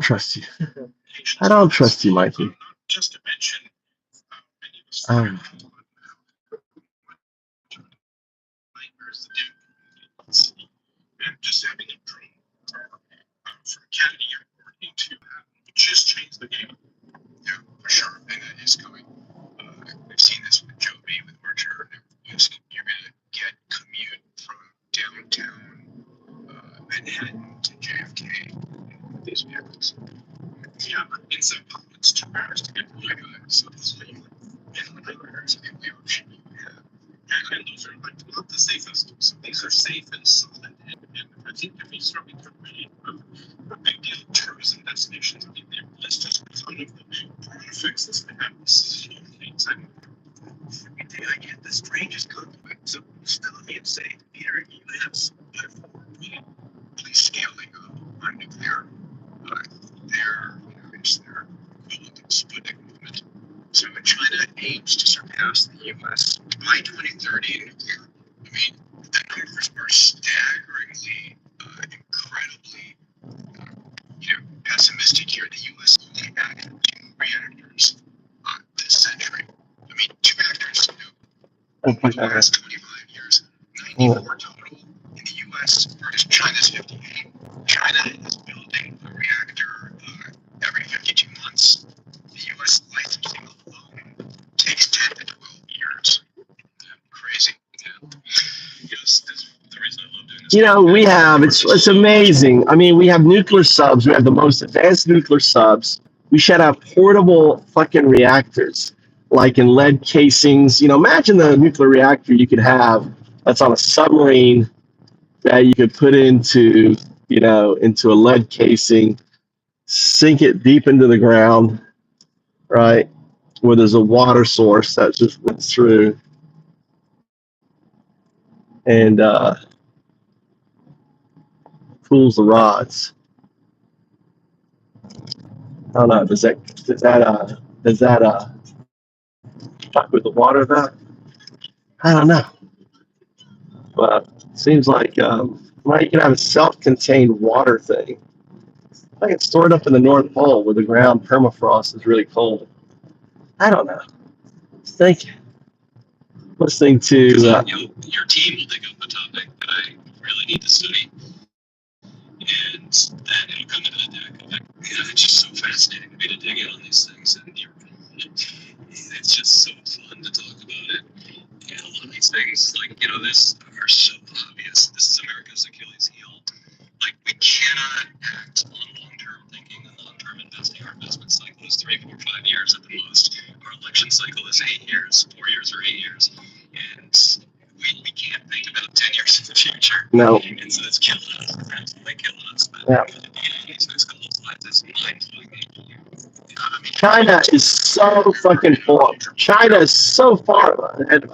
trust you. I don't trust you, Mikey. Just to mention, Um, nightmares the day and just having a dream from Kennedy Airport into just changed the game. Yeah, for sure, and it is coming. I've seen this with Joe B with Archer. You're gonna get commute from downtown Manhattan to JFK with these vehicles. Yeah, in Sao Paulo, it's 2 hours to get from my guy. So this is what you and nightmares in the ocean you have. And those are like not the safest. So these are safe and solid. And I think if we start becoming a big deal tourism destinations, I mean, let's just kind of fix this and have this things. Every day I get the strangest compliment. So still being safe. Peter, you have please scaling on nuclear. Their equivalent of Sputnik movement. So China aims to surpass the U.S. by 2030 in nuclear. I mean, the numbers are staggeringly, incredibly, pessimistic here. The U.S. only added 2 reactors this century. I mean, 2 reactors over the last 25 years. 94 total in the U.S. versus China's 58. China is building a reactor every 52 months. The U.S. licensing alone takes 10 to 12 years. Crazy. Yeah. Yes, that's the reason I love doing this. you know, we have it's amazing. I mean, we have nuclear subs. We have the most advanced nuclear subs. We should have portable fucking reactors, like in lead casings. You know, imagine the nuclear reactor you could have that's on a submarine that you could put into, into a lead casing, sink it deep into the ground, right? Where there's a water source that just runs through, and cools the rods. I don't know. Does that fuck with the water? That I don't know, but it seems like well, you can have a self-contained water thing. I can store it up in the North Pole where the ground permafrost is really cold. I don't know. Thank you. Listening to your team will dig up a topic that I really need to study, and then it'll come into the deck. It's just so fascinating to me to dig in on these things, and it's just so fun to talk about it. And a lot of these things, like this, are so obvious. This is America's Achilles heel. Like, we cannot act on long-term thinking and long-term investing. Our investment cycle is 3, 4, 5 years at the most. Our election cycle is 8 years, 4 years or 8 years, and we can't think about 10 years in the future. no. And so it's killing us. It's absolutely killing us. But Yeah. these next couple of slides is mind-blowing. China is so fucking far. China is so far ahead.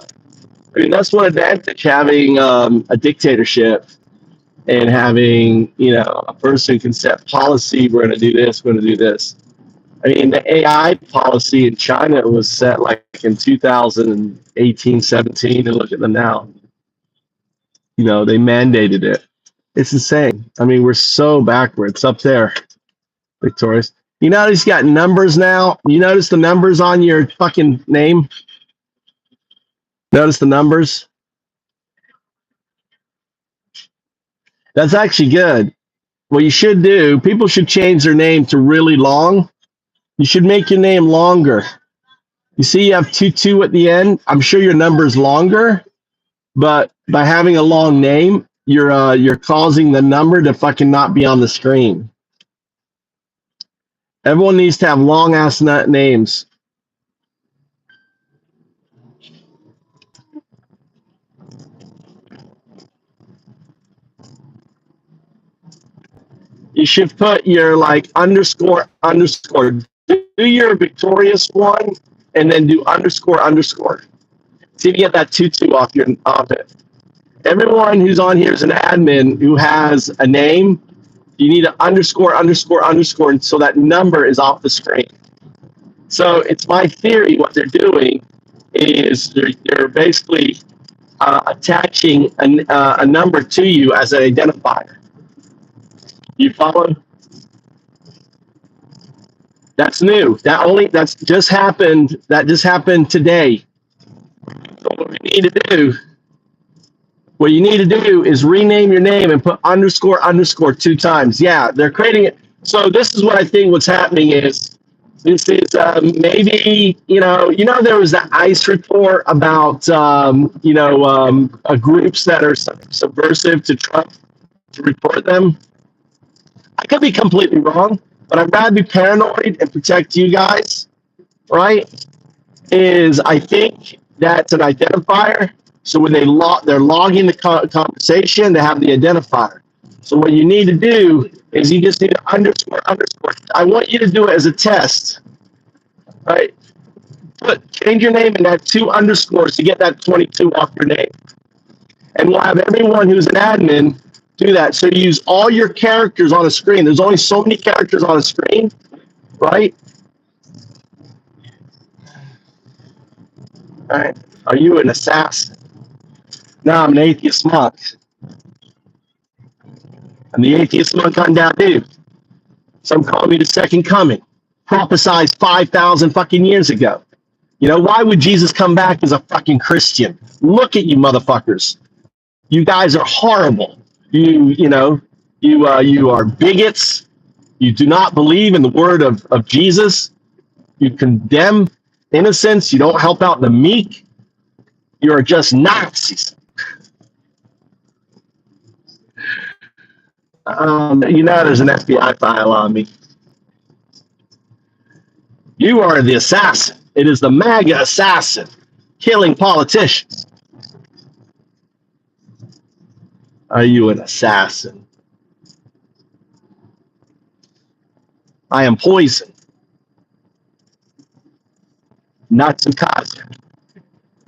I mean, that's one advantage having a dictatorship and having a person can set policy. We're going to do this. We're going to do this. I mean, the AI policy in China was set like in 2018, 17, and look at them now. They mandated it. It's insane. I mean, we're so backwards up there, Victorious. You notice you got numbers now? You notice the numbers on your fucking name? Notice the numbers? That's actually good. What you should do, people should change their name to really long. You should make your name longer. You see you have 22 at the end. I'm sure your number is longer, but by having a long name, you're causing the number to fucking not be on the screen. Everyone needs to have long ass names. You should put your underscore underscore. Do your victorious one and then do underscore underscore. See if you get that tutu off it. Everyone who's on here is an admin who has a name. You need to underscore underscore underscore so that number is off the screen. So it's my theory what they're doing is they're basically attaching a number to you as an identifier. You follow? That's new. That's just happened. That just happened today. So what you need to do is rename your name and put underscore 2 times. Yeah, they're creating it. So this is what I think what's happening is this is maybe there was the ICE report about groups that are subversive to Trump to report them. I could be completely wrong, but I'd rather be paranoid and protect you guys, right? Is I think that's an identifier. So when they're logging the conversation, they have the identifier. So what you need to do is you just need to underscore. I want you to do it as a test, right? Change your name and add 2 underscores to get that 22 off your name. And we'll have everyone who's an admin do that. So you use all your characters on a screen. There's only so many characters on a screen, right? All right. Are you an assassin? No, I'm an atheist monk. I'm the atheist monk on down, dude. Some call me the second coming. Prophesized 5,000 fucking years ago. Why would Jesus come back as a fucking Christian? Look at you motherfuckers. You guys are horrible. You are bigots. You do not believe in the word of Jesus. You condemn innocence. You don't help out the meek. You are just Nazis. There's an FBI file on me. You are the assassin. It is the MAGA assassin killing politicians. Are you an assassin? I am poison. Natsukasa.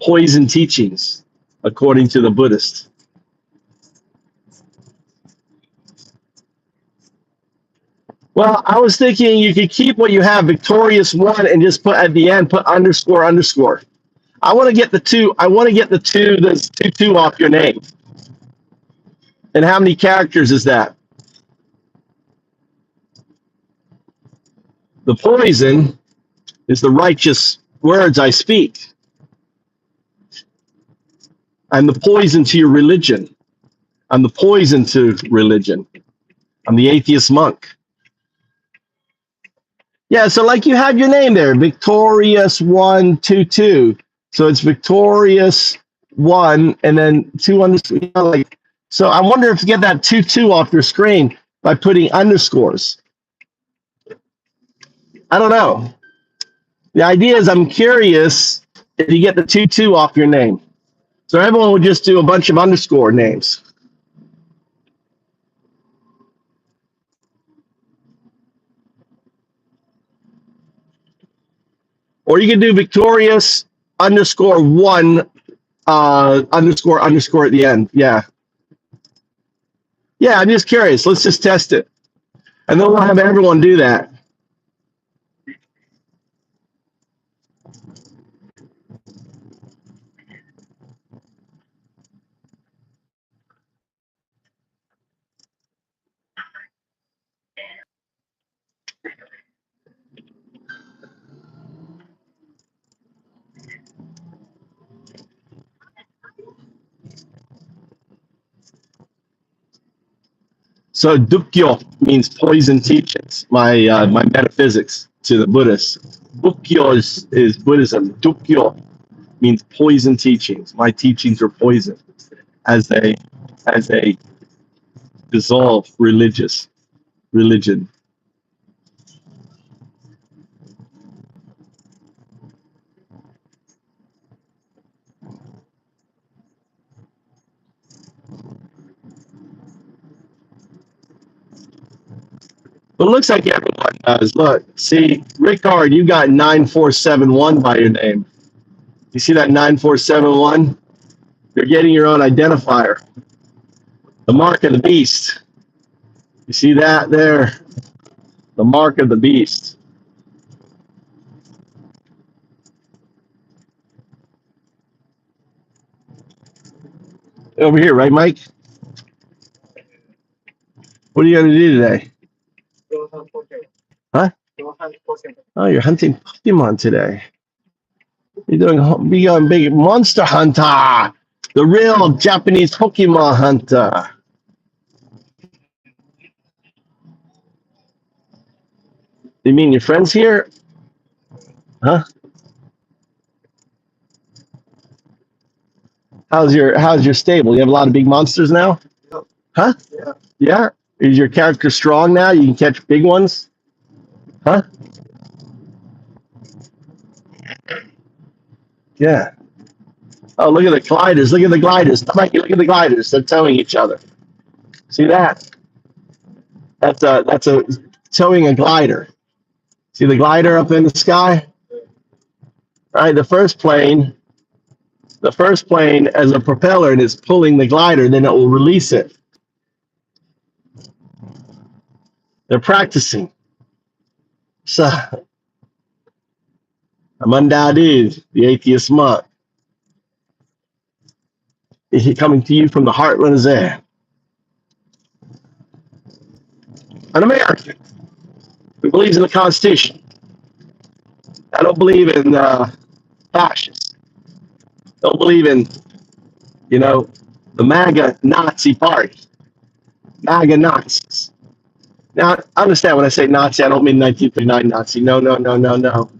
Poison teachings, according to the Buddhist. Well, I was thinking you could keep what you have, victorious one, and just put at the end, put underscore. I want to get the two. That's 2 off your name. And how many characters is that? The poison is the righteous words I speak. I'm the poison to your religion. I'm the poison to religion. I'm the atheist monk. Yeah, so like you have your name there, Victorious 122. So it's Victorious 1 and then 2 underscore. So I wonder if you get that 22 off your screen by putting underscores. I don't know. The idea is I'm curious if you get the 22 off your name. So everyone would just do a bunch of underscore names. Or you could do Victorious underscore 1 underscore at the end. Yeah. Yeah, I'm just curious. Let's just test it. And then we'll have everyone do that. So Dukyo means poison teachings. My metaphysics to the Buddhists. Dukyo is Buddhism. Dukyo means poison teachings. My teachings are poison as they dissolve religion. But it looks like everyone does. Look, see, Rickard, you got 9471 by your name. You see that 9471? You're getting your own identifier. The mark of the beast. You see that there? The mark of the beast. Over here, right, Mike? What are you going to do today? Huh? Oh, you're hunting Pokemon today. You're going big monster hunter. The real Japanese Pokemon hunter. You mean your friends here? Huh? How's your stable? You have a lot of big monsters now? Huh? Yeah. Is your character strong now? You can catch big ones? Huh? Yeah. Oh, look at the gliders. Look at the gliders. Mikey, look at the gliders. They're towing each other. See that? That's a towing a glider. See the glider up in the sky? All right, the first plane as a propeller and it's pulling the glider, then it will release it. They're practicing. So Amanda is the atheist monk. Is he coming to you from the heartland of Zen? An American who believes in the Constitution. I don't believe in fascists. Don't believe in, the MAGA Nazi party. MAGA Nazis. Now, understand when I say Nazi, I don't mean 1939 Nazi. No, no, no, no, no.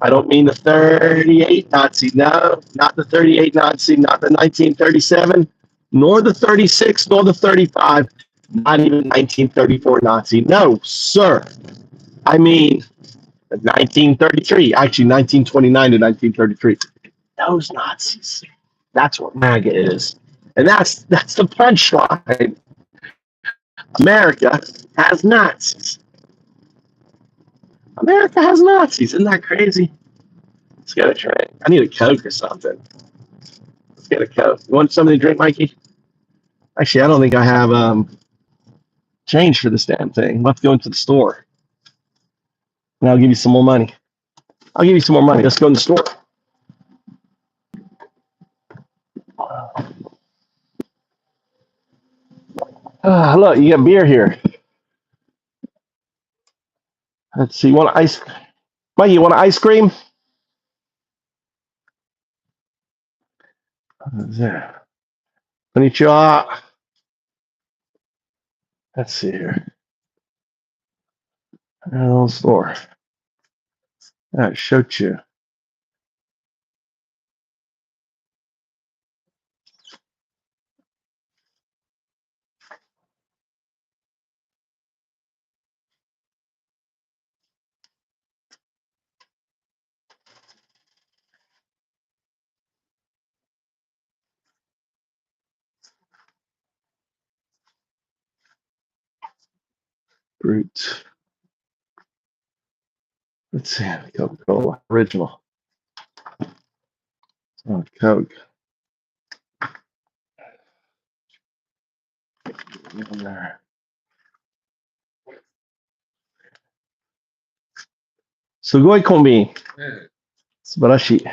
I don't mean the 38 Nazi. No, not the 38 Nazi, not the 1937, nor the 36, nor the 35, not even 1934 Nazi. No, sir. I mean 1933, actually 1929 to 1933. Those Nazis. That's what MAGA is. And that's the punchline. America has Nazis. America has Nazis. Isn't that crazy? Let's get a drink. I need a Coke or something. Let's get a Coke. You want something to drink, Mikey? Actually, I don't think I have change for this damn thing. We'll have to go into the store. And I'll give you some more money. I'll give you some more money. Let's go in the store. Look, you got beer here. Let's see. You want ice? Mikey, you want an ice cream? There. Konnichiwa. Let's see here. A little store. That showed you. Brute. Let's see. Coca-Cola original. Oh, Coke. In there. すごいコンビニ。素晴らしい。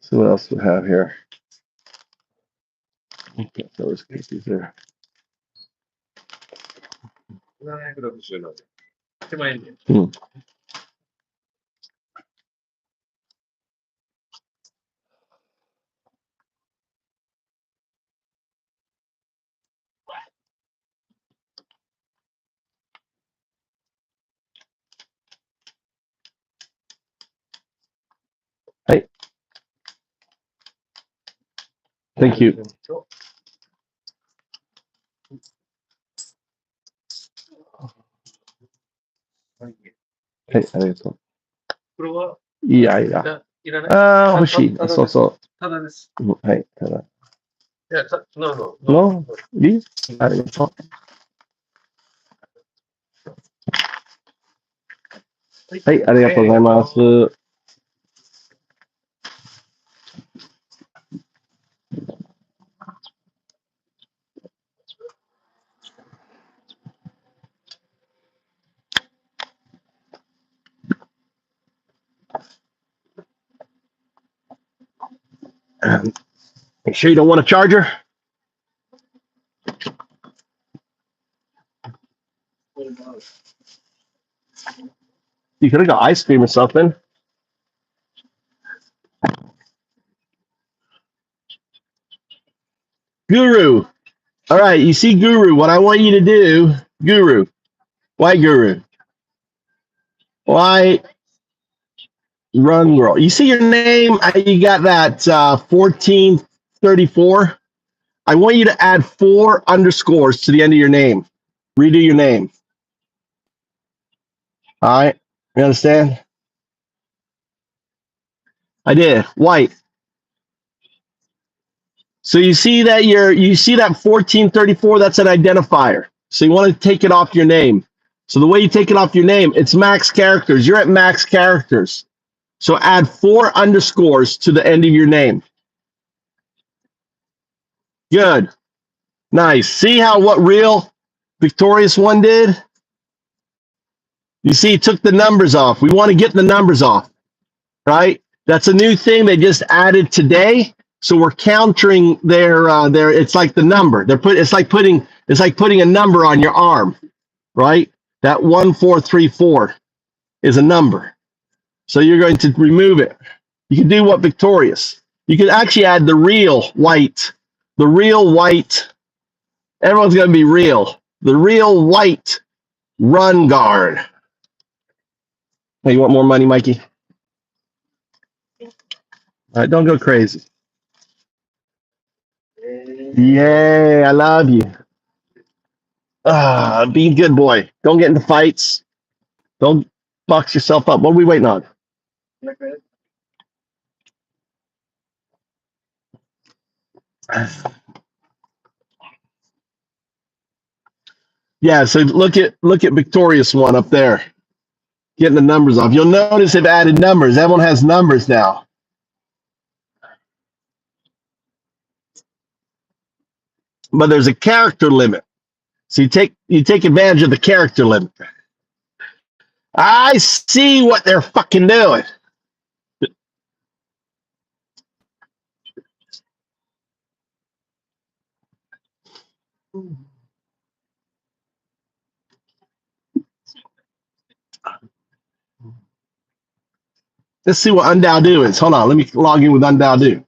So what else do we have here? Okay, those cases there. Hmm. Hey. Thank you. Hey, ありがとう。これはいいや、いいや。欲しい。そうそう。ただです。はい、ただ。いや、no, いいありがとう。はい、ありがとうございます。You sure you don't want a charger? You could have got ice cream or something. Guru. All right, you see Guru. What I want you to do, Guru. White Guru. White Run Girl. You see your name? You got that 1434. I want you to add 4 underscores to the end of your name. Redo your name. All right. You understand? I did. White. So you see that you see that 1434, that's an identifier. So you want to take it off your name. So the way you take it off your name, it's max characters. You're at max characters. So add 4 underscores to the end of your name. Good. Nice. See how what real Victorious one did? You see, it took the numbers off. We want to get the numbers off, right? That's a new thing they just added today. So we're countering their it's like the number. It's like putting a number on your arm, right? That 1434 is a number. So you're going to remove it. You can do what Victorious. You can actually add the real white. The real white. Everyone's going to be real. The real white run guard. Hey, you want more money, Mikey? All right, don't go crazy. Yay, I love you. Be a good boy. Don't get into fights. Don't box yourself up. What are we waiting on? Yeah, so look at Victorious one up there. Getting the numbers off. You'll notice they've added numbers. Everyone has numbers now. But there's a character limit. So you take advantage of the character limit. I see what they're fucking doing. Let's see what Undao is. Hold on, let me log in with Undao.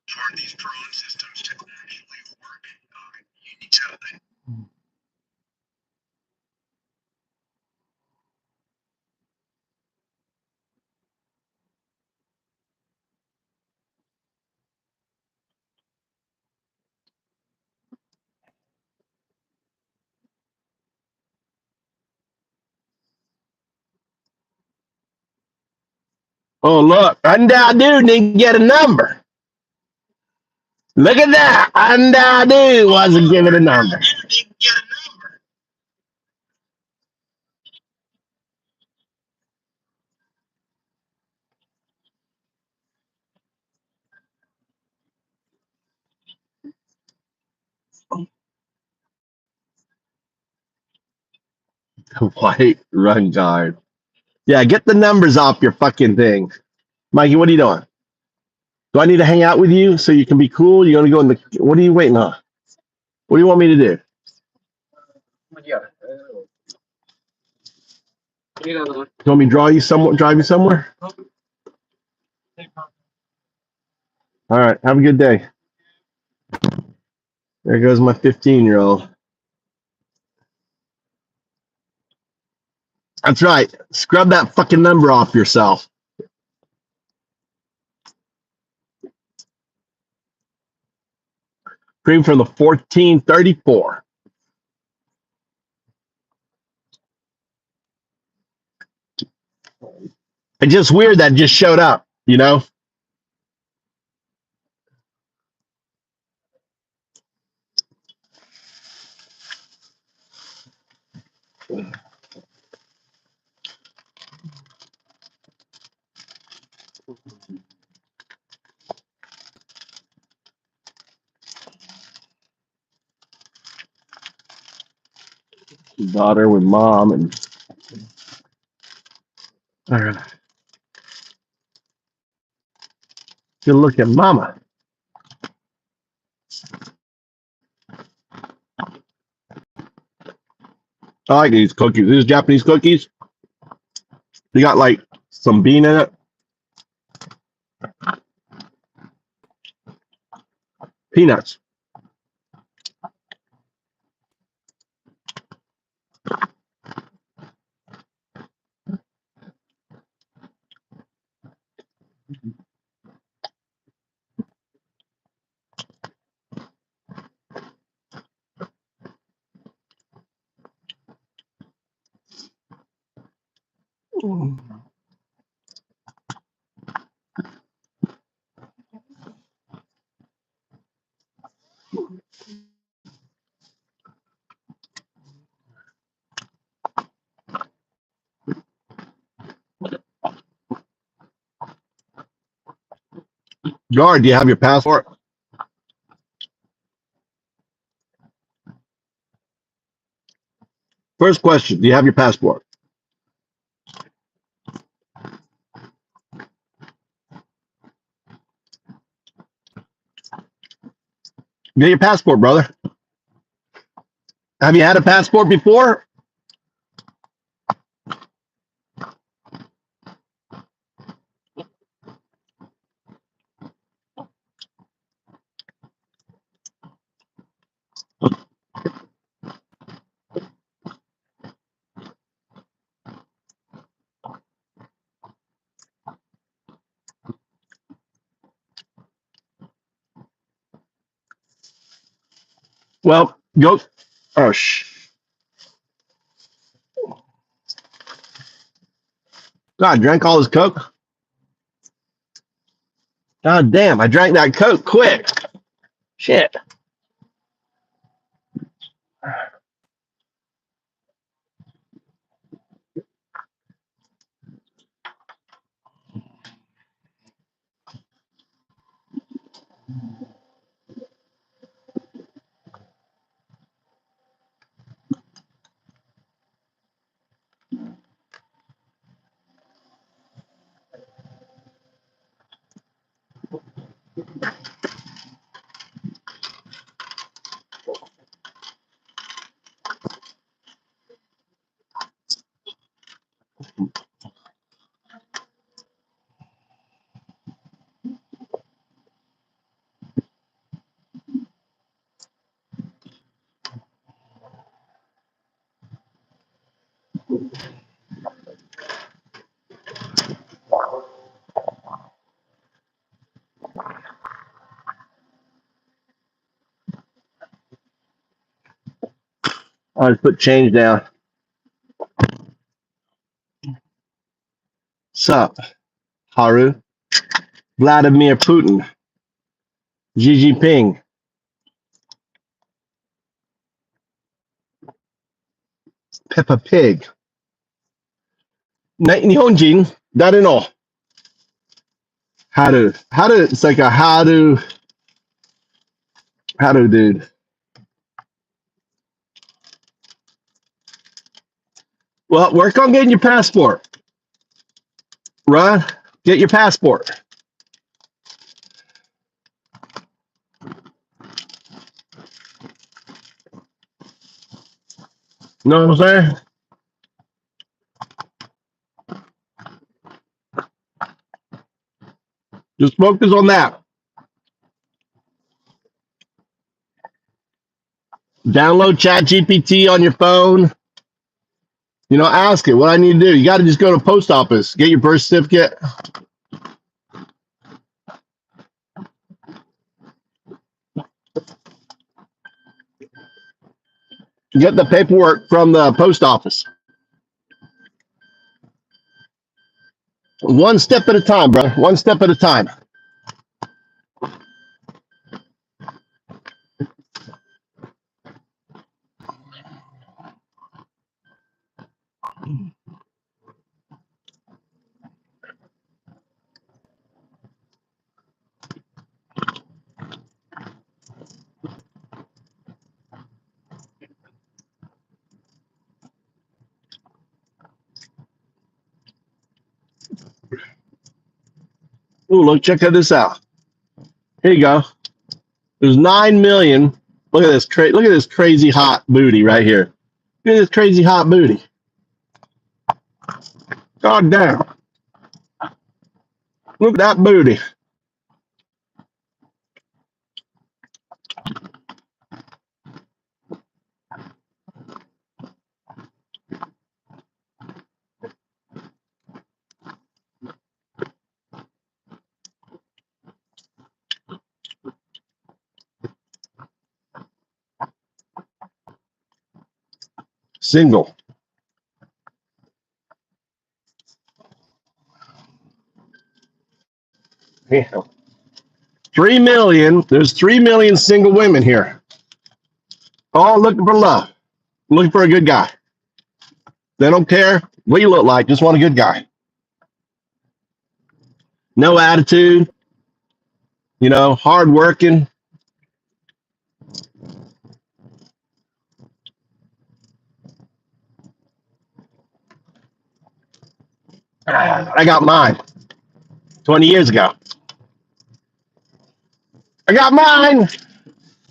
For these drone systems to actually work, you need to. Oh, look, Undao didn't get a number. Look at that. Undao wasn't given a number. White run guard. Yeah, get the numbers off your fucking thing. Mikey, what are you doing? Do I need to hang out with you so you can be cool? You want to go in the... What are you waiting on? What do you want me to do? You want me to drive you somewhere? All right, have a good day. There goes my 15-year-old. That's right. Scrub that fucking number off yourself. Cream from the 1434. It's just weird that just showed up, you know? Daughter with mom and... All right. Good look at mama. I like these cookies. These Japanese cookies. They got like some bean in it. Peanuts. Guard, do you have your passport? First question, do you have your passport? Get your passport, brother. Have you had a passport before? Well, go. Oh, God, drank all his Coke? God damn, I drank that Coke quick. Shit. I just put change down. Sup, Haru? Vladimir Putin. Xi Jinping. Peppa Pig. Nihonjin, Dare no. Haru. Haru, it's like a Haru dude. Well, work on getting your passport. Run, get your passport. You know what I'm saying? Just focus on that. Download ChatGPT on your phone. You know, ask it what I need to do. You got to just go to post office, get your birth certificate. Get the paperwork from the post office. One step at a time, brother. One step at a time. Oh, look, check this out. Here you go. There's 9 million. Look at this. Look at this crazy hot booty right here. Look at this crazy hot booty. God damn. Look at that booty. Single. Yeah. 3 million. There's 3 million single women here. All looking for love. Looking for a good guy. They don't care what you look like. Just want a good guy. No attitude. Hard working. I got mine 20 years ago. I got mine.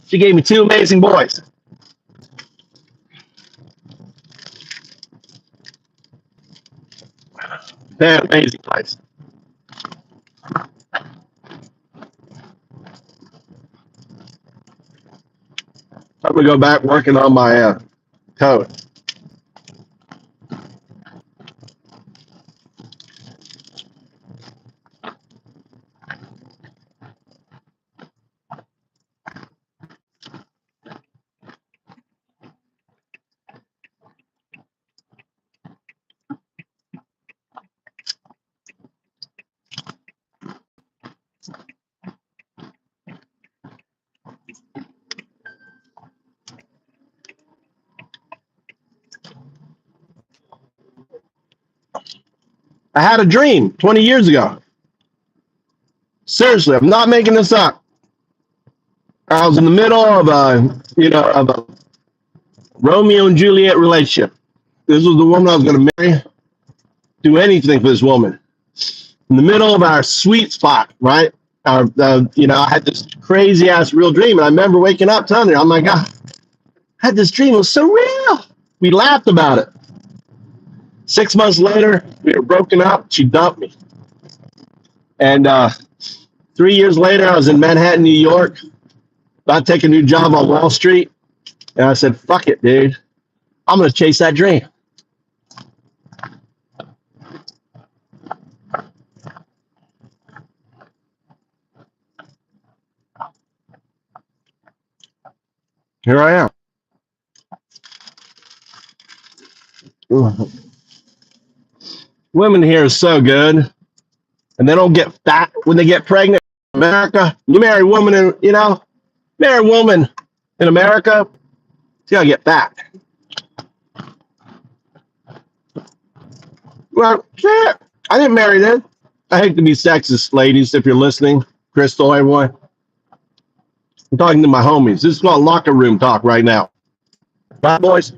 She gave me 2 amazing boys. That amazing place. I'm gonna go back working on my code. I had a dream 20 years ago. Seriously, I'm not making this up. I was in the middle of a Romeo and Juliet relationship. This was the woman I was going to marry. Do anything for this woman. In the middle of our sweet spot, right? I had this crazy ass real dream, and I remember waking up telling her, "Oh my God, I had this dream. It was so real." We laughed about it. 6 months later, we were broken up. She dumped me. And 3 years later, I was in Manhattan, New York, about to take a new job on Wall Street. And I said, fuck it, dude. I'm going to chase that dream. Here I am. Women here are so good. And they don't get fat when they get pregnant. In America, you marry a woman in America, she's going to get fat. Well, shit. I didn't marry them. I hate to be sexist, ladies, if you're listening. Crystal, everyone. I'm talking to my homies. This is called locker room talk right now. Right, boys?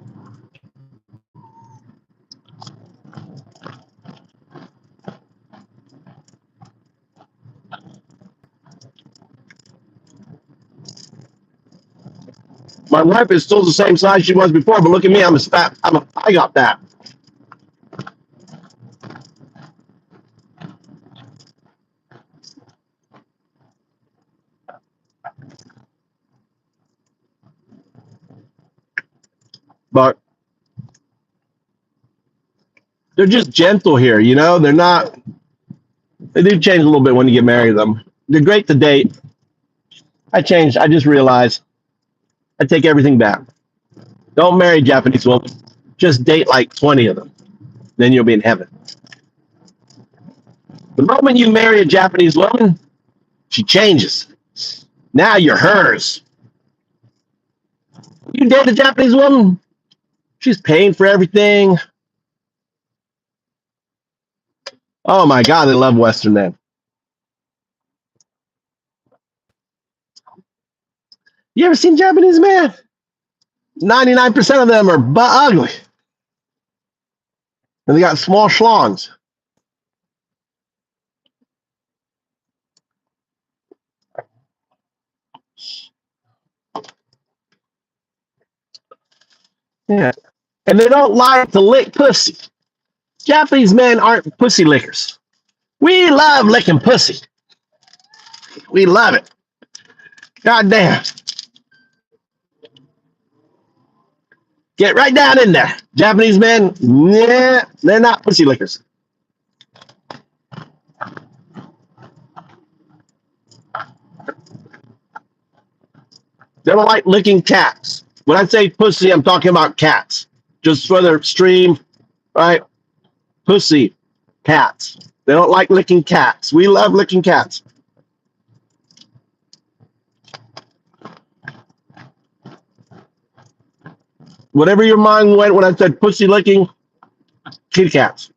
My wife is still the same size she was before, but look at me. I got that. But they're just gentle here, They're not. They do change a little bit when you get married to them. They're great to date. I changed. I just realized I take everything back. Don't marry a Japanese woman. Just date like 20 of them. Then you'll be in heaven. The moment you marry a Japanese woman, she changes. Now you're hers. You date a Japanese woman, she's paying for everything. Oh my God, they love Western men. You ever seen Japanese men? 99% of them are butt ugly. And they got small schlongs. Yeah. And they don't like to lick pussy. Japanese men aren't pussy lickers. We love licking pussy. We love it. God damn. Get right down in there. Japanese men, yeah, they're not pussy lickers. They don't like licking cats. When I say pussy, I'm talking about cats. Just for their stream, right? Pussy, cats. They don't like licking cats. We love licking cats. Whatever your mind went when I said pussy licking, kitty cats.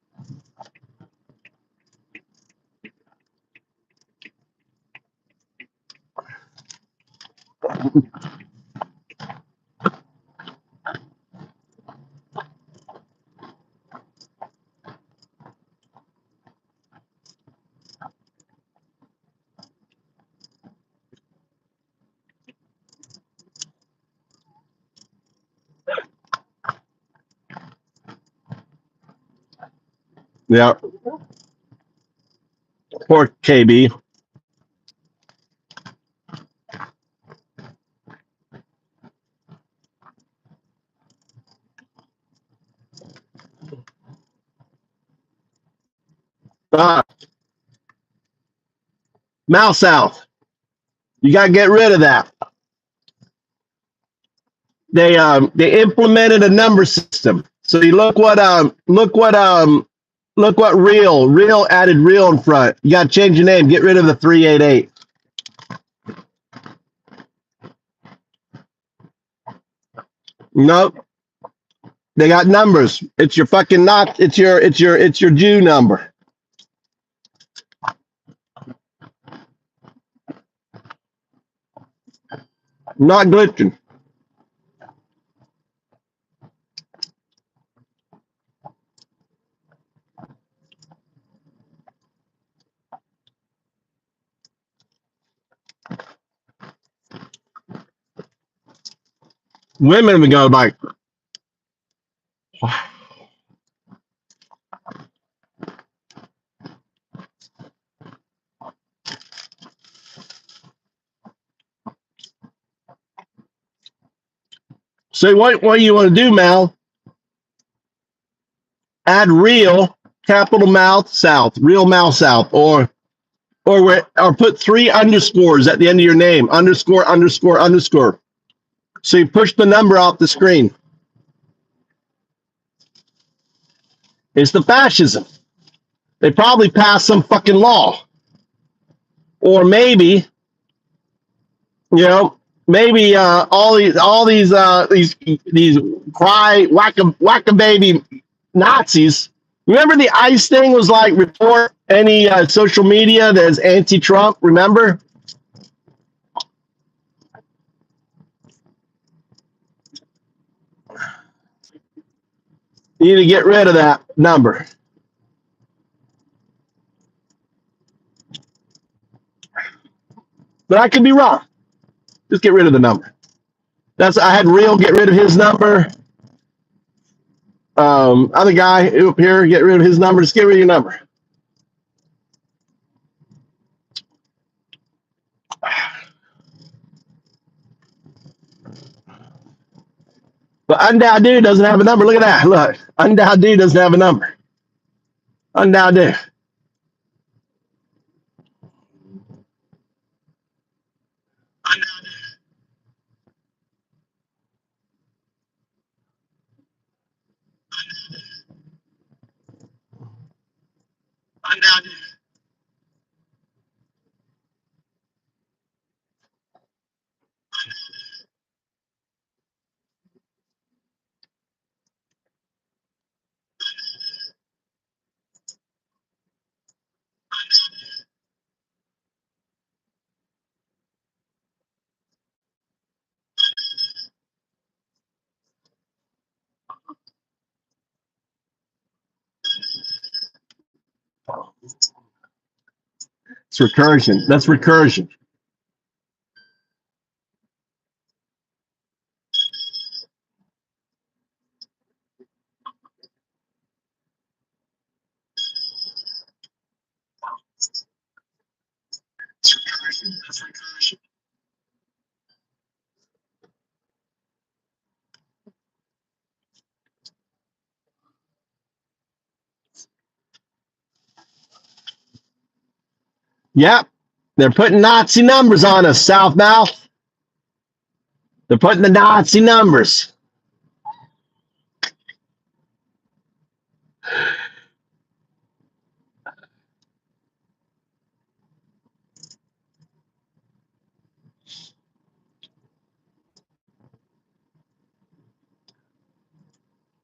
Yeah. Poor KB. Mouse South. You gotta get rid of that. They implemented a number system. So you look what real added real in front. You gotta change your name. Get rid of the 388. Nope. They got numbers. It's your fucking not. It's your Jew number. Not glitching. Women would go like, so what you want to do, Mal? Add real capital mouth south, real mouth south, or put 3 underscores at the end of your name, underscore underscore underscore. So you push the number off the screen. It's the fascism. They probably passed some fucking law, or maybe all these cry whack a baby Nazis. Remember the ICE thing was like report any social media that's anti-Trump. Remember? You need to get rid of that number. But I could be wrong. Just get rid of the number. I had Real get rid of his number. Other guy up here, get rid of his number. Just get rid of your number. But Undown Dude doesn't have a number. Look at that. Look. Undown Dude doesn't have a number. Undown Dude. It's recursion. That's recursion. Africa. Yep. They're putting Nazi numbers on us, Southmouth. They're putting the Nazi numbers.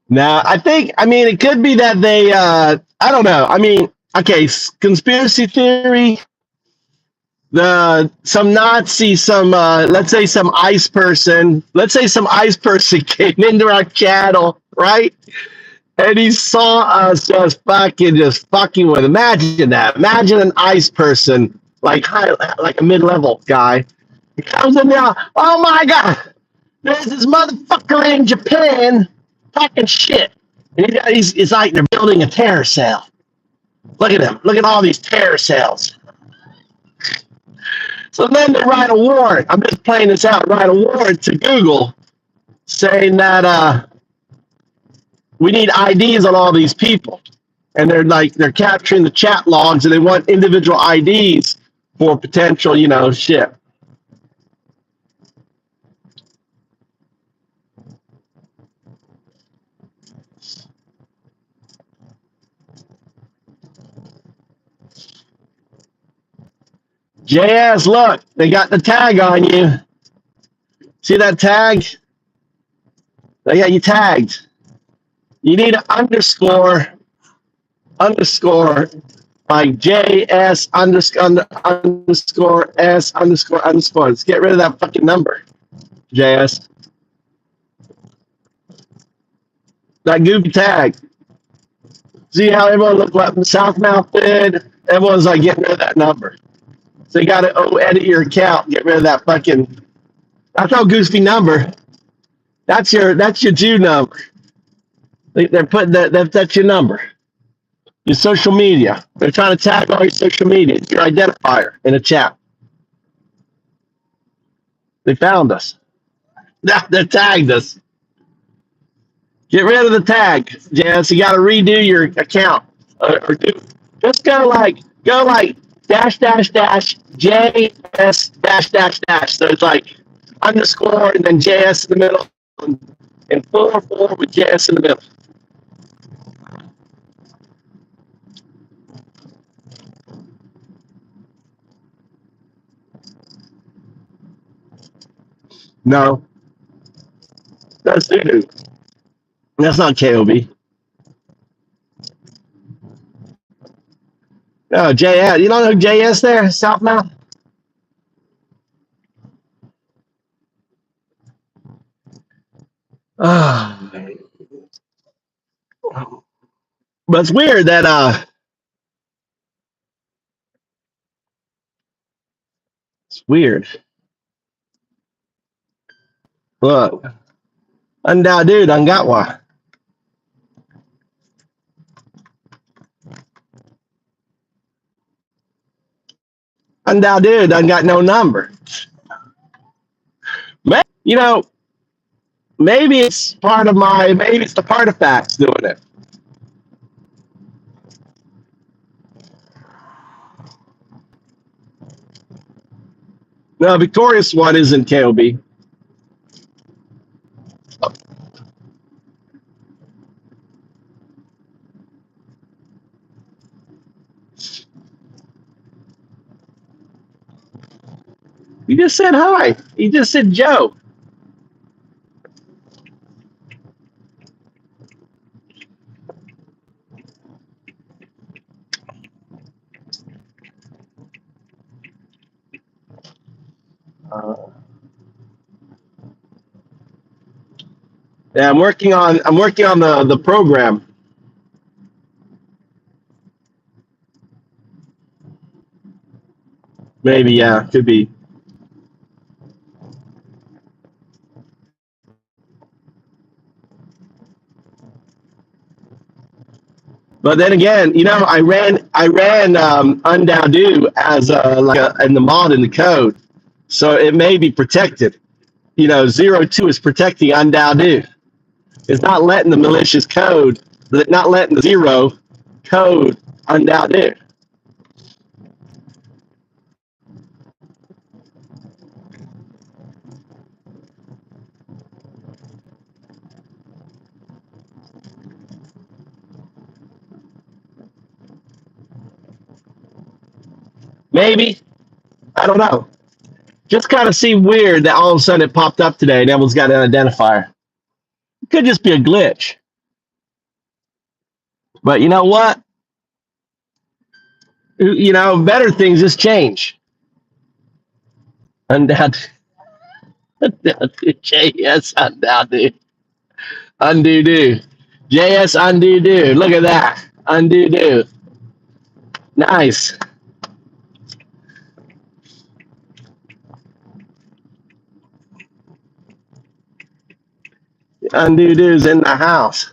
Now, I mean, it could be that they, I don't know. I mean, okay, conspiracy theory, some Nazi, let's say some ICE person, came into our channel, right? And he saw us just fucking with. Imagine that. Imagine an ICE person, like a mid-level guy. He comes in there. Oh my god, there's this motherfucker in Japan talking shit. And he's like they're building a terror cell. Look at him. Look at all these terror cells. So then they write a warrant. I'm just playing this out. Write a warrant to Google saying that we need IDs on all these people. And they're capturing the chat logs and they want individual IDs for potential, shit. JS, look, they got the tag on you. See that tag? They got you tagged. You need an underscore like JS underscore S underscore. Let's get rid of that fucking number, JS. That goofy tag. See how everyone looked like Southmouth did? Everyone's like getting rid of that number. So you got to edit your account, get rid of that fucking. That's no goofy number. That's your Jew number. They're putting that's your number. Your social media. They're trying to tag all your social media. It's your identifier in a chat. They found us. They tagged us. Get rid of the tag, Janice. You got to redo your account, or just go like dash dash dash JS dash dash dash. So it's like underscore and then JS in the middle, and 4 with JS in the middle. No, that's Voodoo. That's not KOB. No, JS. You don't know JS there, Southmouth? But it's weird that it's weird. Look, undoubt dude, I got one. Undoubt dude, I got no number. You know, maybe it's the Partifacts doing it. No, Victorious one isn't KOB. He just said hi. He just said Joe. Yeah, I'm working on the program. Maybe, yeah, could be. But then again, I ran Undown as in the mod in the code, so it may be protected. 02 is protecting Undown. It's not letting the malicious code, not letting the zero code Undown. Maybe, I don't know. Just kind of seemed weird that all of a sudden it popped up today and everyone's got an identifier. It could just be a glitch. But you know what? Better things just change. Undown. JS Undown. Undo. JS undo. Look at that. Undo. Nice. Undo-do's in the house.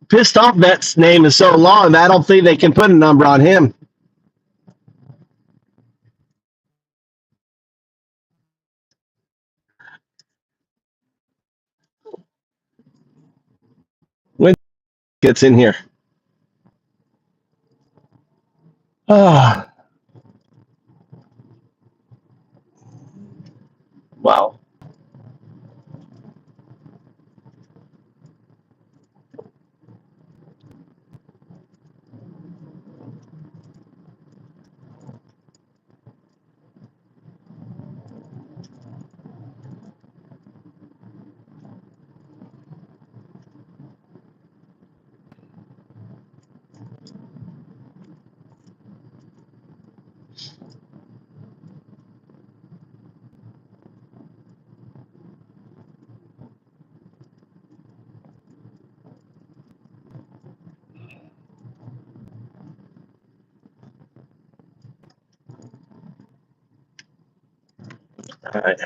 Pissed off Bet's name is so long that I don't think they can put a number on him. When gets in here. Oh. Wow. All right.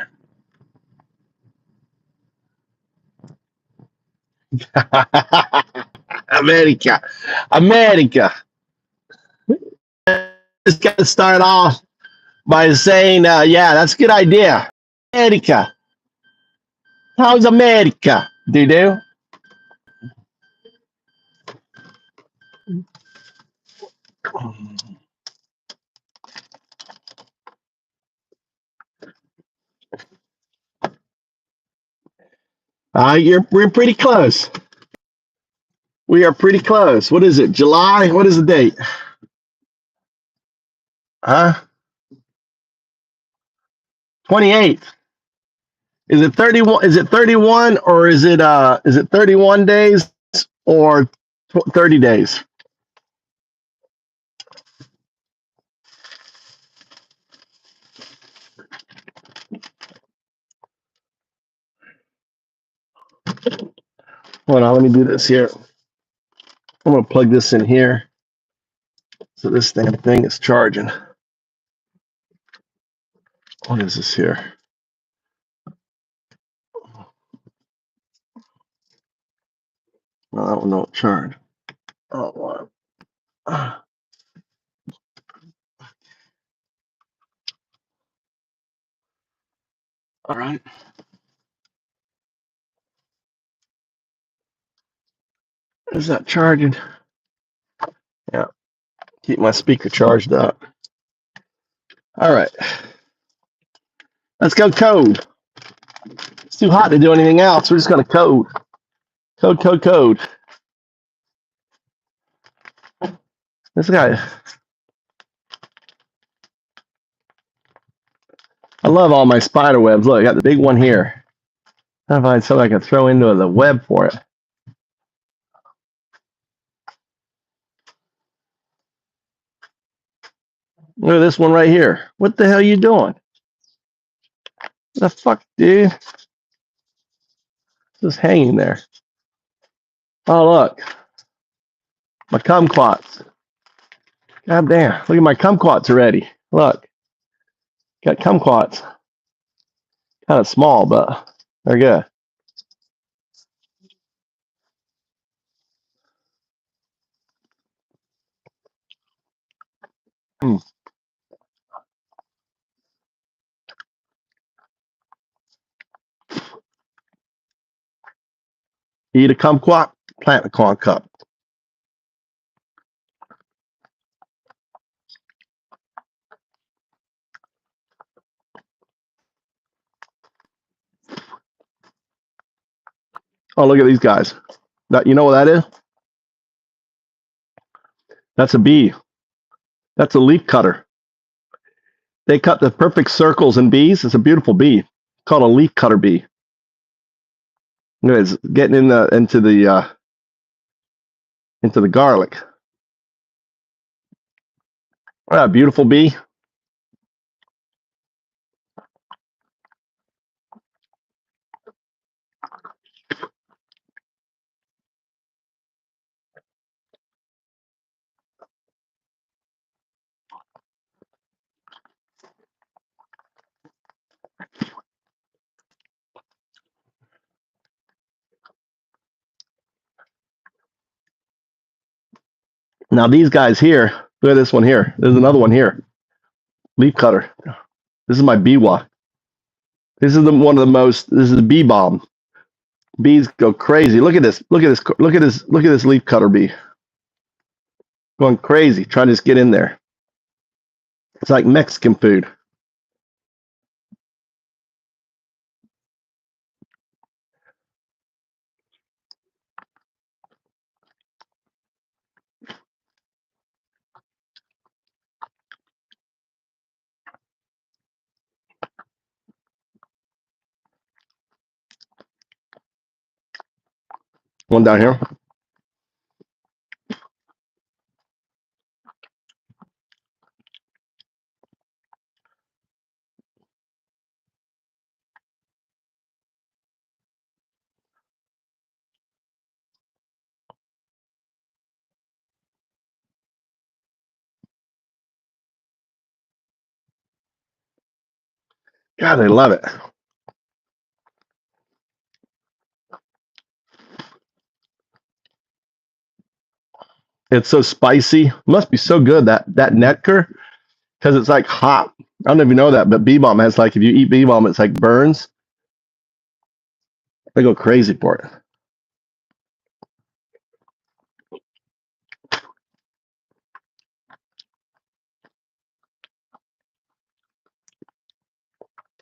America. Just got to start off by saying, yeah, that's a good idea. America. How's America? Do? We're pretty close. We are pretty close. What is it? July? What is the date? Huh? 28th. Is it 31? Is it 31 or is it 31 days or 30 days? Hold on, let me do this here. I'm gonna plug this in here. So this damn thing is charging. What is this here? No, that one don't charge. Oh, wow. All right. Is that charging? Yeah. Keep my speaker charged up. All right. Let's go code. It's too hot to do anything else. We're just gonna code. Code. This guy. I love all my spider webs. Look, I got the big one here. I find something I can throw into the web for it. Look at this one right here. What the hell are you doing? The fuck, dude? Just hanging there. Oh, look. My kumquats. God damn. Look at my kumquats already. Look. Got kumquats. Kind of small, but they're good. Mm. Eat a kumquat, plant a corn cup. Oh, look at these guys. That, you know what that is? That's a bee. That's a leaf cutter. They cut the perfect circles in bees. It's a beautiful bee. It's called a leaf cutter bee. It's getting into the garlic. Ah, beautiful bee. Now these guys here, look at this one here. There's another one here. Leaf cutter. This is my biwa. This is this is a bee bomb. Bees go crazy. Look at this. Look at this. Look at this. Look at this leaf cutter bee. Going crazy, trying to just get in there. It's like Mexican food. One down here. God, I love it. It's so spicy. It must be so good, that nectar, because it's like hot. I don't know if you know that, but bee balm has like, if you eat bee balm, it's like burns. They go crazy for it.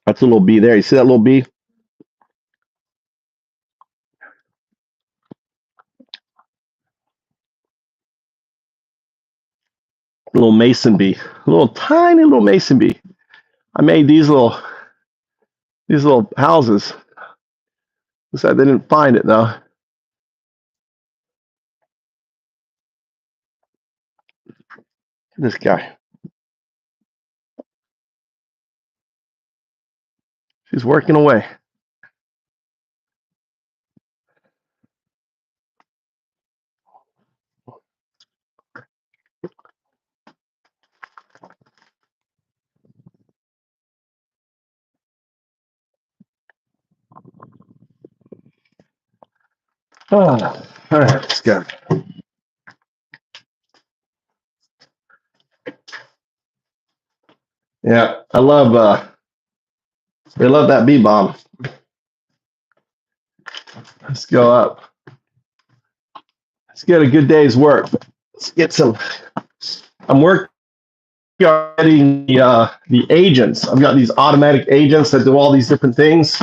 That's a little bee there. You see that little bee? A little mason bee. A little tiny little mason bee. I made these little houses. Looks like they didn't find it though. This guy. She's working away. Oh, all right, let's go. Yeah, I love they love that bee bomb. Let's go up. Let's get a good day's work. Let's get some. I'm working on getting the agents. I've got these automatic agents that do all these different things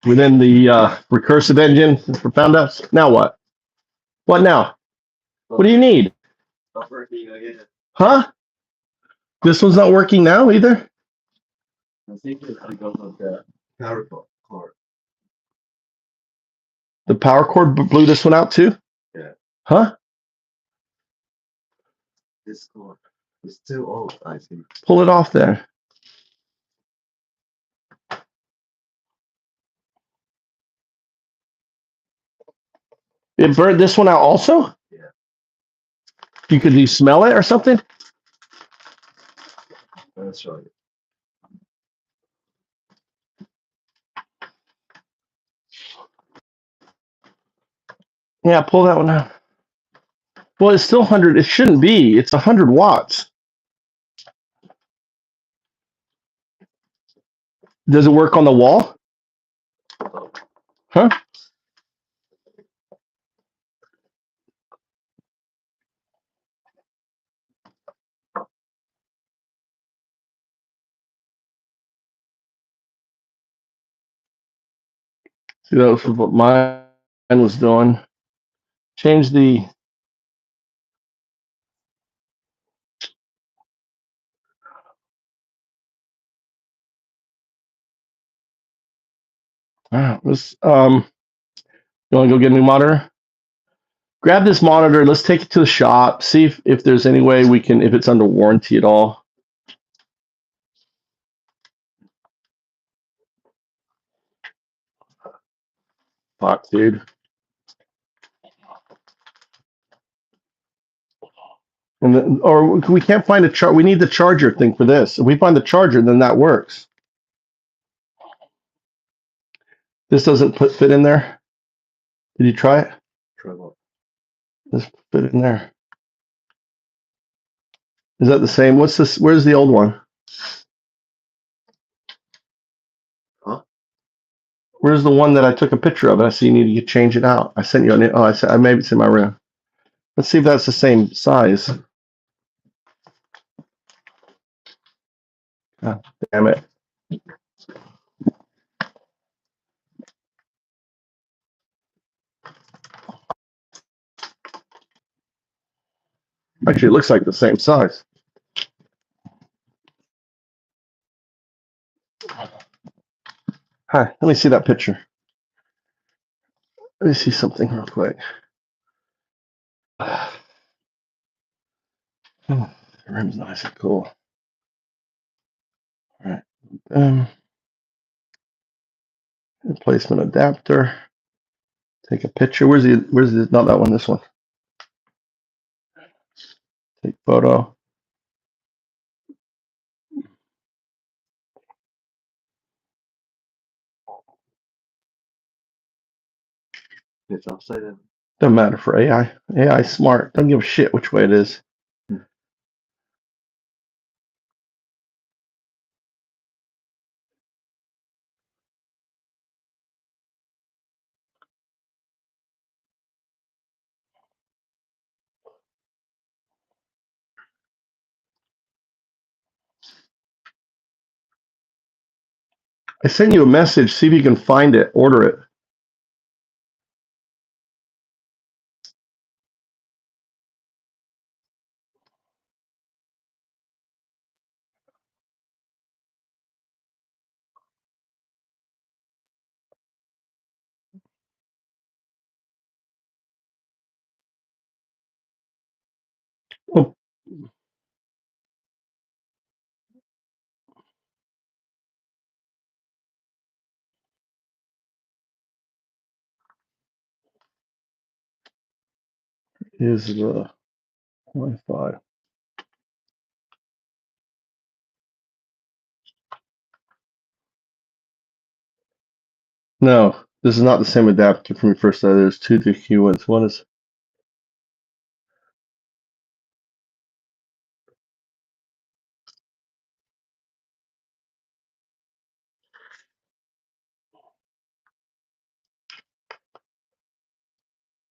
within the recursive engine for found us. Now what? What now? What do you need? Not working again. Huh? This one's not working now either? I think it's because of the power cord. The power cord blew this one out too? Yeah. Huh? This cord is too old, I think. Pull it off there. It burned this one out also? Yeah. Do you smell it or something? That's right. Yeah, pull that one out. Well, it's still 100. It shouldn't be. It's 100 watts. Does it work on the wall? Huh? See, that was what mine was doing. Change the. This. You want to go get a new monitor? Grab this monitor. Let's take it to the shop. See if there's any way we can, if it's under warranty at all. Fuck, dude. And then, or we can't find a chart. We need the charger thing for this. If we find the charger, then that works. This doesn't fit in there. Did you try it? Try what? Just fit it in there. Is that the same? What's this? Where's the old one? Huh? Where's the one that I took a picture of? I see you need to change it out. I sent you an. Oh, I maybe it's in my room. Let's see if that's the same size. Oh, damn it. Actually, it looks like the same size. Hi, let me see that picture. Let me see something real quick. Oh, the room's nice and cool. All right. Replacement adapter. Take a picture. Where's the, not that one, this one. Take photo. It's upside down. Doesn't matter for AI. AI is smart. Don't give a shit which way it is. I sent you a message. See if you can find it. Order it. Oh, is the Wi-Fi. No, this is not the same adapter from your first. There's two DQ ones. One is.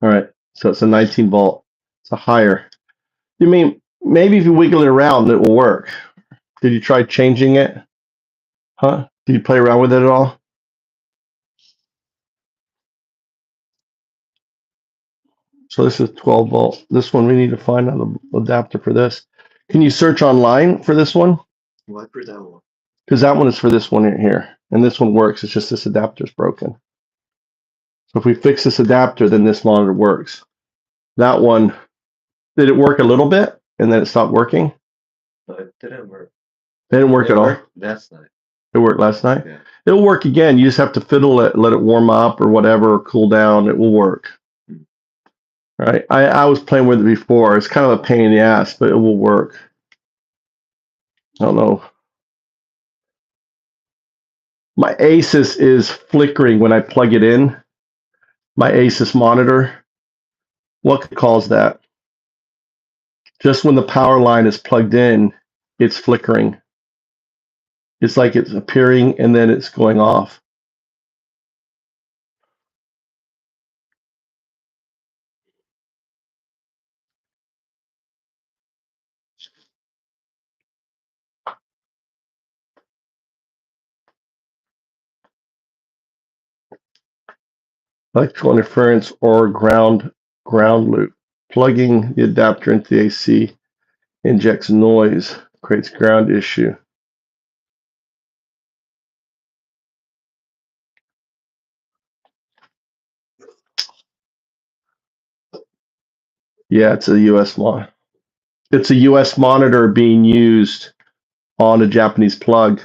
All right, so it's a 19 volt. It's a higher. You mean maybe if you wiggle it around, it will work? Did you try changing it? Huh? Did you play around with it at all? So this is 12 volt. This one, we need to find an adapter for this. Can you search online for this one? Why for that one? Because that one is for this one here. And this one works. It's just this adapter is broken. So if we fix this adapter, then this monitor works. That one, did it work a little bit and then it stopped working? No, it didn't work. It didn't work at all? Last night. It worked last night? Yeah. It'll work again. You just have to fiddle it, let it warm up or whatever, or cool down. It will work. Right. I was playing with it before. It's kind of a pain in the ass, but it will work. I don't know. My Asus is flickering when I plug it in. My Asus monitor. What could cause that? Just when the power line is plugged in, it's flickering. It's like it's appearing and then it's going off. Electrical interference or ground loop. Plugging the adapter into the AC injects noise, creates ground issue. Yeah, it's a US monitor. It's a US monitor being used on a Japanese plug.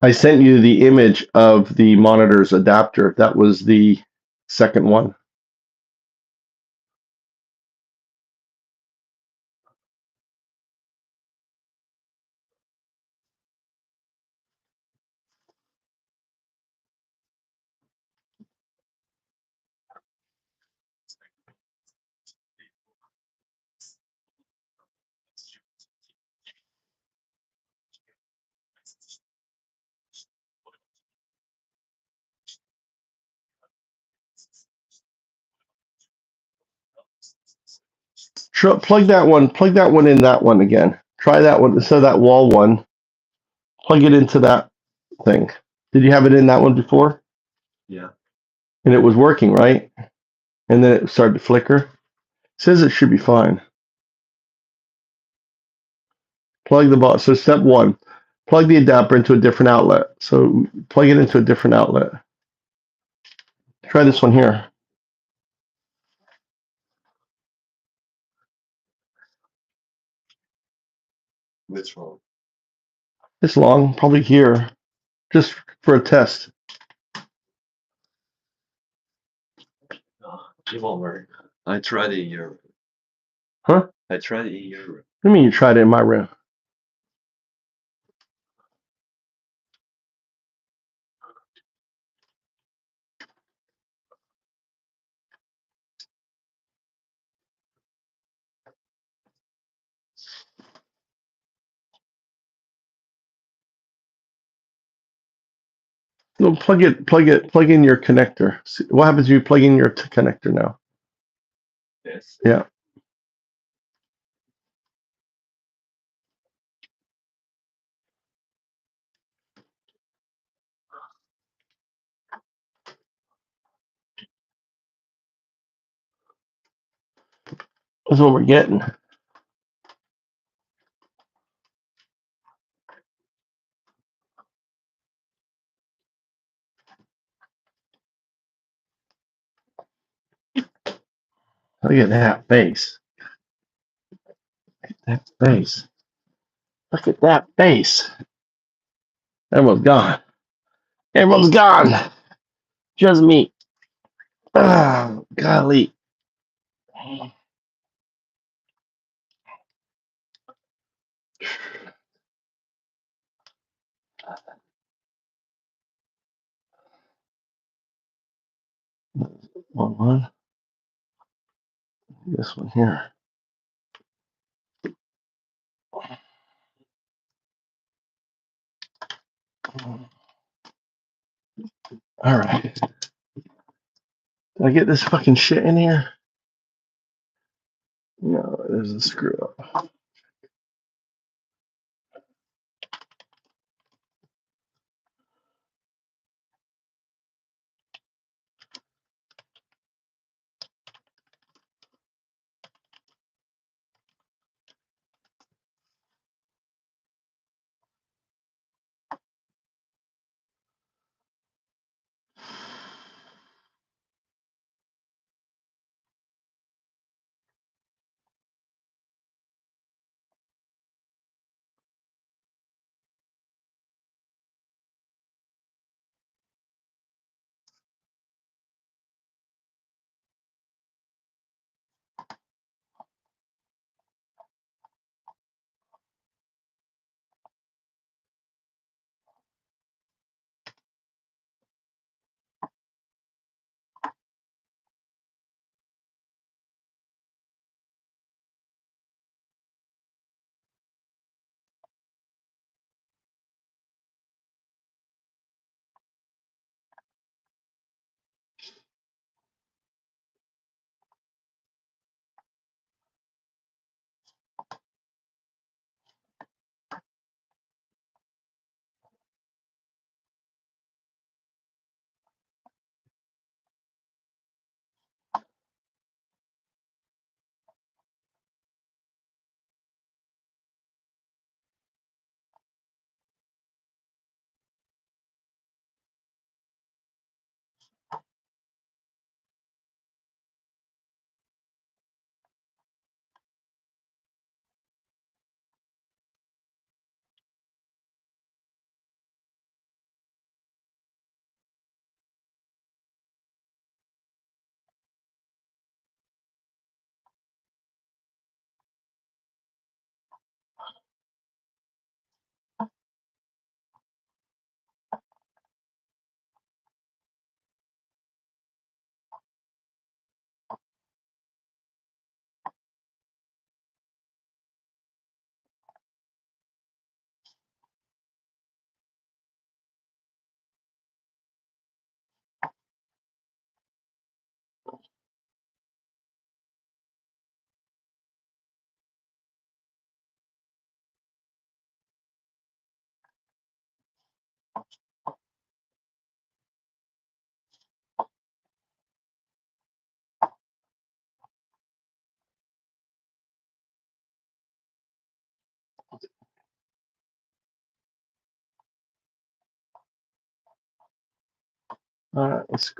I sent you the image of the monitor's adapter. That was the second one. Plug that one in that one again. Try that one instead of that wall one. Plug it into that thing. Did you have it in that one before? Yeah. And it was working, right? And then it started to flicker. It says it should be fine. Plug the ball. So step one, plug the adapter into a different outlet. So plug it into a different outlet. Try this one here. Which one? It's long, probably here, just for a test. No, it won't work. I tried it in Europe. Huh? I tried it in Europe. What do you mean you tried it in my room? No, plug in your connector. See, what happens if you plug in your connector now? Yes. Yeah. That's what we're getting. Look at that face. That face. Look at that face. Everyone's gone. Everyone's gone. Just me. Oh, golly. One. This one here. All right. Did I get this fucking shit in here? No, there's a screw up. All right, let's.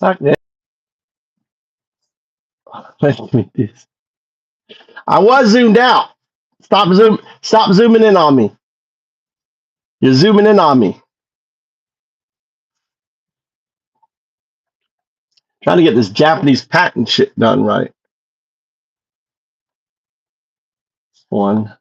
Fuck that. Let me do this. I was zoomed out. Stop zooming in on me. You're zooming in on me. Trying to get this Japanese patent shit done right. One.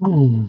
Hmm.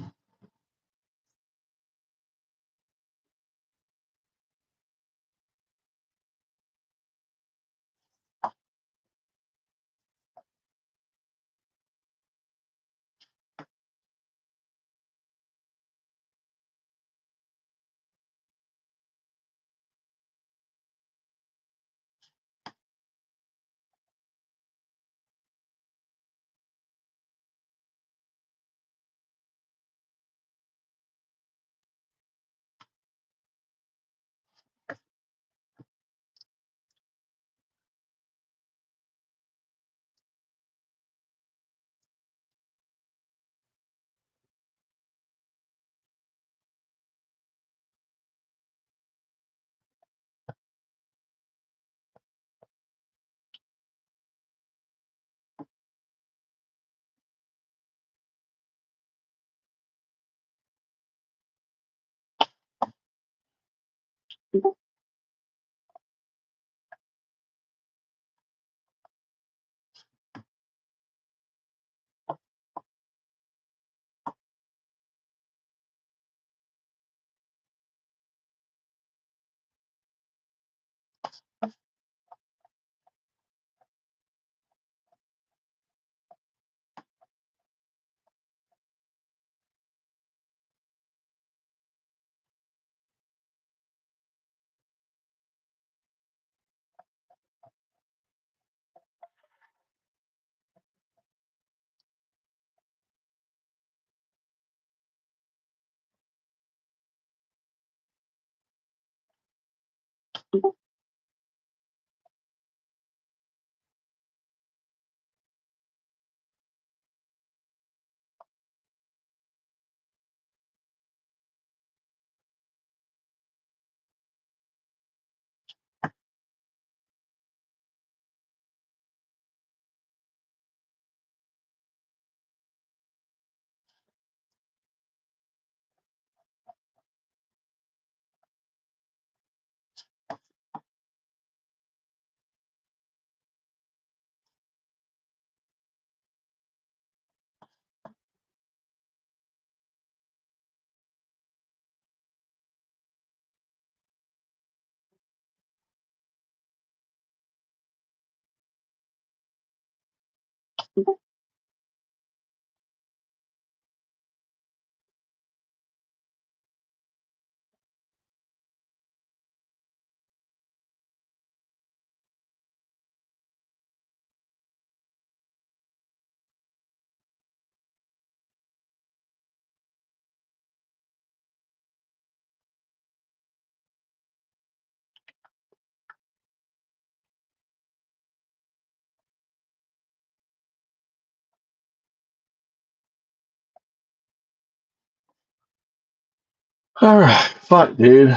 All right, fuck, dude.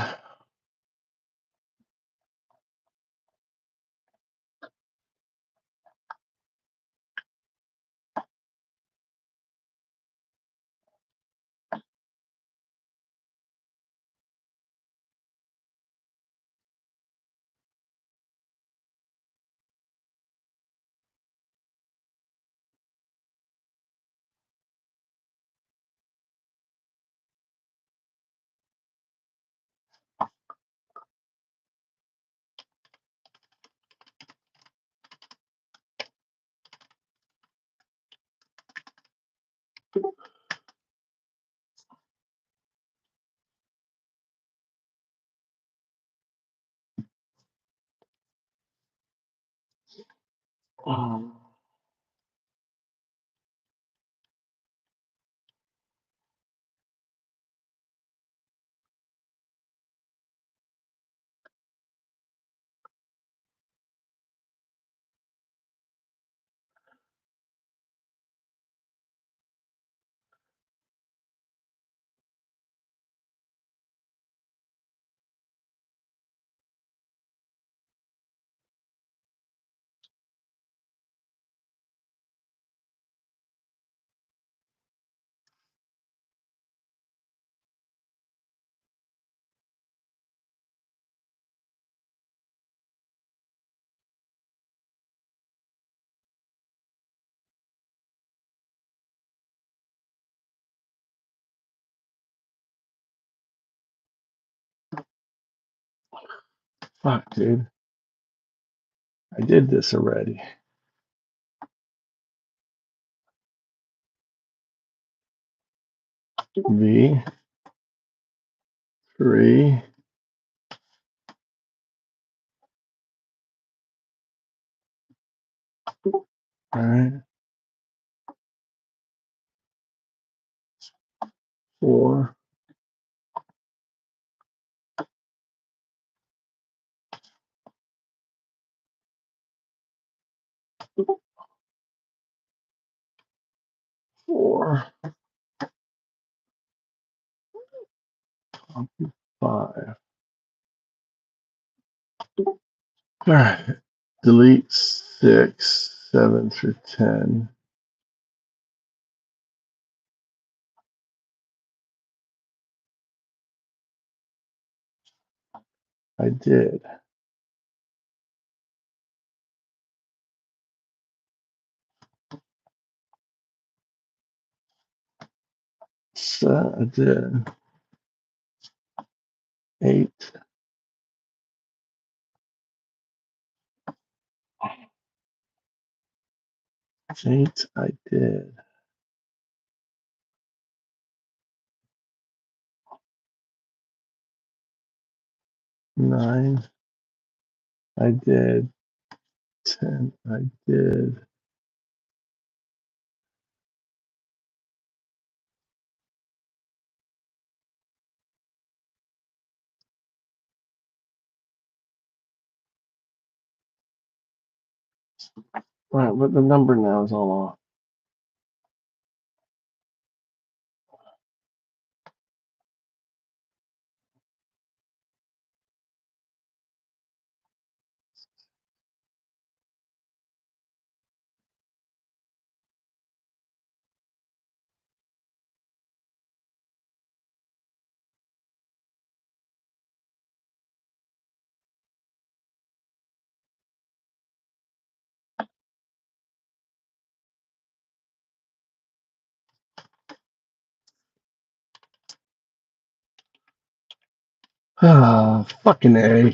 Fuck, dude. I did this already. V3. All right. 4. 4. 5. All right. Delete 6, 7 through 10. I did. So I did. 8. 8. I did. 9. I did. 10. I did. All right, but the number now is all off. Ah, fucking A.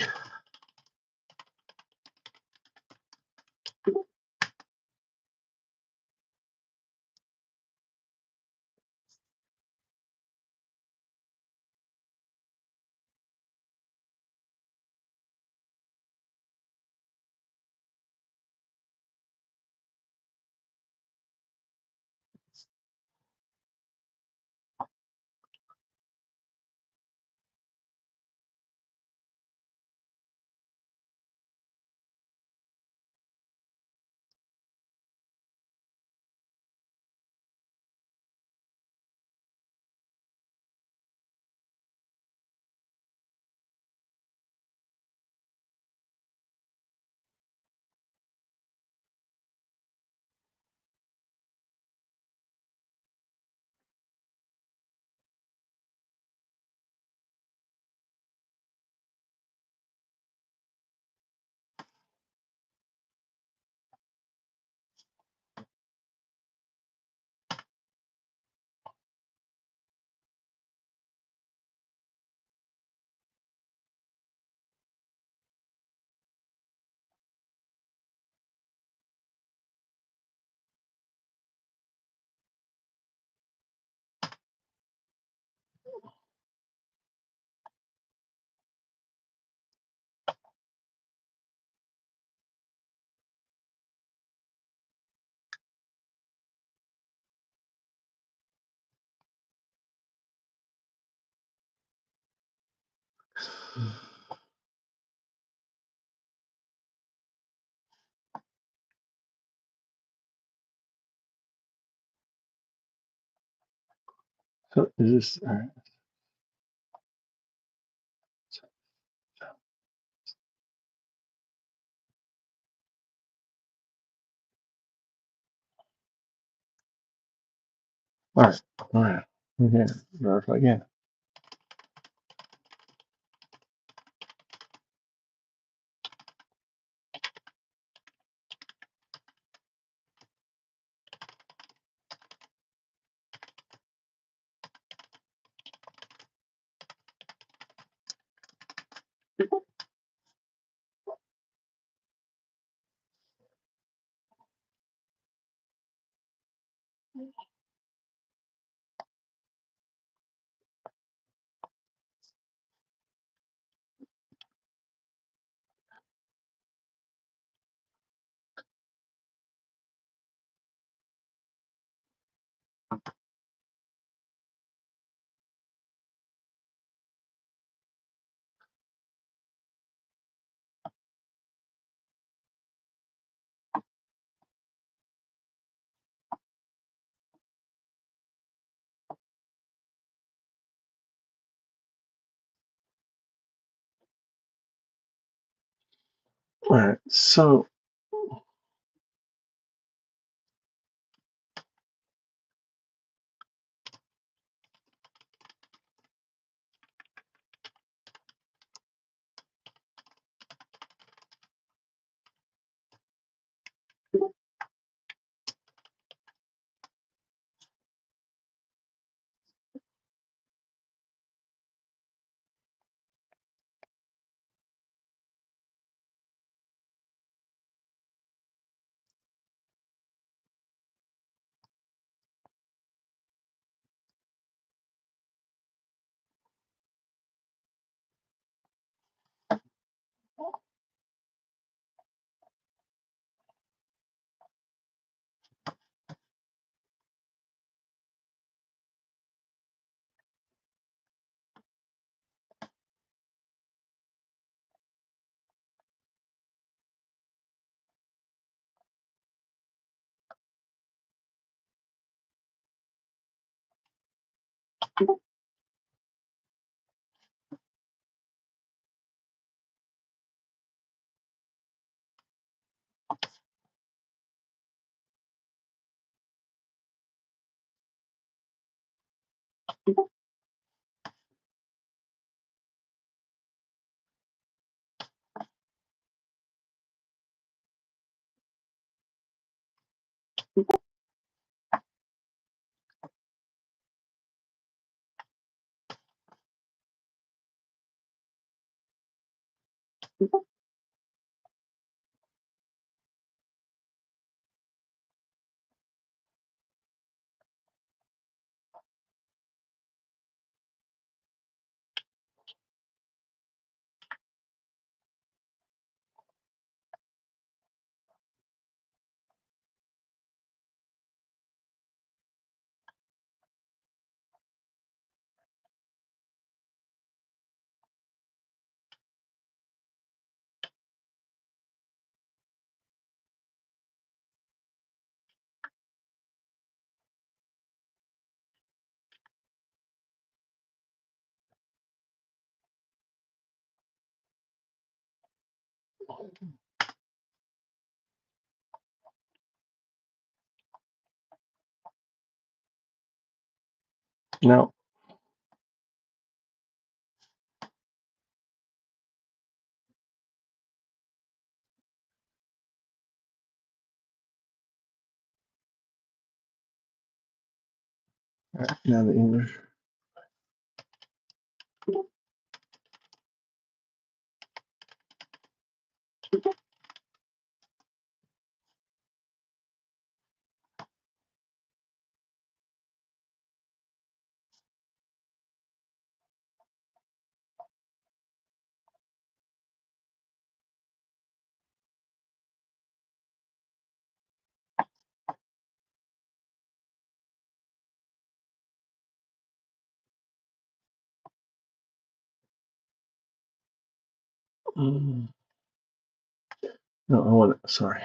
So is this all right? All right, all right. Okay, verify again. All right, so now now the English. No, I want it. Sorry.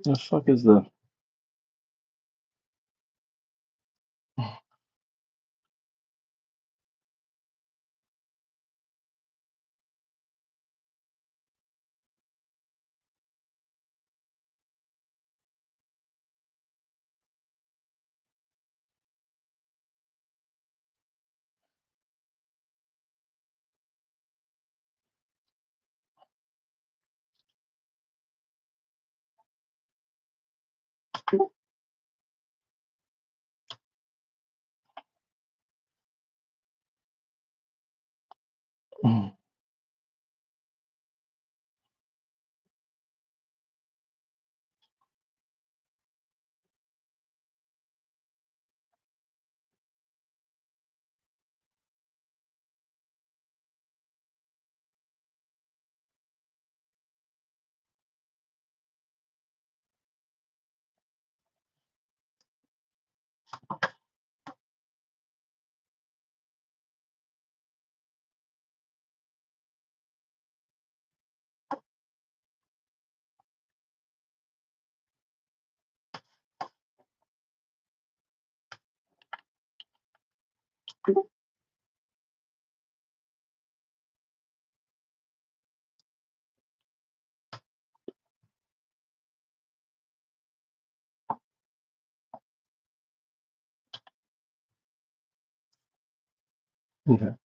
The fuck is the? Okay.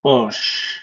Oh, sh-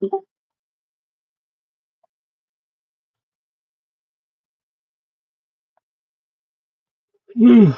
Oh, yeah.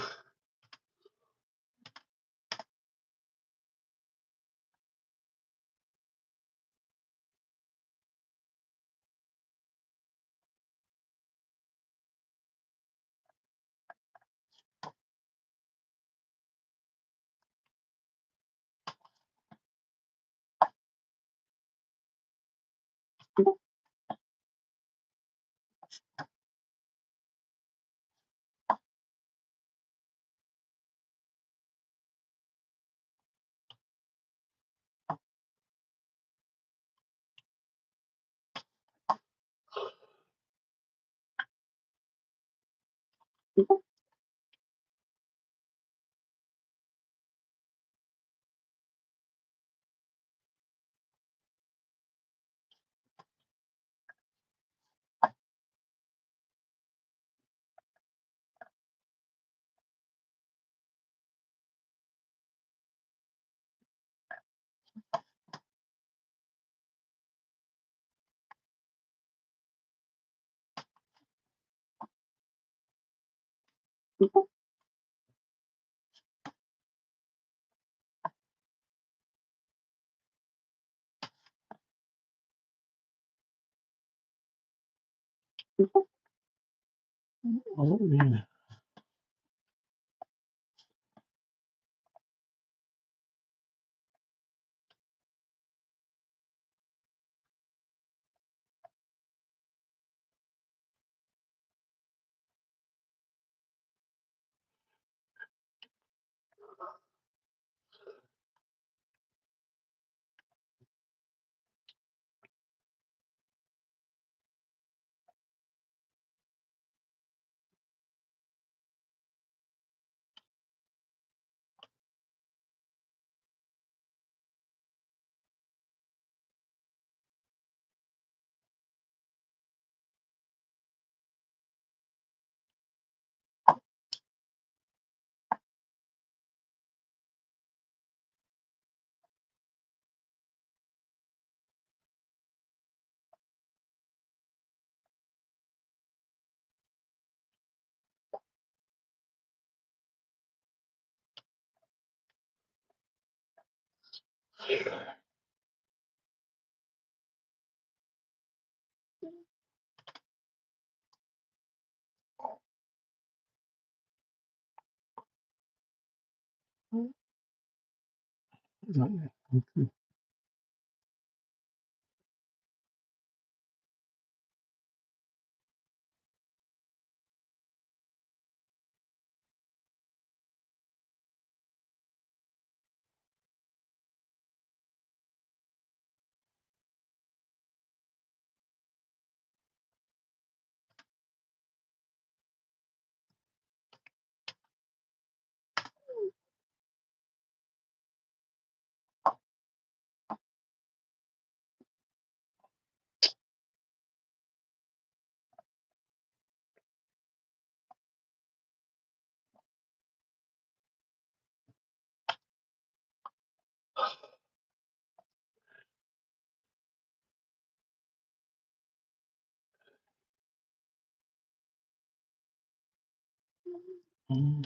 Mm.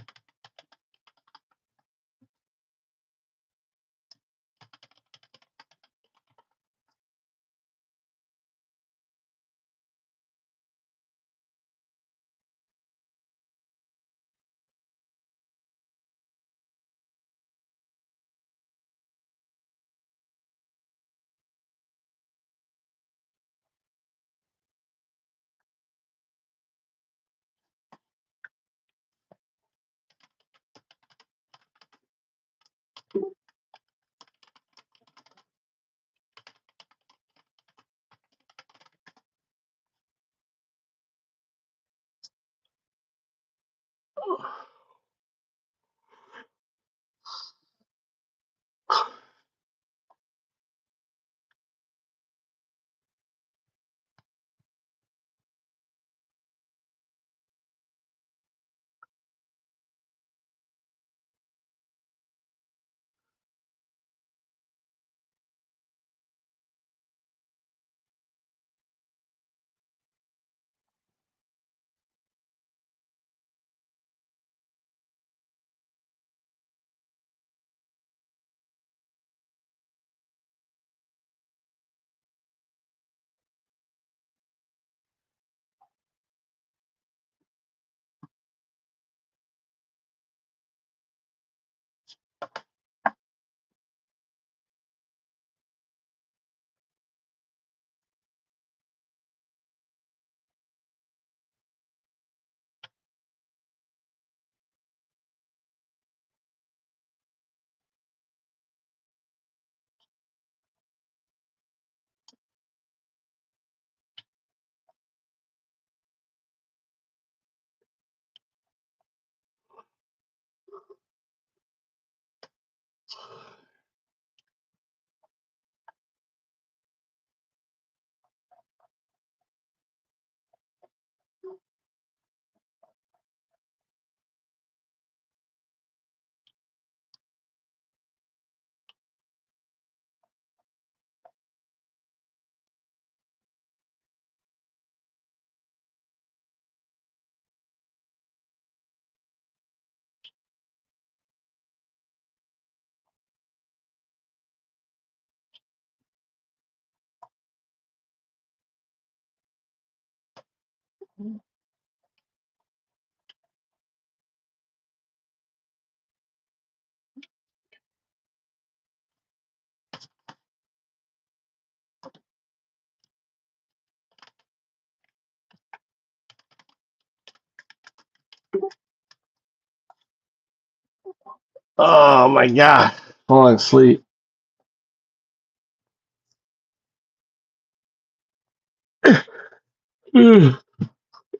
Oh my god, falling asleep.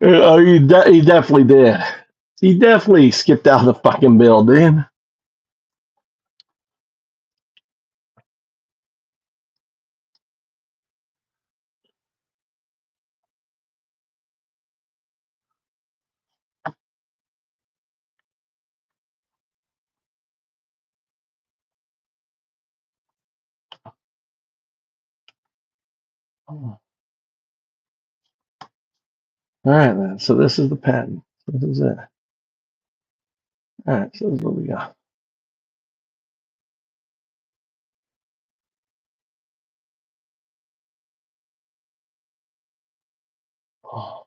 Oh, he definitely did. He definitely skipped out of the fucking building. All right, then. So this is the patent. This is it. All right, so this is what we got. Oh.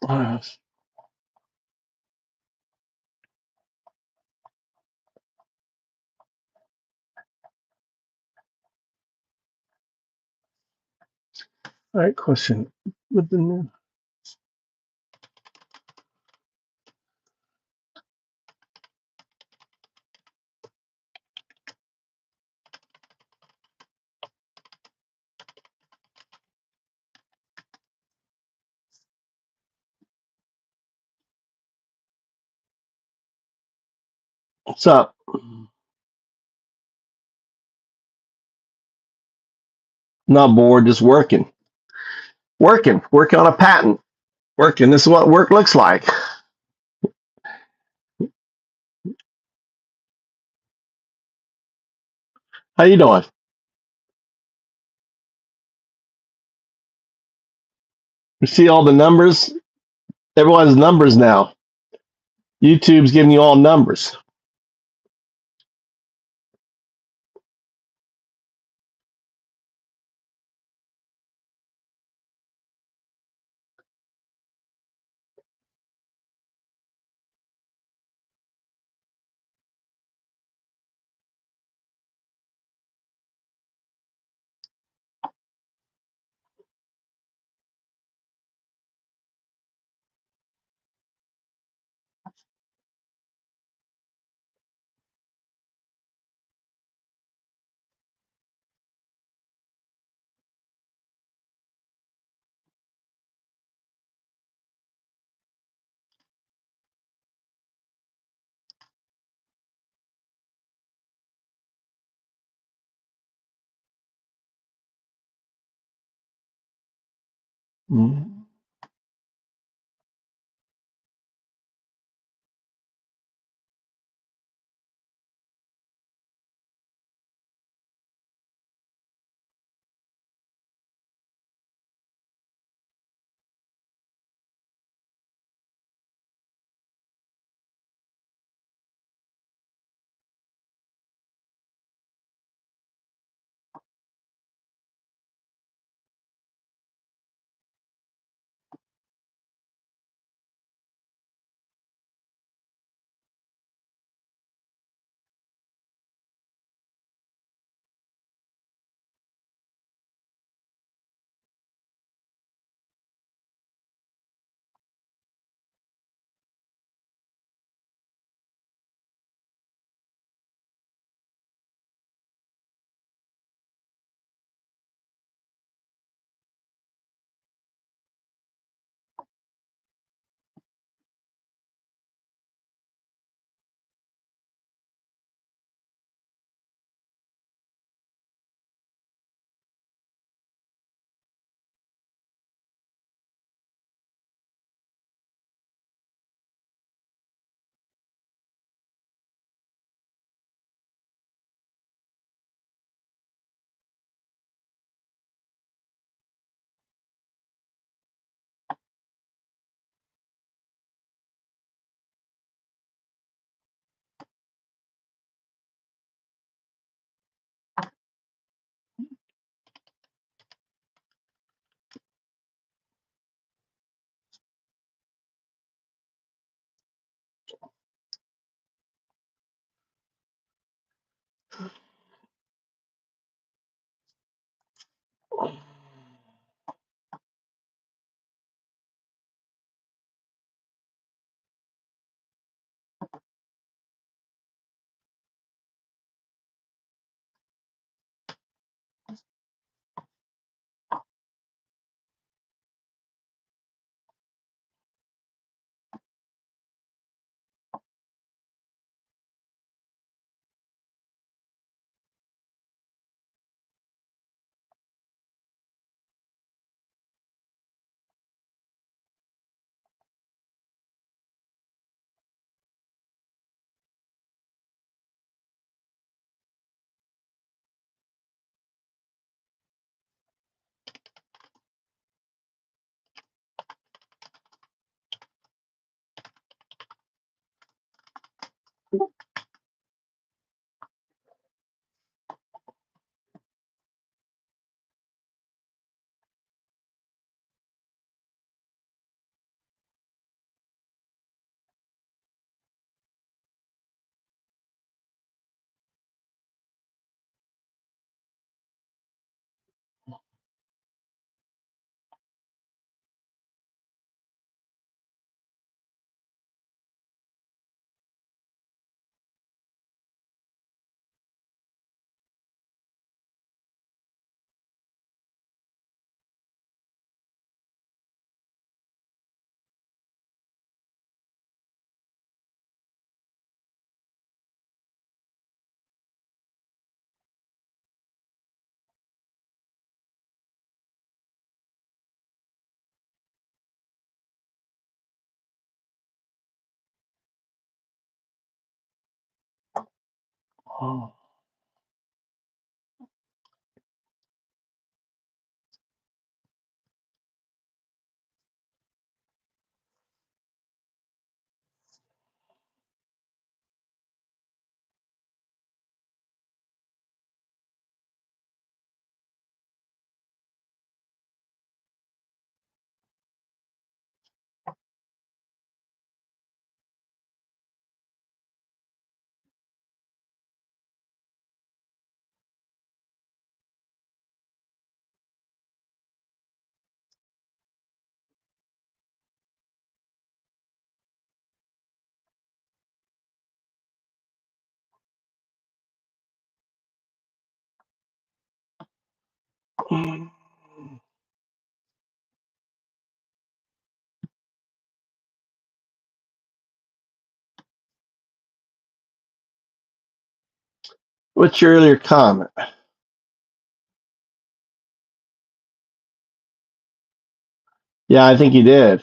All right, question. With the new what's up? Not bored, just working. Working on a patent. Working. This is what work looks like. How you doing? You see all the numbers? Everyone has numbers now. YouTube's giving you all numbers. Mm. Oh. What's your earlier comment? Yeah, I think you did.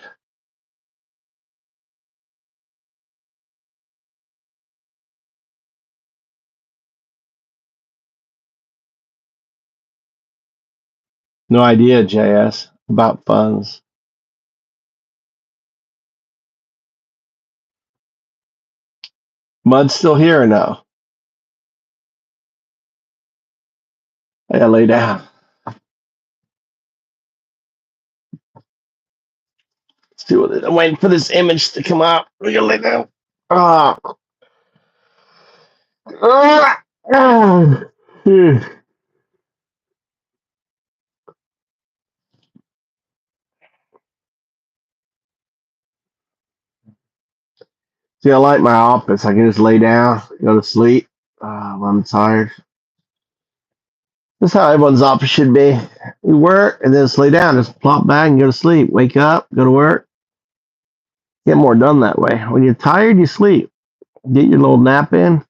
No idea, JS, about funds. Mud's still here or no? I gotta lay down. Let's do it. I'm waiting for this image to come up. We gotta lay down. Ah. Ah. See, I like my office. I can just lay down, go to sleep when I'm tired. That's how everyone's office should be. You work and then just lay down, just plop back and go to sleep. Wake up, go to work. Get more done that way. When you're tired, you sleep. Get your little nap in.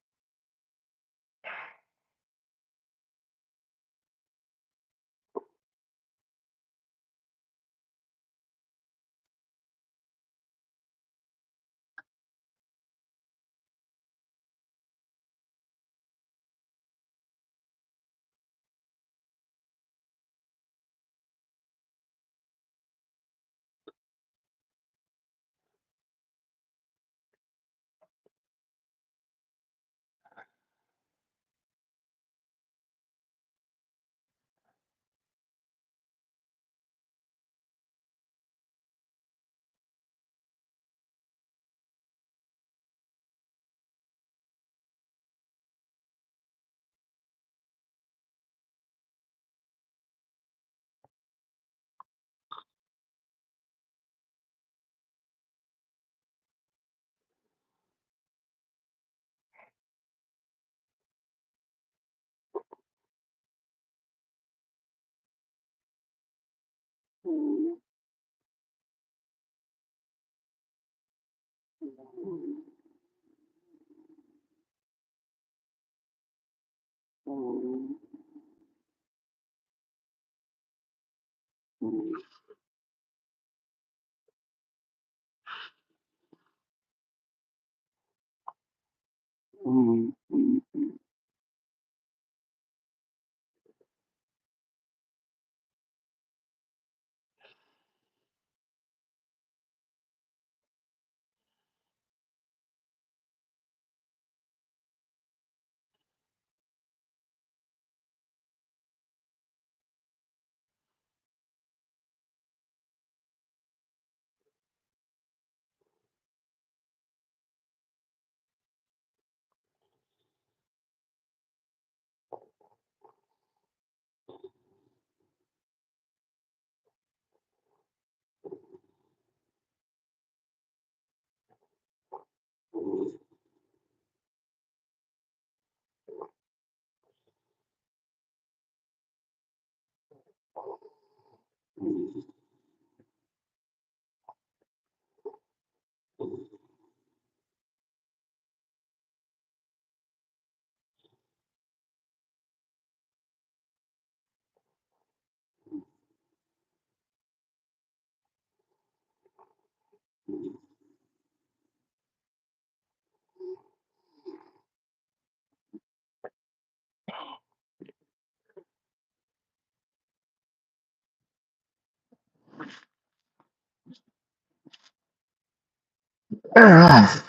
Ah,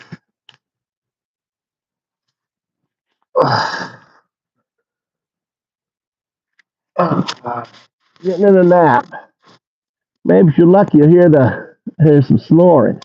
getting in a nap. Maybe if you're lucky, you'll hear some snoring.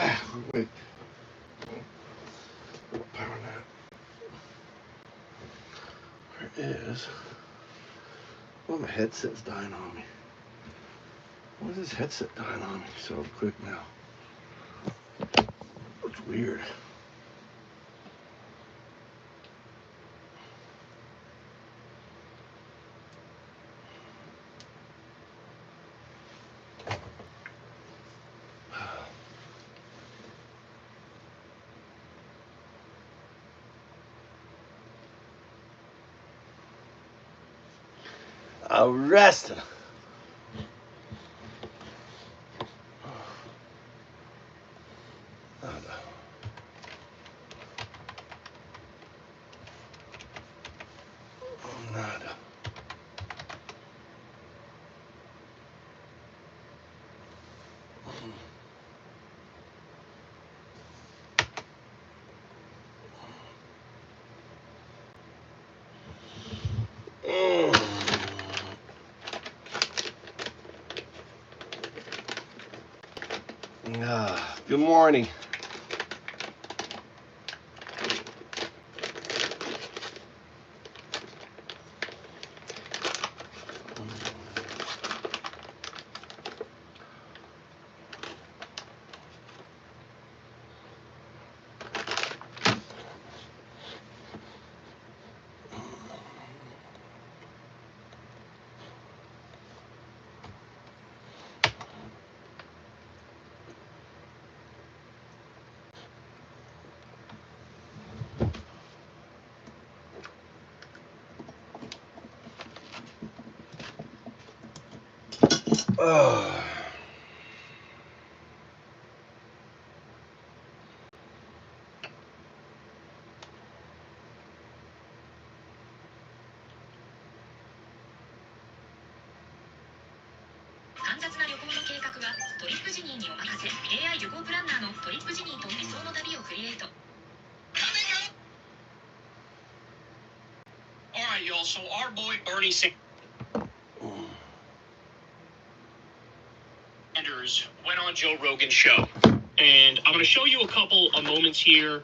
Wait. Power nap. Where is? Oh, my headset's dying on me. Why is this headset dying on me so quick now? It's weird. Arrested. Nada. Good morning. Alright, y'all, so our boy Bernie Sanders went on Joe Rogan's show. And I'm going to show you a couple of moments here.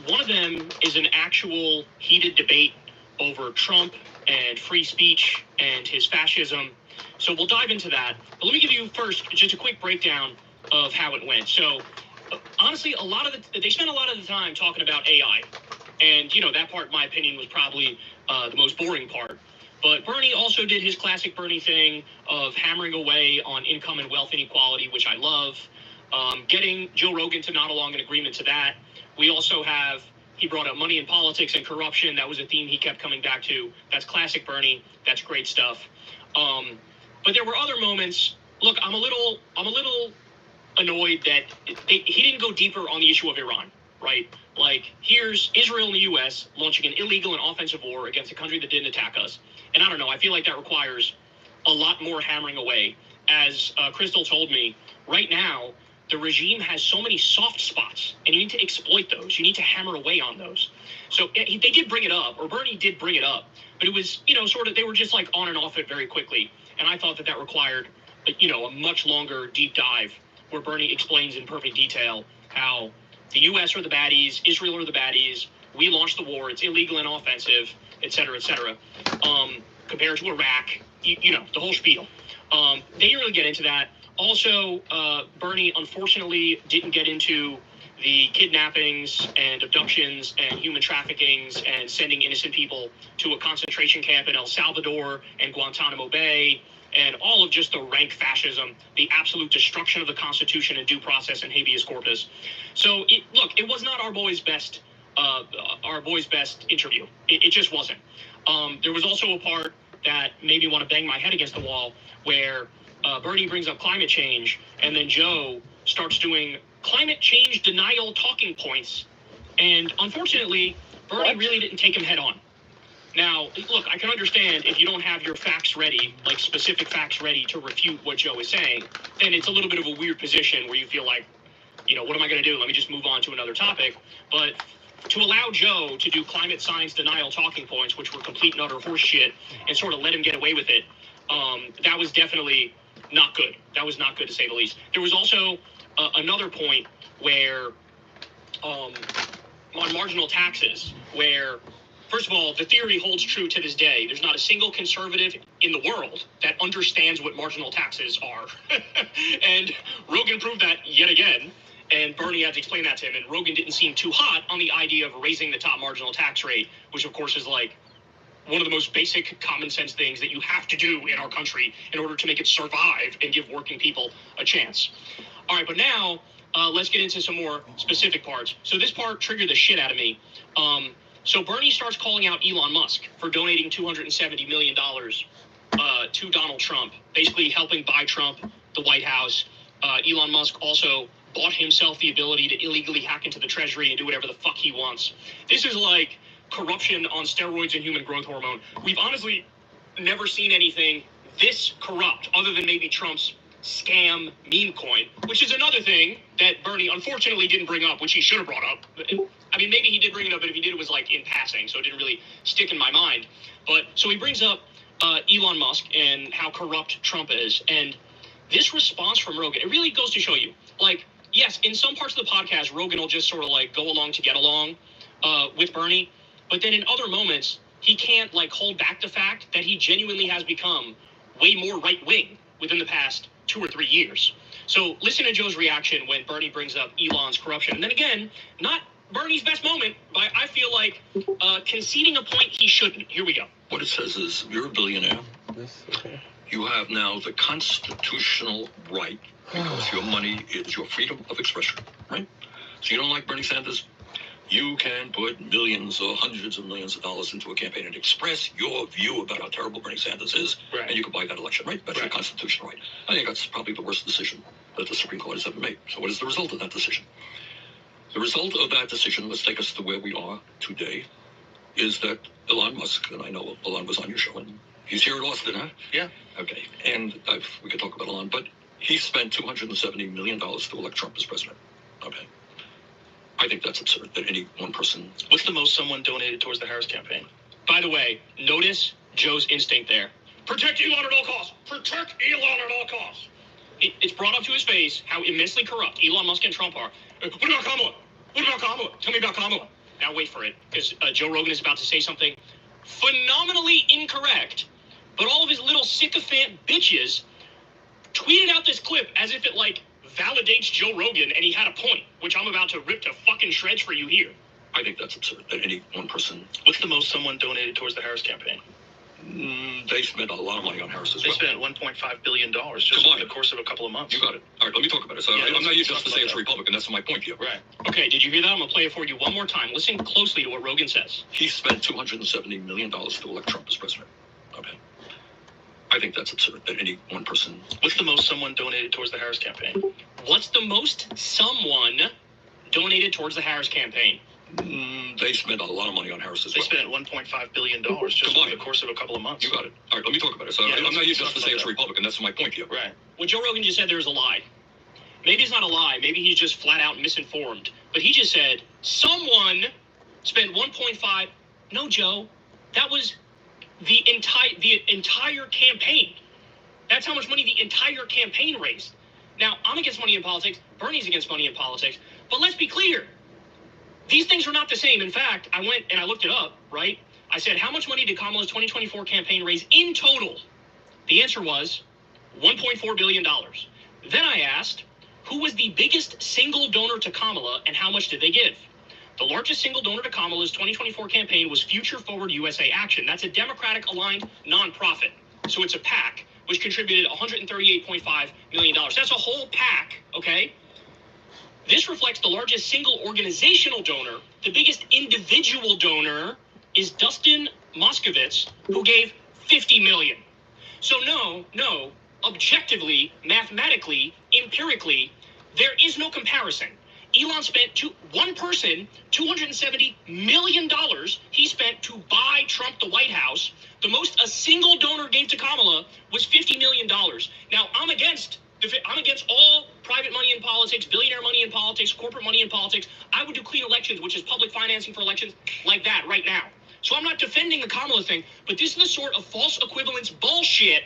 One of them is an actual heated debate over Trump and free speech and his fascism. So we'll dive into that. But let me give you first just a quick breakdown of how it went. So honestly, they spent a lot of the time talking about AI. And, you know, that part, in my opinion, was probably the most boring part. But Bernie also did his classic Bernie thing of hammering away on income and wealth inequality, which I love. Getting Joe Rogan to nod along in agreement to that. We also have, he brought up money in politics and corruption. That was a theme he kept coming back to. That's classic Bernie. That's great stuff. But there were other moments. Look, I'm a little annoyed that he didn't go deeper on the issue of Iran, right? Like, here's Israel and the U.S. launching an illegal and offensive war against a country that didn't attack us. And I don't know, I feel like that requires a lot more hammering away. As Crystal told me, right now, the regime has so many soft spots, and you need to exploit those. You need to hammer away on those. So they did bring it up, or Bernie did bring it up, but it was, you know, sort of, they were just like on and off it very quickly. And I thought that required, you know, a much longer deep dive where Bernie explains in perfect detail how the U.S. are the baddies, Israel are the baddies, we launched the war, it's illegal and offensive, et cetera, compared to Iraq, you know, the whole spiel. They didn't really get into that. Also, Bernie, unfortunately, didn't get into the kidnappings and abductions and human traffickings and sending innocent people to a concentration camp in El Salvador and Guantanamo Bay, and all of just the rank fascism, the absolute destruction of the Constitution and due process and habeas corpus. So, look, it was not our boy's best interview. It just wasn't. There was also a part that made me want to bang my head against the wall where Bernie brings up climate change, and then Joe starts doing climate change denial talking points. And unfortunately, Bernie really didn't take him head on. Now, look, I can understand if you don't have your facts ready, like specific facts ready to refute what Joe is saying, then it's a little bit of a weird position where you feel like, you know, what am I going to do? Let me just move on to another topic. But to allow Joe to do climate science denial talking points, which were complete and utter horseshit, and sort of let him get away with it, that was definitely not good. That was not good, to say the least. There was also another point where on marginal taxes, where, first of all, the theory holds true to this day. There's not a single conservative in the world that understands what marginal taxes are. And Rogan proved that yet again. And Bernie had to explain that to him. And Rogan didn't seem too hot on the idea of raising the top marginal tax rate, which, of course, is like one of the most basic common sense things that you have to do in our country in order to make it survive and give working people a chance. All right, but now let's get into some more specific parts. So this part triggered the shit out of me. So Bernie starts calling out Elon Musk for donating $270 million to Donald Trump, basically helping buy Trump the White House. Elon Musk also bought himself the ability to illegally hack into the Treasury and do whatever the fuck he wants. This is like corruption on steroids and human growth hormone. We've honestly never seen anything this corrupt other than maybe Trump's scam meme coin, which is another thing that Bernie unfortunately didn't bring up, which he should have brought up. I mean, maybe he did bring it up, but if he did, it was like in passing, so it didn't really stick in my mind. But so he brings up Elon Musk and how corrupt Trump is. And this response from Rogan, it really goes to show you, like, yes, in some parts of the podcast, Rogan will just sort of like go along to get along with Bernie. But then in other moments, he can't like hold back the fact that he genuinely has become way more right-wing within the past 2 or 3 years. So listen to Joe's reaction when Bernie brings up Elon's corruption. And then again, not Bernie's best moment, but I feel like conceding a point he shouldn't. Here we go. What it says is, you're a billionaire. Yes, okay. You have now the constitutional right, because your money is your freedom of expression, right? So you don't like Bernie Sanders? You can put millions or hundreds of millions of dollars into a campaign and express your view about how terrible Bernie Sanders is, Right. and you can buy that election, right? That's your Right. constitutional right. I think that's probably the worst decision that the Supreme Court has ever made. So what is the result of that decision? The result of that decision, let's take us to where we are today, is that Elon Musk, and I know Elon was on your show, and he's here in Austin, huh? Yeah. Okay, and we could talk about Elon, but he spent $270 million to elect Trump as president. Okay. I think that's absurd that any one person... What's the most someone donated towards the Harris campaign? By the way, notice Joe's instinct there. Protect Elon at all costs. Protect Elon at all costs. It's brought up to his face how immensely corrupt Elon Musk and Trump are. What about Kamala? What about Kamala? Tell me about Kamala. Now wait for it, because Joe Rogan is about to say something phenomenally incorrect, but all of his little sycophant bitches tweeted out this clip as if it, like, validates Joe Rogan, and he had a point, which I'm about to rip to fucking shreds for you here. I think that's absurd that any one person... What's the most someone donated towards the Harris campaign? They spent a lot of money on Harris as They well. spent $1.5 billion just Combined. in the course of a couple of months. You got it. All right, let me talk about it. So Yeah, I'm not used let's just to talk say about it's that. Republican. That's my point here. Right. Okay, did you hear that? I'm going to play it for you one more time. Listen closely to what Rogan says. He spent $270 million to elect Trump as president. Okay. I think that's absurd that any one person... What's the most someone donated towards the Harris campaign? What's the most someone donated towards the Harris campaign? They spent a lot of money on Harris as They well. spent $1.5 billion just in Combined. the course of a couple of months. You got it. All right, let me talk about it. So Yeah, I'm let's not used talk just to say about it's that. Republican. That's my point here. Right. What Joe Rogan just said there is a lie. Maybe it's not a lie. Maybe he's just flat out misinformed. But he just said someone spent 1.5. No, Joe, that was the entire campaign. That's how much money the entire campaign raised. Now, I'm against money in politics. Bernie's against money in politics. But let's be clear. These things are not the same. In fact, I went and I looked it up, right? I said, how much money did Kamala's 2024 campaign raise in total? The answer was $1.4 billion. Then I asked, who was the biggest single donor to Kamala and how much did they give? The largest single donor to Kamala's 2024 campaign was Future Forward USA Action. That's a Democratic-aligned nonprofit. So it's a PAC, which contributed $138.5 million. That's a whole PAC, okay? This reflects the largest single organizational donor. The biggest individual donor is Dustin Moskovitz, who gave $50 million. So no, objectively, mathematically, empirically, there is no comparison. Elon spent one person $270 million he spent to buy Trump the White House. The most a single donor gave to Kamala was $50 million. Now, I'm against all private money in politics, billionaire money in politics, corporate money in politics. I would do clean elections, which is public financing for elections like that right now. So I'm not defending the Kamala thing, but this is the sort of false equivalence bullshit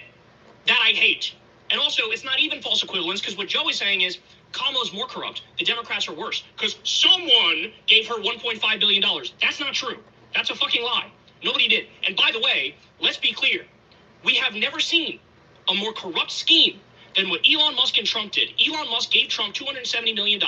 that I hate. And also, it's not even false equivalence, because what Joe is saying is Kamala's more corrupt. The Democrats are worse because someone gave her $1.5 billion. That's not true. That's a fucking lie. Nobody did. And by the way, let's be clear. We have never seen a more corrupt scheme than what Elon Musk and Trump did. Elon Musk gave Trump $270 million.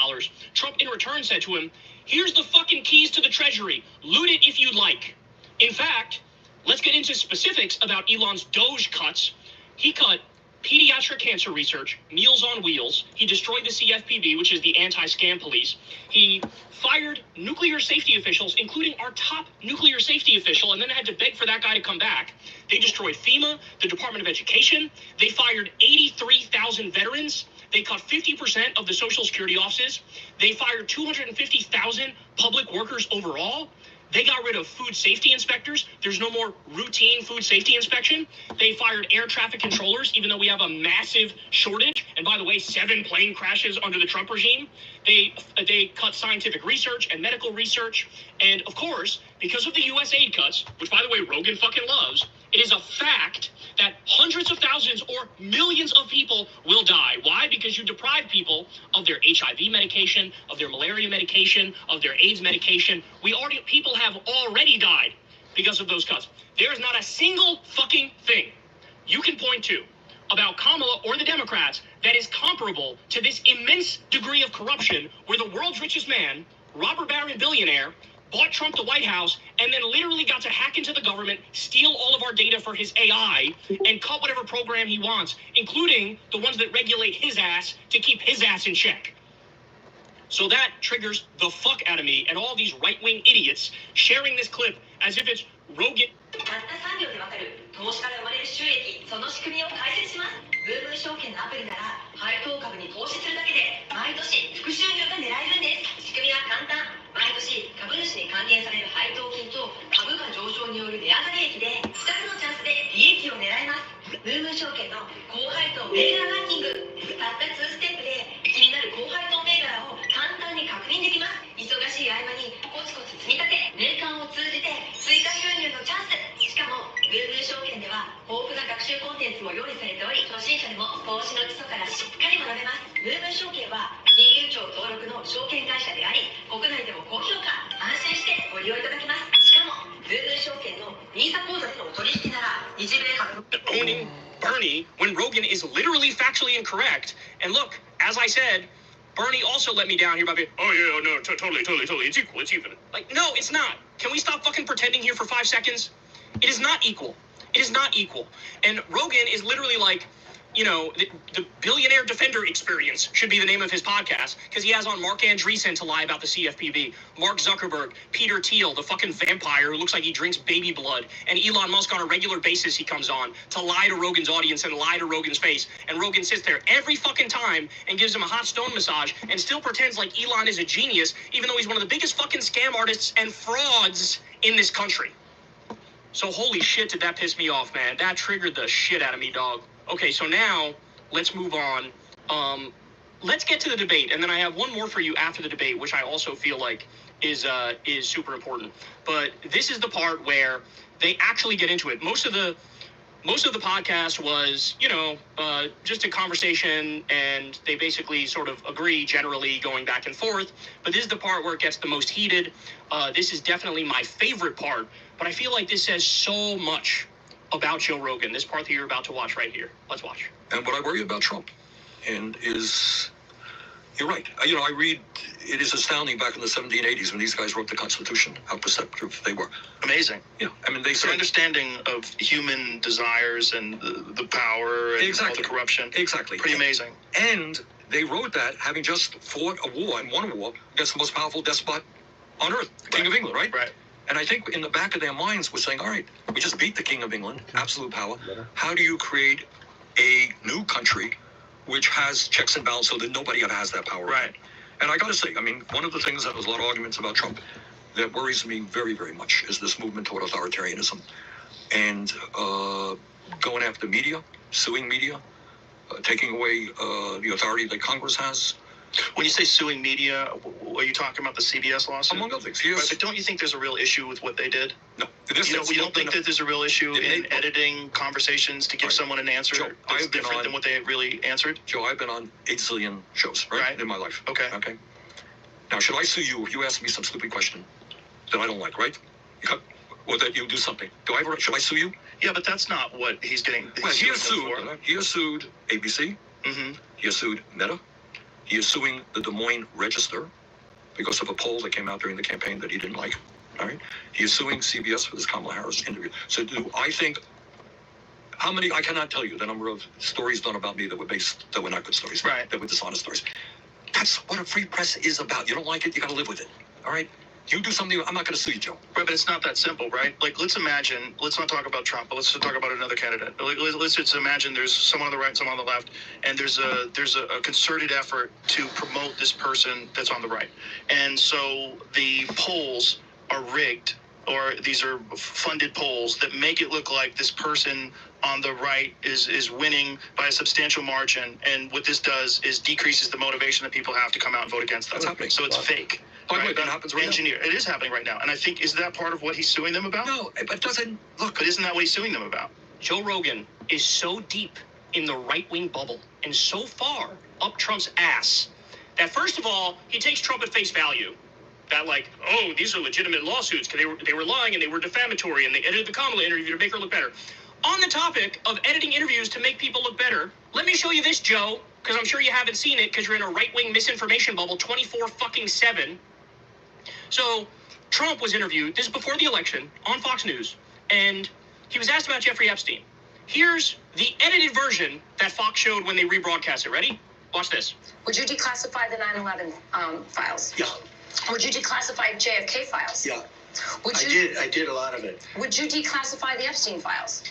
Trump in return said to him, here's the fucking keys to the treasury. Loot it if you like. In fact, let's get into specifics about Elon's Doge cuts. He cut pediatric cancer research, Meals on Wheels. He destroyed the CFPB, which is the anti-scam police. He fired nuclear safety officials, including our top nuclear safety official, and then had to beg for that guy to come back. They destroyed FEMA, the Department of Education. They fired 83,000 veterans. They cut 50% of the Social Security offices. They fired 250,000 public workers overall. They got rid of food safety inspectors. There's no more routine food safety inspection. They fired air traffic controllers, even though we have a massive shortage. And by the way, 7 plane crashes under the Trump regime. They cut scientific research and medical research. And of course, because of the U.S. aid cuts, which by the way, Rogan fucking loves, it is a fact that hundreds of thousands or millions of people will die. Why? Because you deprive people of their HIV medication, of their malaria medication, of their AIDS medication. People have already died because of those cuts. There is not a single fucking thing you can point to about Kamala or the Democrats that is comparable to this immense degree of corruption where the world's richest man, robber baron billionaire, bought Trump the White House, and then literally got to hack into the government, steal all of our data for his AI, and cut whatever program he wants, including the ones that regulate his ass to keep his ass in check. So that triggers the fuck out of me and all these right-wing idiots sharing this clip as if it's Rogan. たった3秒でわかる投資から生まれる収益、その仕組みを解説します。ムーブ証券のアプリなら配当株に投資するだけで毎年副収入が狙えるんです。仕組みは簡単。毎年株主に還元される配当金と株価上昇による値上がり益で2つのチャンスで利益を狙えます。ムーブ証券の高配当銘柄ランキング。たった2ステップで気になる高配当銘柄を簡単に確認できます。忙しい合間にコツコツ積み立て、年間を通じて追加収入のチャンス。しかもムーブ証券では豊富な学習コンテンツも用意されており、初心者でも投資の基礎からしっかり学べます。ムーブ証券は金融庁登録の証券会社であり、国内でも高評価、安心してご利用いただけます。しかもムーブ証券の NISA 口座でのお取引なら日米株 Owning Bernie when Rogan is literally factually incorrect. And look, as I said, Bernie also let me down here by being, oh yeah, no, totally, it's equal, it's even. Like, no, it's not. Can we stop fucking pretending here for 5 seconds? It is not equal. It is not equal. And Rogan is literally like, you know, the Billionaire Defender Experience should be the name of his podcast, because he has on Mark Andreessen to lie about the CFPB, Mark Zuckerberg, Peter Thiel, the fucking vampire who looks like he drinks baby blood, and Elon Musk on a regular basis he comes on to lie to Rogan's audience and lie to Rogan's face. And Rogan sits there every fucking time and gives him a hot stone massage and still pretends like Elon is a genius, even though he's one of the biggest fucking scam artists and frauds in this country. So holy shit, did that piss me off, man. That triggered the shit out of me, dog. Okay, so now let's move on. Let's get to the debate, and then I have one more for you after the debate, which I also feel like is super important. But this is the part where they actually get into it. Most of the podcast was, you know, just a conversation, and they basically sort of agree generally going back and forth. But this is the part where it gets the most heated. This is definitely my favorite part, but I feel like this says so much about Joe Rogan, this part that you're about to watch right here. Let's watch. And what I worry about Trump and is, you're right. You know, I read, it is astounding back in the 1780s when these guys wrote the Constitution, how perceptive they were. Amazing. Yeah, I mean, they Their said... understanding of human desires and the power and all the corruption. Exactly. Pretty amazing. And they wrote that having just fought a war and won a war against the most powerful despot on earth, the King of England, right? Right. And I think in the back of their minds were saying, all right, we just beat the King of England, absolute power. How do you create a new country which has checks and balances so that nobody ever has that power? Right. And I got to say, I mean, one of the things that was a lot of arguments about Trump that worries me very, very much is this movement toward authoritarianism and going after media, suing media, taking away the authority that Congress has. When you say suing media, are you talking about the CBS lawsuit? Among other things, Right, but don't you think there's a real issue with what they did? No. You don't think that there's a real issue in editing conversations to give someone an answer Joe, that's I've been different on- than what they really answered? Joe, I've been on 8 zillion shows, right? In my life. Okay. Okay. Now, should I sue you if you ask me some stupid question that I don't like, right? Or that you do something. Should I sue you? Yeah, but that's not what he's getting. Well, he has sued ABC. Mm-hmm. He has sued Meta. He is suing the Des Moines Register because of a poll that came out during the campaign that he didn't like. All right. He is suing CBS for this Kamala Harris interview. So do I think how many? I cannot tell you the number of stories done about me that were not good stories. Right. That were dishonest stories. That's what a free press is about. You don't like it, you got to live with it. All right. You do something, I'm not going to sue you, Joe. Right, but it's not that simple, right? Like, let's not talk about Trump, but let's just talk about another candidate. Let's just imagine there's someone on the right, someone on the left, and there's a concerted effort to promote this person that's on the right. And so the polls are rigged, or these are funded polls that make it look like this person on the right is winning by a substantial margin. And what this does is decreases the motivation that people have to come out and vote against them. That's happening. So it's fake. By the way, Right? that happens right now. It is happening right now. And I think, is that part of what he's suing them about? No, but doesn't look. But isn't that what he's suing them about? Joe Rogan is so deep in the right-wing bubble and so far up Trump's ass that, first of all, he takes Trump at face value. That, like, oh, these are legitimate lawsuits because they were lying and they were defamatory and they edited the Kamala interview to make her look better. On the topic of editing interviews to make people look better, let me show you this, Joe, because I'm sure you haven't seen it because you're in a right-wing misinformation bubble 24-7. So Trump was interviewed, this is before the election, on Fox News, and he was asked about Jeffrey Epstein. Here's the edited version that Fox showed when they rebroadcast it. Ready? Watch this. Would you declassify the 9/11 files? Yeah, Would you declassify JFK files? yeah. Would you? I did a lot of it. Would you declassify the Epstein files?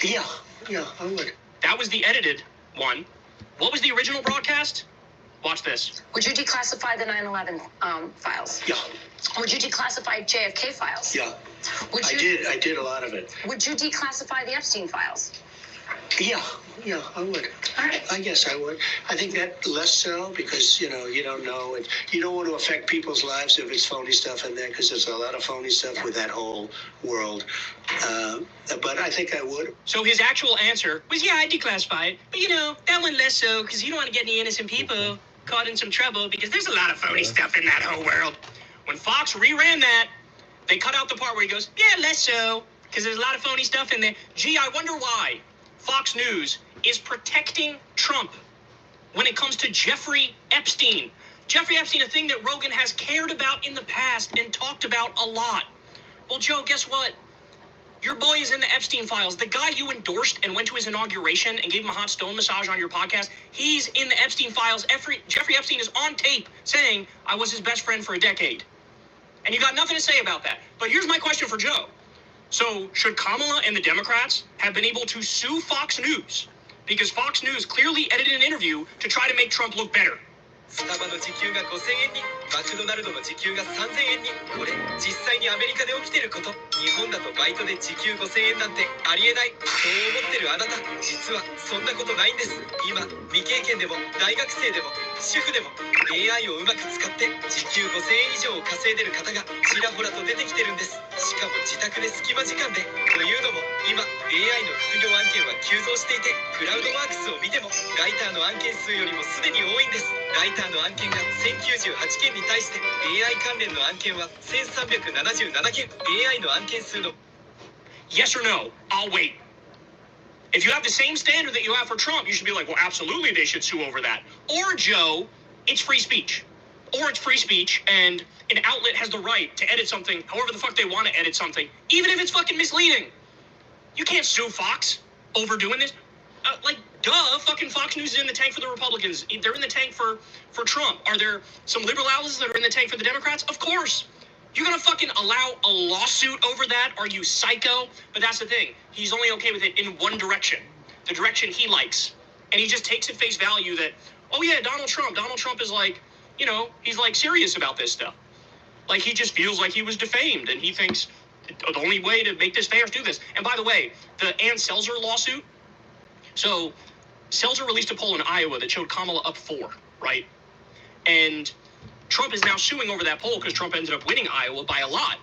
Yeah, I would. That was the edited one. What was the original broadcast? Watch this. Would you declassify the 9/11 files? Yeah, Would you declassify JFK files? yeah. Would you? I did a lot of it. Would you declassify the Epstein files? Yeah, I would. All right. I guess I would. I think that less so because, you don't know. And you don't want to affect people's lives if it's phony stuff in there because there's a lot of phony stuff with that whole world. But I think I would. So his actual answer was, yeah, I'd declassify it. But, that one less so because you don't want to get any innocent people caught in some trouble because there's a lot of phony stuff in that whole world. When Fox reran that, they cut out the part where he goes, yeah, less so because there's a lot of phony stuff in there. Gee, I wonder why Fox News is protecting Trump when it comes to Jeffrey Epstein. Jeffrey Epstein, a thing that Rogan has cared about in the past and talked about a lot. Well, Joe, guess what? Your boy is in the Epstein files. The guy you endorsed and went to his inauguration and gave him a hot stone massage on your podcast, he's in the Epstein files. Jeffrey Epstein is on tape saying, I was his best friend for a decade. And you got nothing to say about that. But here's my question for Joe. So should Kamala and the Democrats have been able to sue Fox News? Because Fox News clearly edited an interview to try to make Trump look better. スタバの時給が5000円にマクドナルドの時給が3000円にこれ実際にアメリカで起きてること日本だとバイトで時給5000円なんてありえないそう思ってるあなた実はそんなことないんです今未経験でも大学生でも主婦でも AI をうまく使って時給5000円以上を稼いでる方がちらほらと出てきてるんですしかも自宅で隙間時間でというのも今 AI の副業案件は急増していてクラウドワークスを見てもライターの案件数よりもすでに多いんですライターの案件が1098件に対して AI 関連の案件は1377件 AI の案件数の Yes or no? I'll wait. If you have the same standard that you have for Trump, you should be like, well, absolutely they should sue over that. Or, Joe, it's free speech. Or it's free speech, and an outlet has the right to edit something however the fuck they want to edit something, even if it's fucking misleading. You can't sue Fox over doing this. Duh, fucking Fox News is in the tank for the Republicans. They're in the tank for Trump. Are there some liberal outlets that are in the tank for the Democrats? Of course. You're gonna fucking allow a lawsuit over that? Are you psycho? But that's the thing. He's only okay with it in one direction. The direction he likes. And he just takes at face value that, oh yeah, Donald Trump is like, he's like serious about this stuff. Like he just feels like he was defamed and he thinks the only way to make this fair is do this. And by the way, the Ann Selzer lawsuit, so Selzer released a poll in Iowa that showed Kamala up 4, right? And Trump is now suing over that poll because Trump ended up winning Iowa by a lot.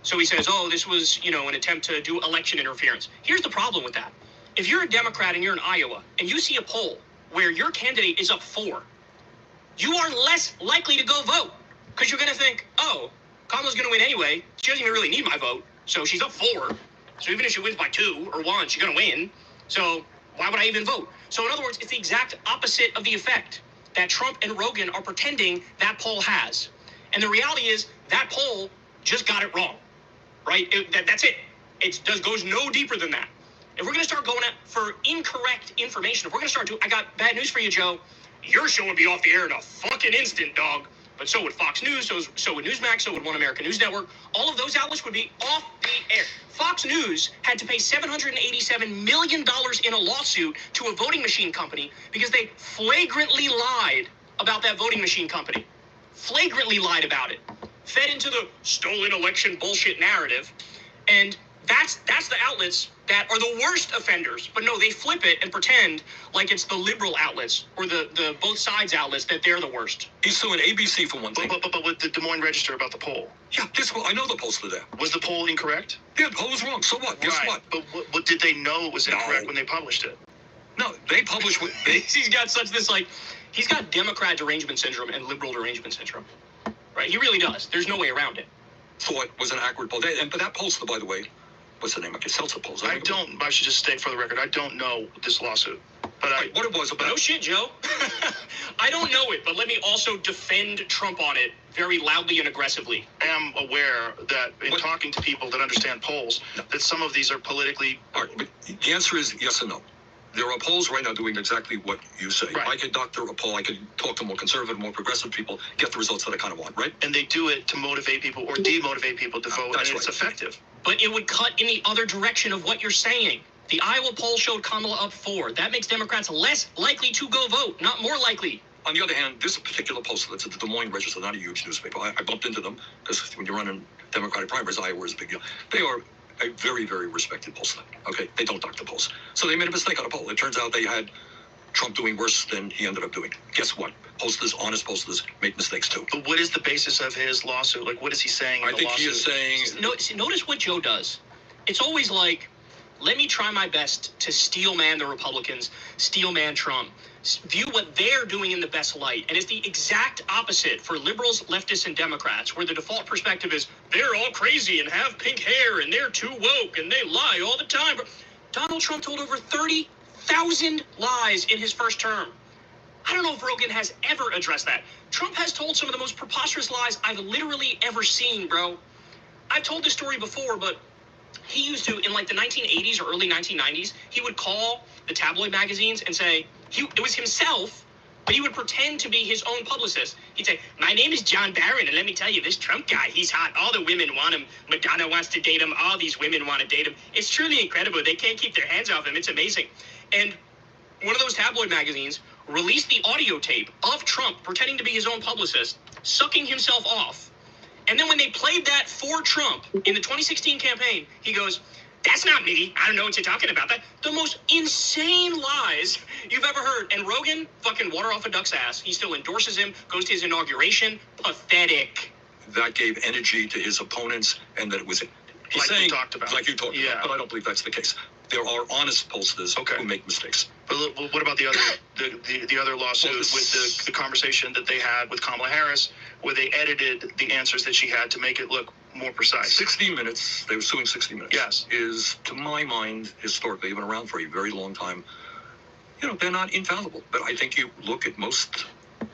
So he says, oh, this was, an attempt to do election interference. Here's the problem with that. If you're a Democrat and you're in Iowa and you see a poll where your candidate is up 4, you are less likely to go vote because you're going to think, oh, Kamala's going to win anyway. She doesn't even really need my vote. So she's up 4. So even if she wins by 2 or 1, she's going to win. So why would I even vote? So in other words, it's the exact opposite of the effect that Trump and Rogan are pretending that poll has. And the reality is that poll just got it wrong, right? That's it. It goes no deeper than that. If we're going to start going for incorrect information, if we're going to start I got bad news for you, Joe. Your show would be off the air in a fucking instant, dog. But so would Fox News, so would Newsmax, so would One American News Network. All of those outlets would be off the air. Fox News had to pay $787 million in a lawsuit to a voting machine company because they flagrantly lied about that voting machine company. Flagrantly lied about it. Fed into the stolen election bullshit narrative. And that's the outlets that are the worst offenders. But no, they flip it and pretend like it's the liberal outlets or the both sides outlets that they're the worst. He's suing ABC for one thing. But with the Des Moines Register about the poll. Yeah, guess what? I know the polls were there. Was the poll incorrect? Yeah, the poll was wrong. So what? Guess what? But what did they know it was incorrect when they published it? No, they published what He's got he's got Democrat derangement syndrome and liberal derangement syndrome. Right? He really does. There's no way around it. thought was an accurate poll. But that pollster, by the way, what's the name? I guess Seltzer polls. I should just state for the record, I don't know this lawsuit. But what it was about. No shit, Joe. I don't know it, but let me also defend Trump on it very loudly and aggressively. I am aware that in talking to people that understand polls, that some of these are politically... All right, but the answer is yes and no. There are polls right now doing exactly what you say. Right. I could doctor a poll. I could talk to more conservative, more progressive people, get the results that I kind of want, right? And they do it to motivate people or demotivate people to vote, and it's effective. But it would cut in the other direction of what you're saying. The Iowa poll showed Kamala up 4. That makes Democrats less likely to go vote, not more likely. On the other hand, this particular pollster that's at the Des Moines Register, not a huge newspaper. I bumped into them because when you're running Democratic primaries, Iowa is a big deal. They are a very, very respected pollster. Okay, they don't doctor polls. So they made a mistake on a poll. It turns out they had Trump doing worse than he ended up doing. Guess what? Pollsters, honest pollsters, make mistakes too. But what is the basis of his lawsuit? Like, what is he saying in the lawsuit? I think he is saying... Notice what Joe does. It's always like, let me try my best to steel man the Republicans, steel man Trump, view what they're doing in the best light. And it's the exact opposite for liberals, leftists, and Democrats, where the default perspective is they're all crazy and have pink hair and they're too woke and they lie all the time. Donald Trump told over 30,000 lies in his first term. I don't know if Rogan has ever addressed that. Trump has told some of the most preposterous lies I've literally ever seen, bro. I've told this story before, but he used to, in like the 1980s or early 1990s, he would call the tabloid magazines and say, it was himself, but he would pretend to be his own publicist. He'd say, my name is John Barron, and let me tell you, this Trump guy, he's hot. All the women want him. Madonna wants to date him. All these women want to date him. It's truly incredible. They can't keep their hands off him. It's amazing. And one of those tabloid magazines released the audio tape of Trump pretending to be his own publicist, sucking himself off. And then when they played that for Trump in the 2016 campaign, he goes, that's not me. I don't know what you're talking about. The most insane lies you've ever heard. And Rogan, fucking water off a duck's ass. He still endorses him, goes to his inauguration. Pathetic. That gave energy to his opponents, and that it was... Like you talked about. Like you talked about, but I don't believe that's the case. There are honest pollsters who make mistakes. But what about the other lawsuit with the conversation that they had with Kamala Harris, where they edited the answers that she had to make it look more precise? 60 Minutes, they were suing 60 Minutes. Yes. Is, to my mind, historically, they've been around for a very long time. You know, they're not infallible. But I think you look at most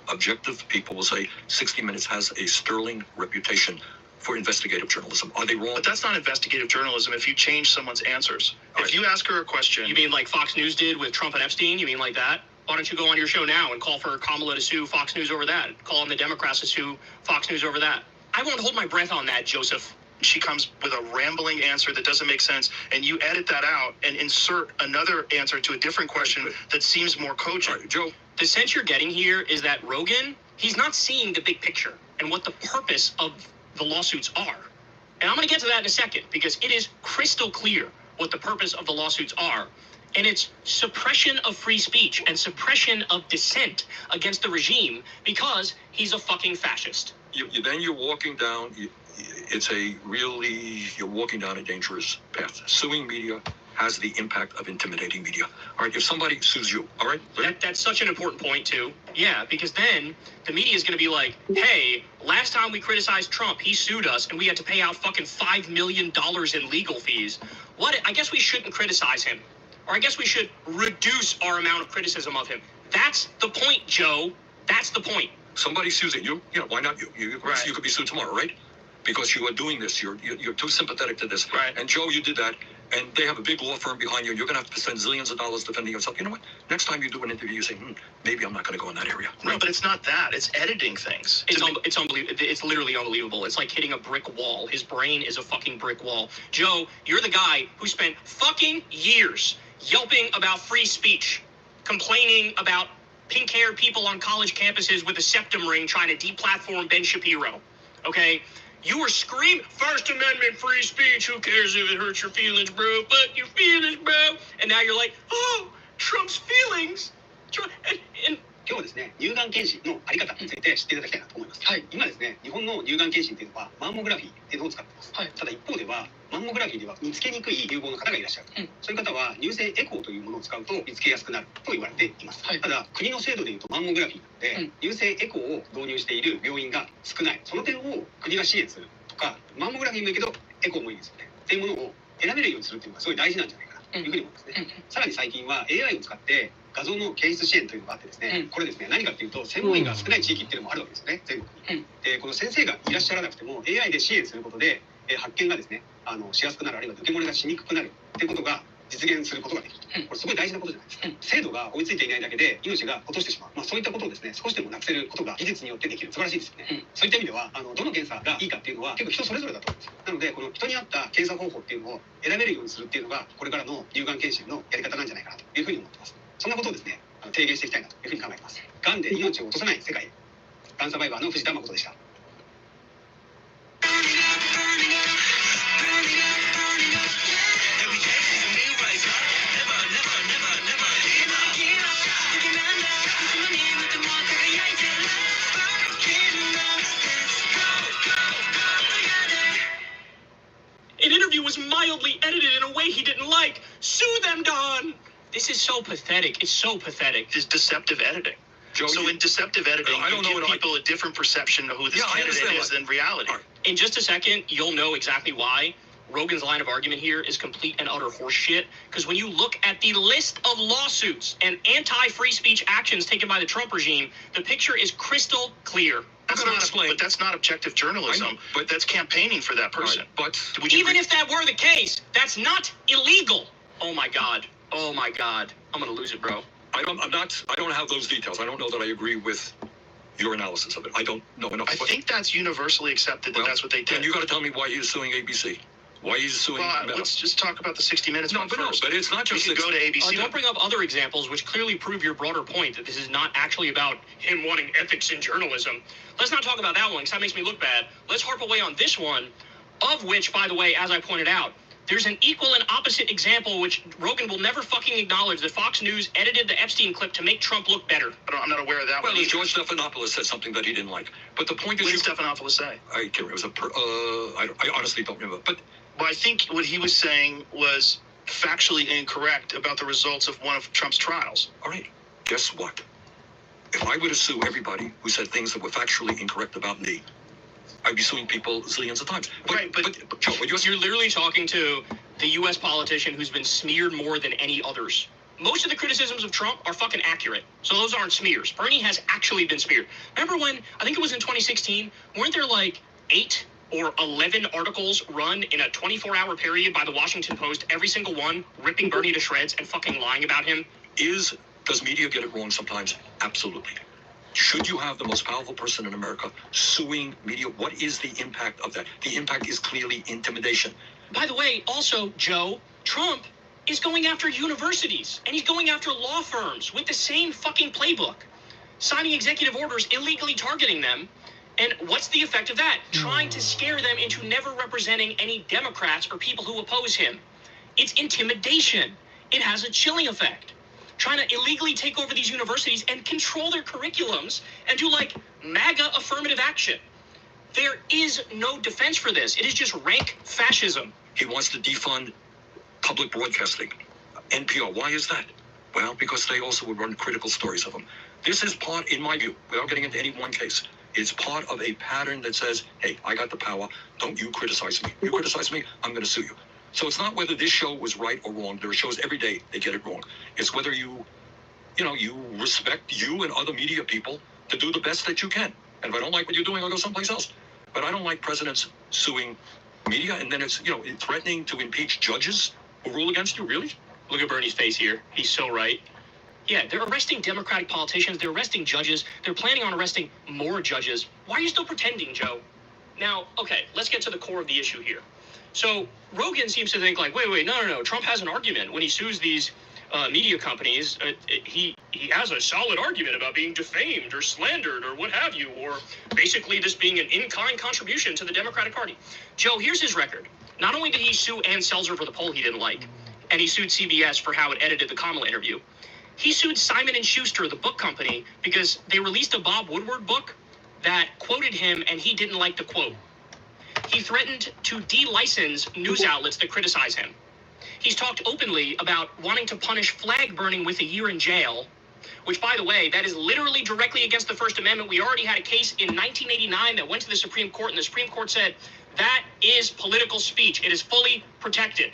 objective people will say 60 Minutes has a sterling reputation for investigative journalism. Are they wrong? But that's not investigative journalism if you change someone's answers. If you ask her a question... You mean like Fox News did with Trump and Epstein? You mean like that? Why don't you go on your show now and call for Kamala to sue Fox News over that? Call on the Democrats to sue Fox News over that. I won't hold my breath on that, Joseph. She comes with a rambling answer that doesn't make sense, and you edit that out and insert another answer to a different question that seems more cogent. Right, Joe. The sense you're getting here is that Rogan, he's not seeing the big picture and what the purpose of the lawsuits are. And I'm going to get to that in a second because it is crystal clear what the purpose of the lawsuits are. And it's suppression of free speech and suppression of dissent against the regime because he's a fucking fascist. Then you're walking down, you're walking down a dangerous path. Suing media has the impact of intimidating media. All right, if somebody sues you, all right? That's such an important point, too. Yeah, because then the media is going to be like, hey, last time we criticized Trump, he sued us, and we had to pay out fucking $5 million in legal fees. I guess we shouldn't criticize him. Or I guess we should reduce our amount of criticism of him. That's the point, Joe. That's the point. Somebody sues you, why not you? You could be sued tomorrow, right? Because you are doing this. You're too sympathetic to this. Right. And Joe, you did that. And they have a big law firm behind you. You're going to have to spend zillions of dollars defending yourself. You know what? Next time you do an interview, you say, maybe I'm not going to go in that area. No, but it's not that. It's editing things. It's unbelievable. It's literally unbelievable. It's like hitting a brick wall. His brain is a fucking brick wall. Joe, you're the guy who spent fucking years yelping about free speech, complaining about pink-haired people on college campuses with a septum ring trying to deplatform Ben Shapiro. Okay? You were screaming, First Amendment free speech, who cares if it hurts your feelings, bro? Fuck your feelings, bro. And now you're like, oh, Trump's feelings. And 今日はですね、乳がん検診のあり方について知っていただきたいなと思います。はい、今ですね、日本の乳がん検診というのはマンモグラフィーっていうのを使っています。はい、ただ一方ではマンモグラフィーでは見つけにくい融合の方がいらっしゃる。そういう方は乳腺エコーというものを使うと見つけやすくなると言われています。はい、ただ国の制度でいうとマンモグラフィーなので、乳腺エコーを導入している病院が少ない。その点を国が支援するとか、マンモグラフィーもいいけどエコーもいいですよね。っていうものを選べるようにするっていうのがすごい大事なんじゃないかなというふうに思いますね。さらに最近は AI を使って画像の検出支援というのがあってですね、これですね、何かっていうと専門医が少ない地域っていうのもあるわけですよね、全国に。で、この先生がいらっしゃらなくても AI で支援することで、発見がですね、しやすくなる、あるいは受け漏れがしにくくなるっていうことが実現することができると。これすごい大事なことじゃないですか。制度が追いついていないだけで命が落としてしまう。そういったことをですね、少しでもなくせることが技術によってできる。素晴らしいですよね。そういった意味では、どの検査がいいかっていうのは結構人それぞれだと思うんですよ。なので、この人に合った検査方法っていうのを選べるようにするっていうのが、これからの乳がん検診のやり方なんじゃないかなというふうに思ってます。そんなことをですね、提言していきたいなというふうに考えています。がんで命を落とさない世界へ。がんサバイバーの藤田誠でした。An interview was mildly edited in a way he didn't like. Sue them, Don! This is so pathetic. It's so pathetic. It's deceptive editing. Joe, so in deceptive editing, you give people a different perception of who this candidate is than reality. In just a second, you'll know exactly why. Rogan's line of argument here is complete and utter horseshit. Because when you look at the list of lawsuits and anti-free speech actions taken by the Trump regime, the picture is crystal clear. But that's not objective journalism. But that's campaigning for that person. Right, but even if that were the case, that's not illegal. Oh my God. Oh my God. I'm gonna lose it, bro. I don't have those details. I don't know that I agree with your analysis of it. I don't know enough. I think that's universally accepted that that's what they did. Then you got to tell me why he's suing ABC. Why he's suing? Let's just talk about the 60 Minutes one first. But it's not just. We can go to ABC. Don't bring up other examples which clearly prove your broader point that this is not actually about him wanting ethics in journalism. Let's not talk about that one because that makes me look bad. Let's harp away on this one, of which, by the way, as I pointed out, there's an equal and opposite example which Rogan will never fucking acknowledge that Fox News edited the Epstein clip to make Trump look better. I'm not aware of that one. Well, George Stephanopoulos said something that he didn't like. But the point is, what did Stephanopoulos say? I can't remember. It was I honestly don't remember. But I think what he was saying was factually incorrect about the results of one of Trump's trials. All right. Guess what? If I were to sue everybody who said things that were factually incorrect about me, I'd be suing people zillions of times. But Joe, you're literally talking to the U.S. politician who's been smeared more than any others. Most of the criticisms of Trump are fucking accurate. So those aren't smears. Bernie has actually been smeared. Remember when, I think it was in 2016, weren't there like 8 or 11 articles run in a 24-hour period by the Washington Post, every single one ripping Bernie to shreds and fucking lying about him? Does media get it wrong sometimes? Absolutely. Should you have the most powerful person in America suing media? What is the impact of that? The impact is clearly intimidation. By the way, also, Joe, Trump is going after universities and he's going after law firms with the same fucking playbook, signing executive orders, illegally targeting them. And what's the effect of that? Trying to scare them into never representing any Democrats or people who oppose him. It's intimidation. it has a chilling effect. Trying to illegally take over these universities and control their curriculums and do like MAGA affirmative action. There is no defense for this. It is just rank fascism. He wants to defund public broadcasting, NPR. Why is that? Well, because they also would run critical stories of him. This is part, in my view, without getting into any one case, it's part of a pattern that says, hey, I got the power. Don't you criticize me. You criticize me, I'm going to sue you. So it's not whether this show was right or wrong. There are shows every day they get it wrong. It's whether you respect you and other media people to do the best that you can. And if I don't like what you're doing, I'll go someplace else. But I don't like presidents suing media, and then it's threatening to impeach judges who rule against you. Really? Look at Bernie's face here. He's so right. Yeah, they're arresting Democratic politicians. They're arresting judges. They're planning on arresting more judges. Why are you still pretending, Joe? Now, okay, let's get to the core of the issue here. So Rogan seems to think like, wait, no. Trump has an argument when he sues these media companies. He has a solid argument about being defamed or slandered or what have you, or basically this being an in-kind contribution to the Democratic Party. Joe, here's his record. Not only did he sue Ann Selzer for the poll he didn't like, and he sued CBS for how it edited the Kamala interview, he sued Simon & Schuster, the book company, because they released a Bob Woodward book that quoted him and he didn't like the quote. He threatened to de-license news outlets that criticize him. He's talked openly about wanting to punish flag burning with a year in jail, which, by the way, that is literally directly against the First Amendment. We already had a case in 1989 that went to the Supreme Court, and the Supreme Court said that is political speech. It is fully protected.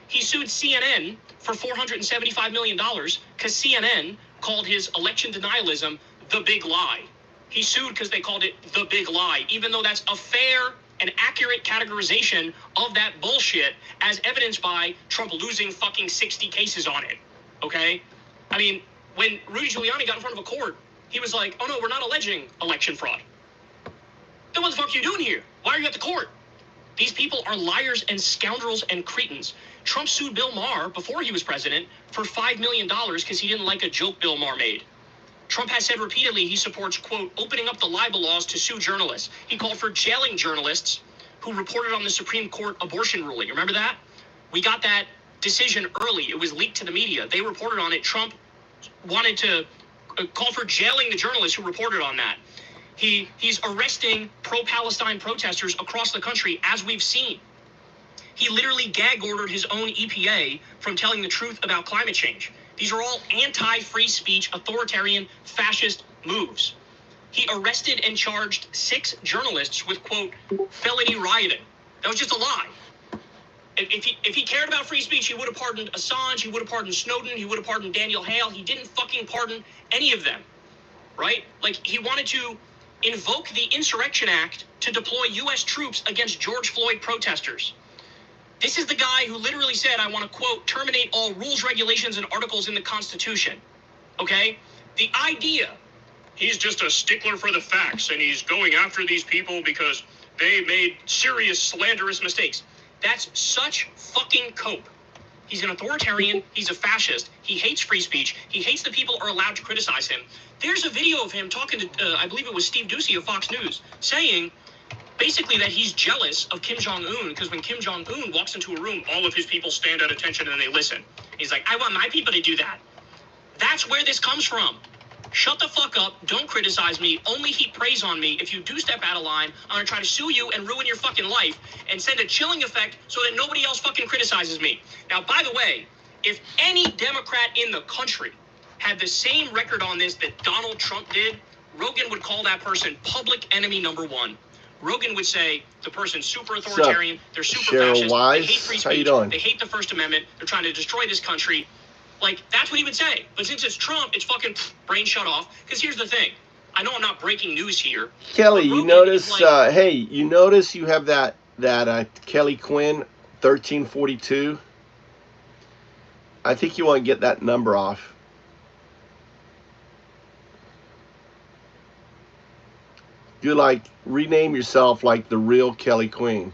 He sued CNN for $475 million because CNN called his election denialism the big lie. He sued because they called it the big lie, even though that's a fair and accurate categorization of that bullshit, as evidenced by Trump losing fucking 60 cases on it, okay? I mean, when Rudy Giuliani got in front of a court, he was like, oh no, we're not alleging election fraud. Then what the fuck are you doing here? Why are you at the court? These people are liars and scoundrels and cretins. Trump sued Bill Maher before he was president for $5 million because he didn't like a joke Bill Maher made. Trump has said repeatedly he supports, quote, opening up the libel laws to sue journalists. He called for jailing journalists who reported on the Supreme Court abortion ruling. Remember that? We got that decision early. It was leaked to the media. They reported on it. Trump wanted to call for jailing the journalists who reported on that. He's arresting pro-Palestine protesters across the country, as we've seen. He literally gag ordered his own EPA from telling the truth about climate change. These are all anti-free speech, authoritarian, fascist moves. He arrested and charged 6 journalists with, quote, felony rioting. That was just a lie. If he cared about free speech, he would have pardoned Assange, he would have pardoned Snowden, he would have pardoned Daniel Hale. He didn't fucking pardon any of them, right? Like, he wanted to invoke the Insurrection Act to deploy U.S. troops against George Floyd protesters. This is the guy who literally said, I want to, quote, terminate all rules, regulations, and articles in the Constitution. Okay? The idea, he's just a stickler for the facts, and he's going after these people because they made serious slanderous mistakes. That's such fucking cope. He's an authoritarian. He's a fascist. He hates free speech. He hates that people are allowed to criticize him. There's a video of him talking to, I believe it was Steve Doocy of Fox News, saying basically that he's jealous of Kim Jong-un because when Kim Jong-un walks into a room, all of his people stand at attention and they listen. He's like, I want my people to do that. That's where this comes from. Shut the fuck up. Don't criticize me. Only heap praise on me. If you do step out of line, I'm going to try to sue you and ruin your fucking life and send a chilling effect so that nobody else fucking criticizes me. Now, by the way, if any Democrat in the country had the same record on this that Donald Trump did, Rogan would call that person public enemy number 1. Rogan would say the person's super authoritarian, they're super fascist, they hate free speech, they hate the First Amendment, they're trying to destroy this country. Like, that's what he would say. But since it's Trump, it's fucking brain shut off. Because here's the thing. I know I'm not breaking news here. Kelly, you notice, like, hey, you notice you have that Kelly Quinn 1342? I think you want to get that number off. You like rename yourself like the real Kelly Quinn.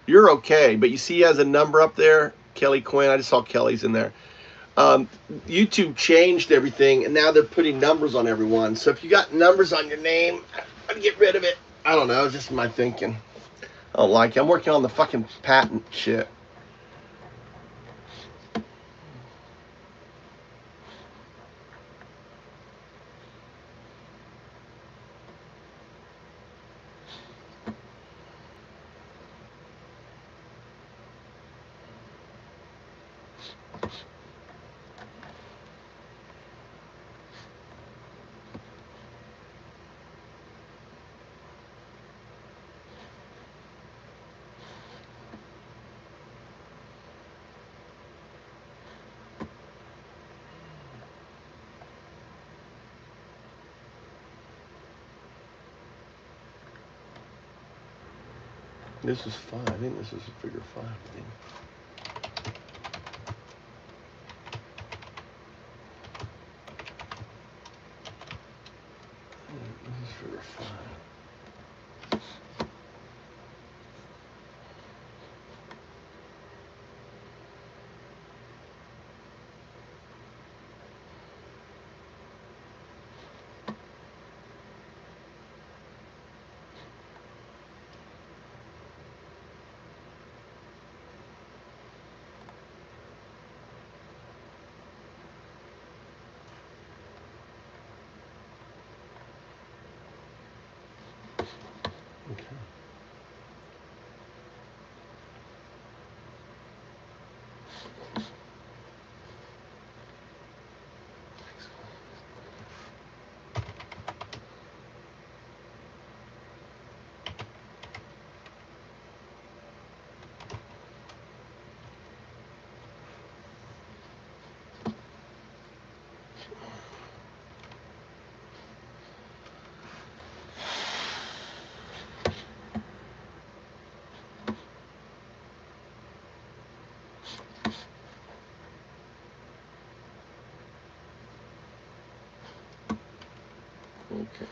You're okay, but you see he has a number up there, Kelly Quinn. I just saw Kelly's in there. YouTube changed everything, and now they're putting numbers on everyone. So if you got numbers on your name, I'd get rid of it. I don't know, it's just my thinking. I don't like it. I'm working on the fucking patent shit. This is 5. I think this is a figure 5 thing. This is figure 5. Okay.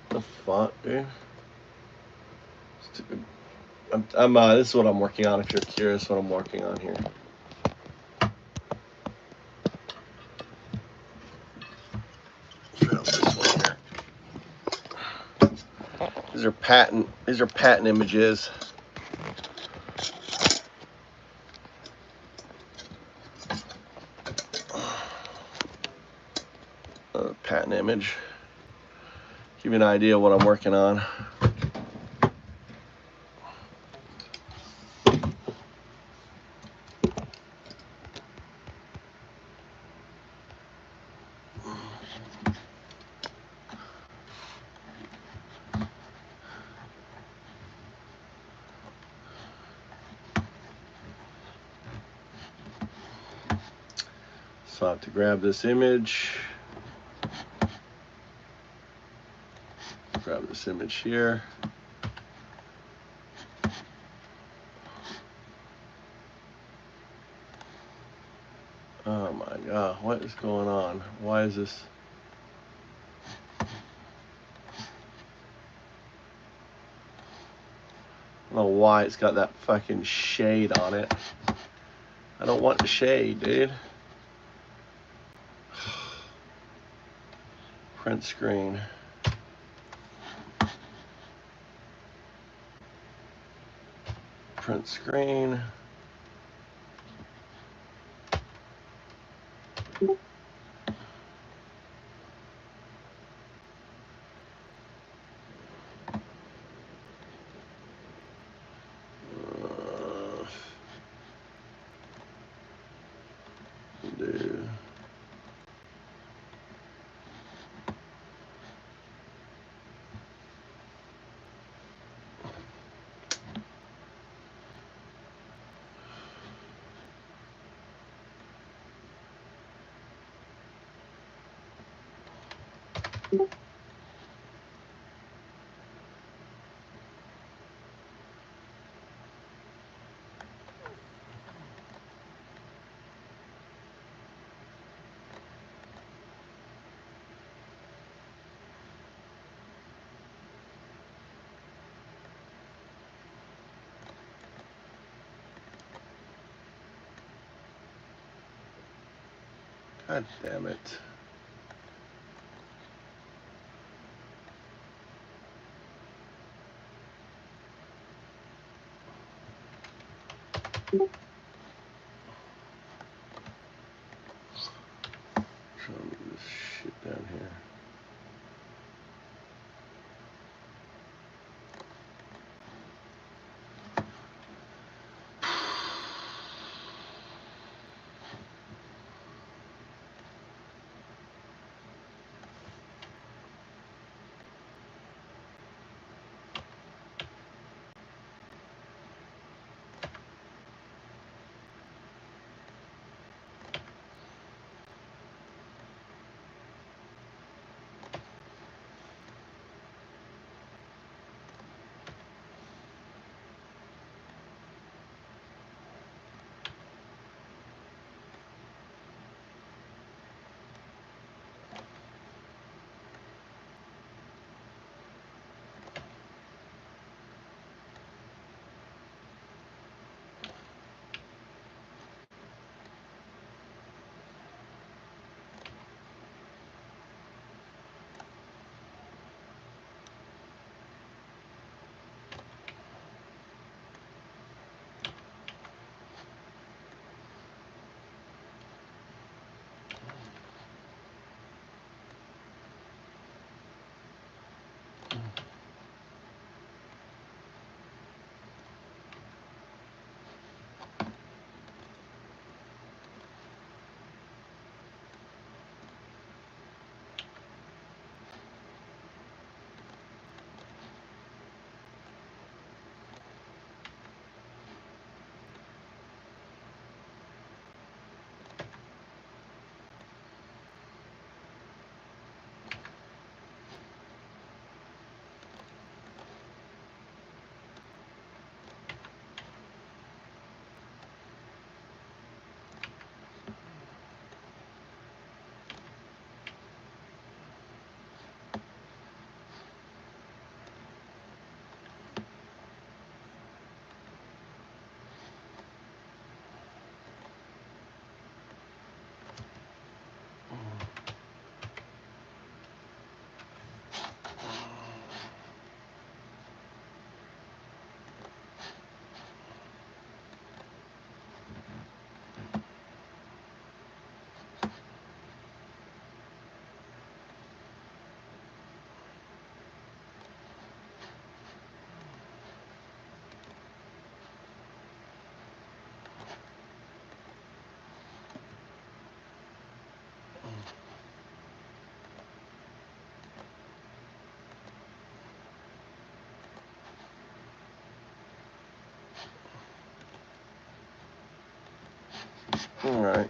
The fuck, dude? Stupid. This is what I'm working on. If you're curious, what I'm working on here. This one here. These are patent images. Patent image. Give you an idea of what I'm working on. So I have to grab this image. Grab this image here. Oh my God, what is going on? Why is this? I don't know why it's got that fucking shade on it. I don't want the shade, dude. Print screen. Print screen. Do. God damn it. Trying to move this shit down here. All right.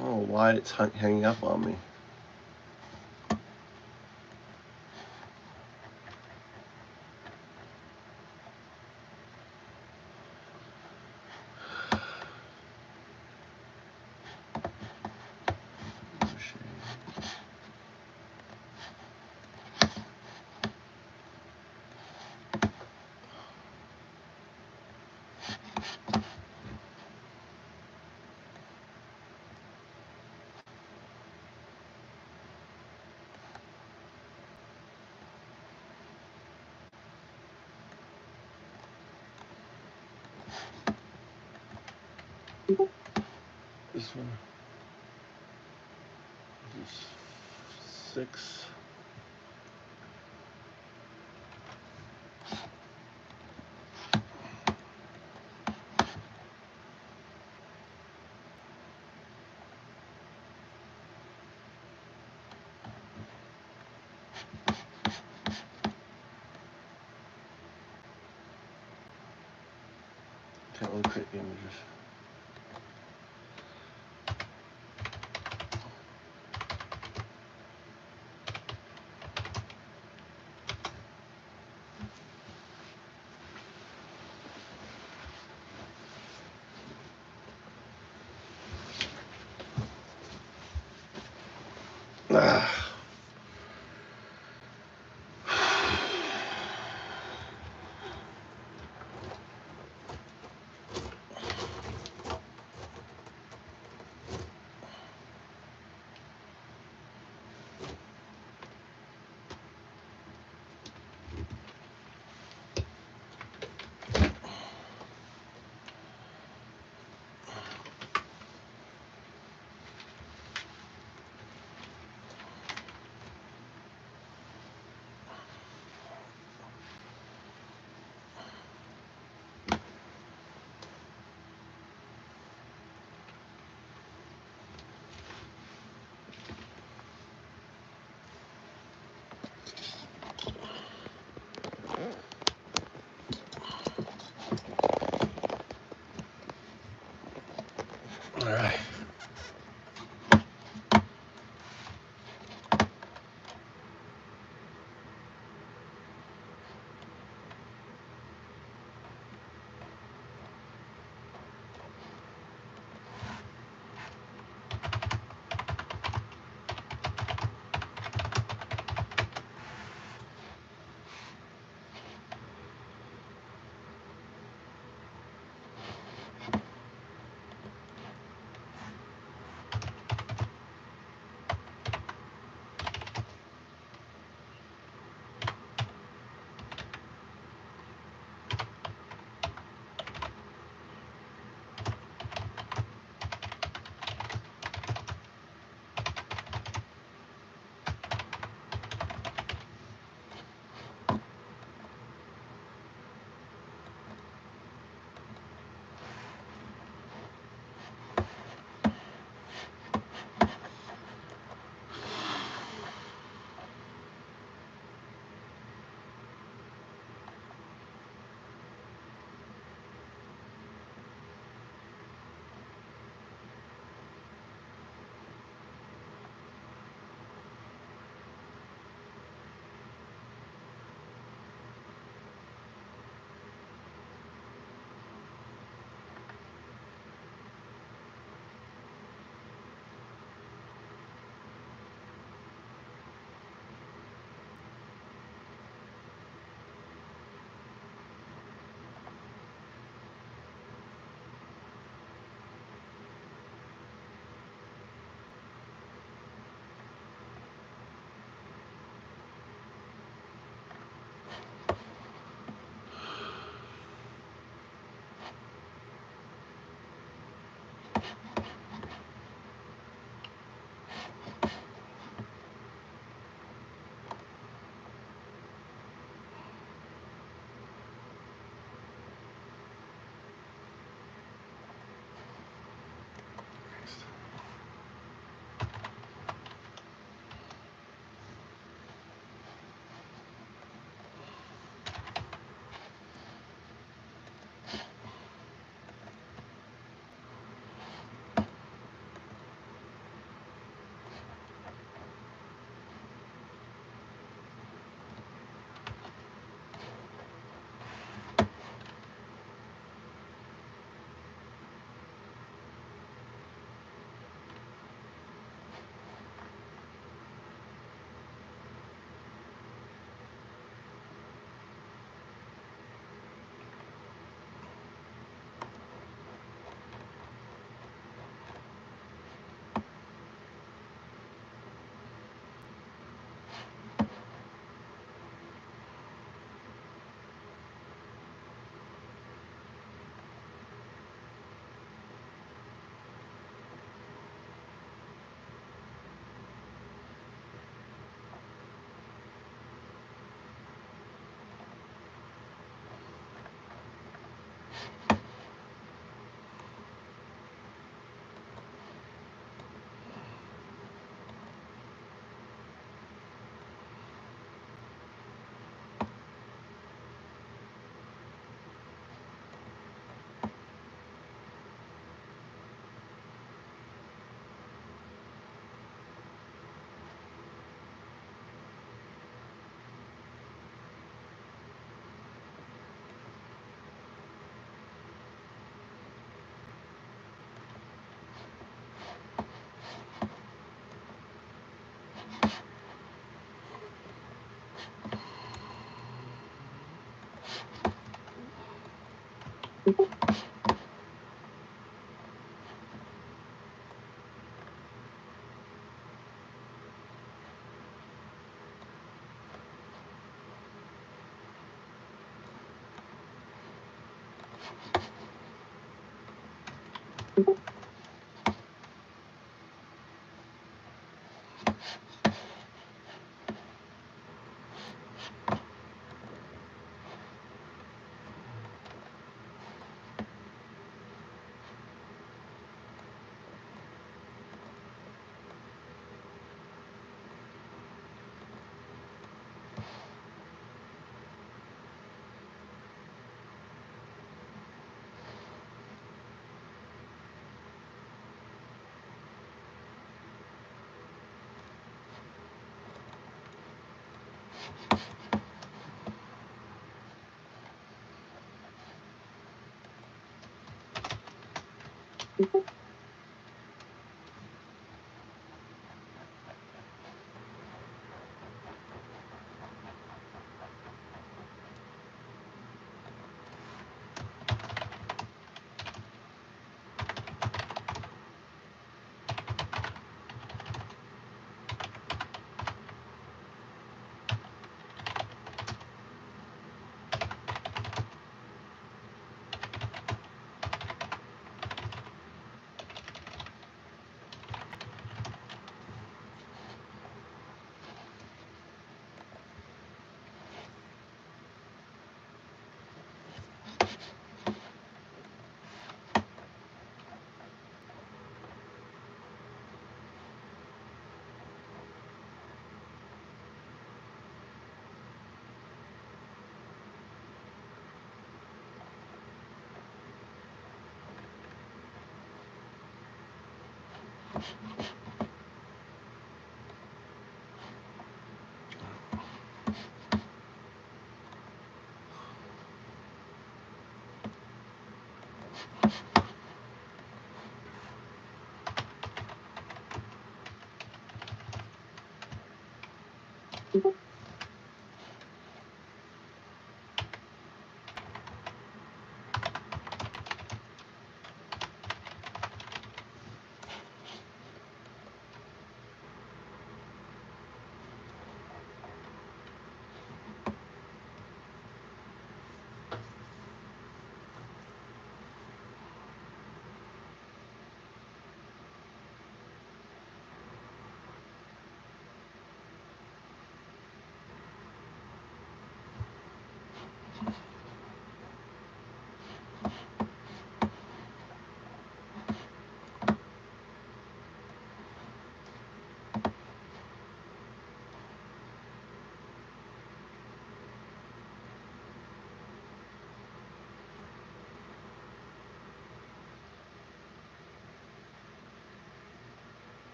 Oh, why it's hanging up on me. This one is 6. Can't really create the images. Ah. All right.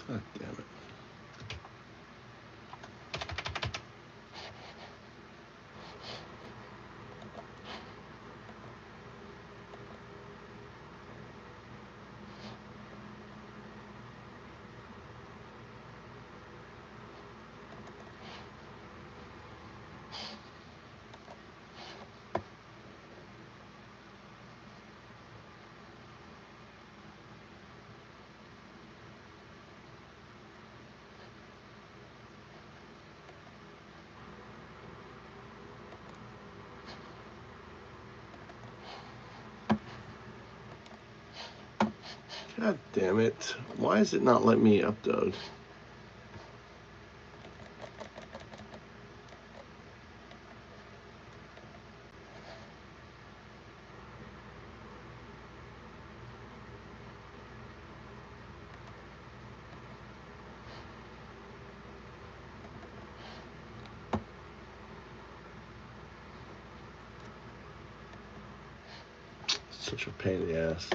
God damn it. God damn it. Why is it not letting me upload? Such a pain in the ass.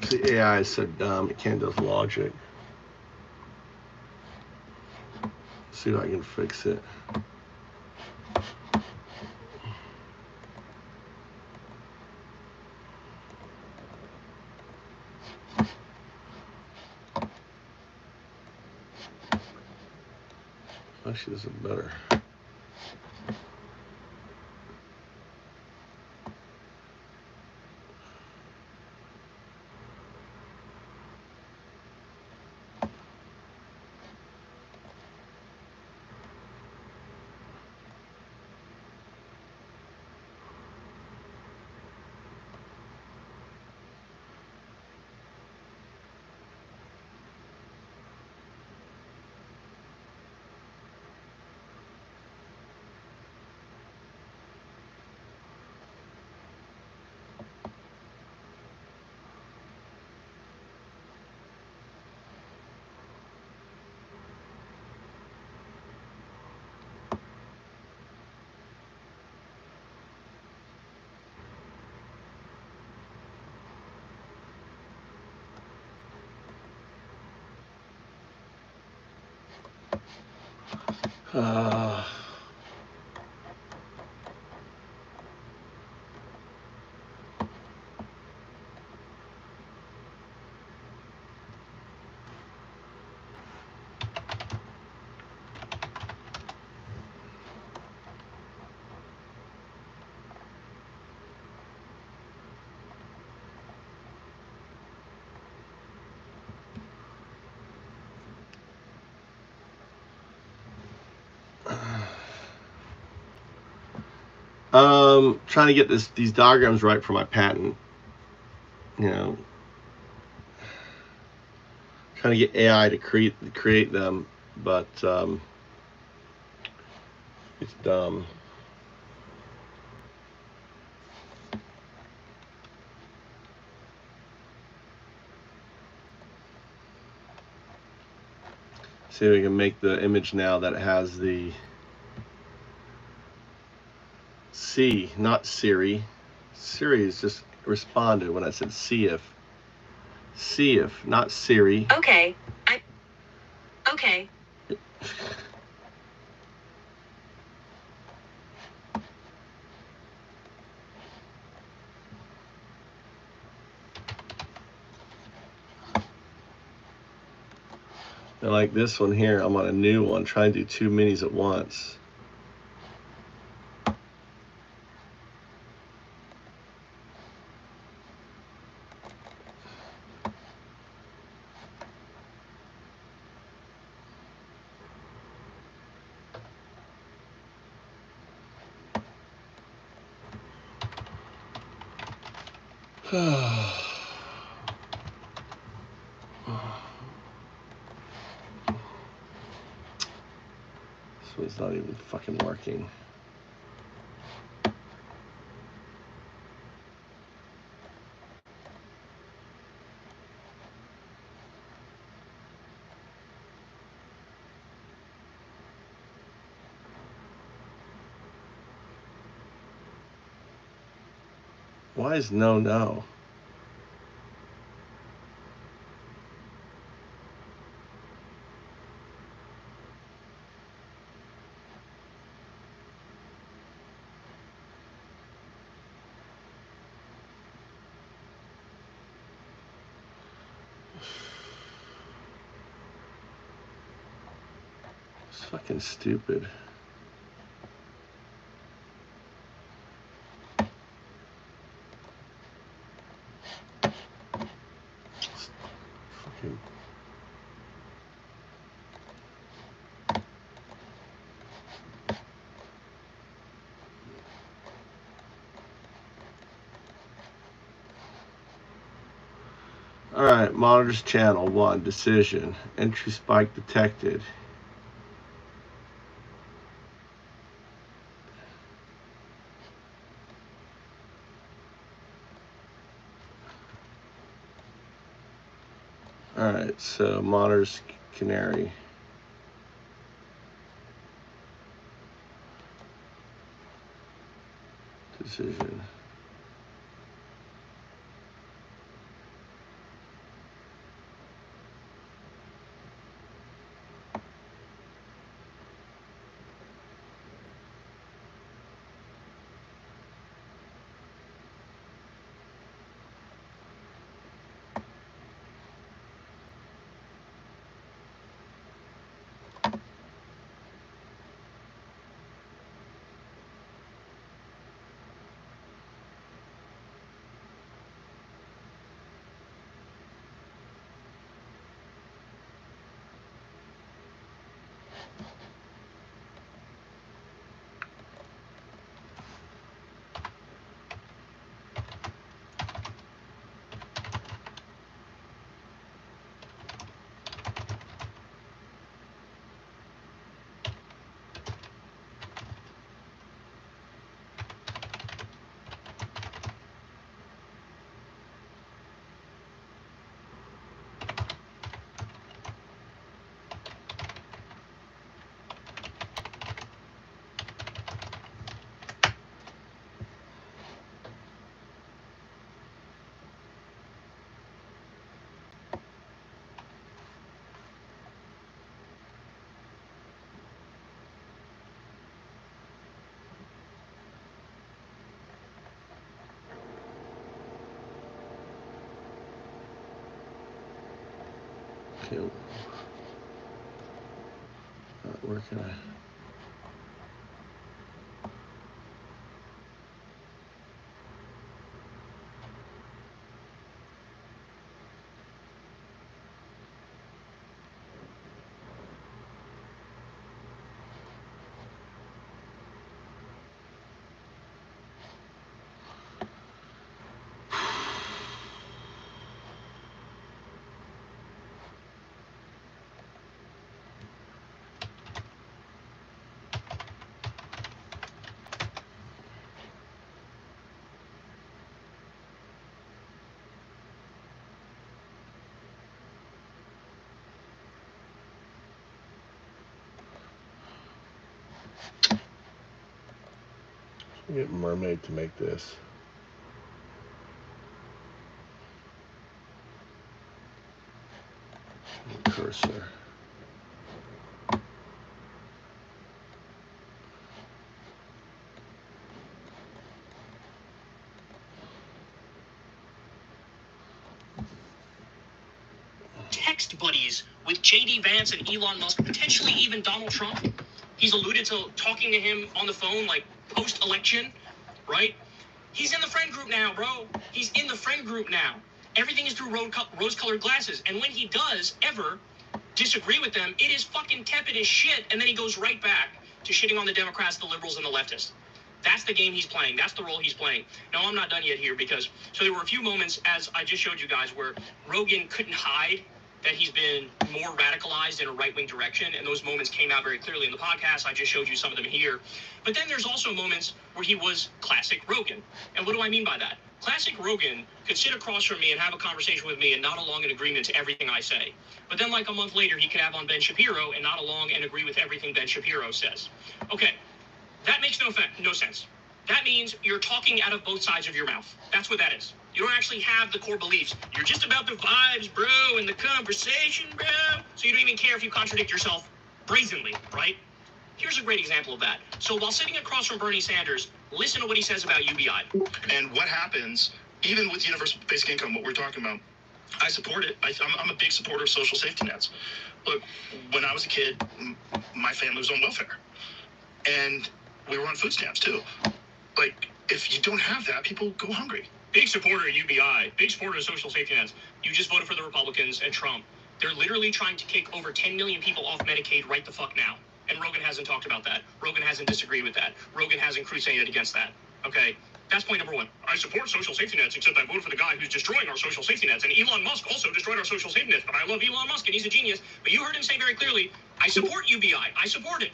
The AI is so dumb, it can't do logic. See if I can fix it. Actually, this is better. Uh, trying to get these diagrams right for my patent. You know, trying to get AI to create them, but it's dumb. See if we can make the image now that has the C, not Siri. Siri is just responded when I said see if. See if, not Siri. Okay. Okay. And like this one here, I'm on a new one, trying to do 2 minis at once. This one's not even fucking working. Why is no? It's fucking stupid. Fucking. All right, monitors channel 1, decision. Entry spike detected. All right, so monitors canary. Decision. Okay. Where can I? Get Mermaid to make this. Cursor. Text buddies with J.D. Vance and Elon Musk, potentially even Donald Trump. He's alluded to talking to him on the phone, like, post-election, right? He's in the friend group now, bro. He's in the friend group now. Everything is through rose-colored glasses. And when he does ever disagree with them, it is fucking tepid as shit, and then he goes right back to shitting on the Democrats, the liberals, and the leftists. That's the game he's playing. That's the role he's playing. No, I'm not done yet here because so there were a few moments, as I just showed you guys, where Rogan couldn't hide that he's been more radicalized in a right-wing direction, and those moments came out very clearly in the podcast. I just showed you some of them here. But then there's also moments where he was classic Rogan. And what do I mean by that? Classic Rogan could sit across from me and have a conversation with me and nod along in agreement to everything I say. But then like a month later, he could have on Ben Shapiro and nod along and agree with everything Ben Shapiro says. Okay, that makes no sense. That means you're talking out of both sides of your mouth. That's what that is. You don't actually have the core beliefs. You're just about the vibes, bro, and the conversation, bro. So you don't even care if you contradict yourself brazenly, right? Here's a great example of that. So while sitting across from Bernie Sanders, listen to what he says about UBI. And what happens, even with universal basic income, what we're talking about, I support it. I'm a big supporter of social safety nets. Look, when I was a kid, my family was on welfare. And we were on food stamps, too. Like, if you don't have that, people go hungry. Big supporter of UBI, big supporter of social safety nets. You just voted for the Republicans and Trump. They're literally trying to kick over 10 million people off Medicaid right the fuck now. And Rogan hasn't talked about that. Rogan hasn't disagreed with that. Rogan hasn't crusaded against that. Okay? That's point number one. I support social safety nets, except I voted for the guy who's destroying our social safety nets. And Elon Musk also destroyed our social safety nets. But I love Elon Musk, and he's a genius. But you heard him say very clearly, I support UBI. I support it.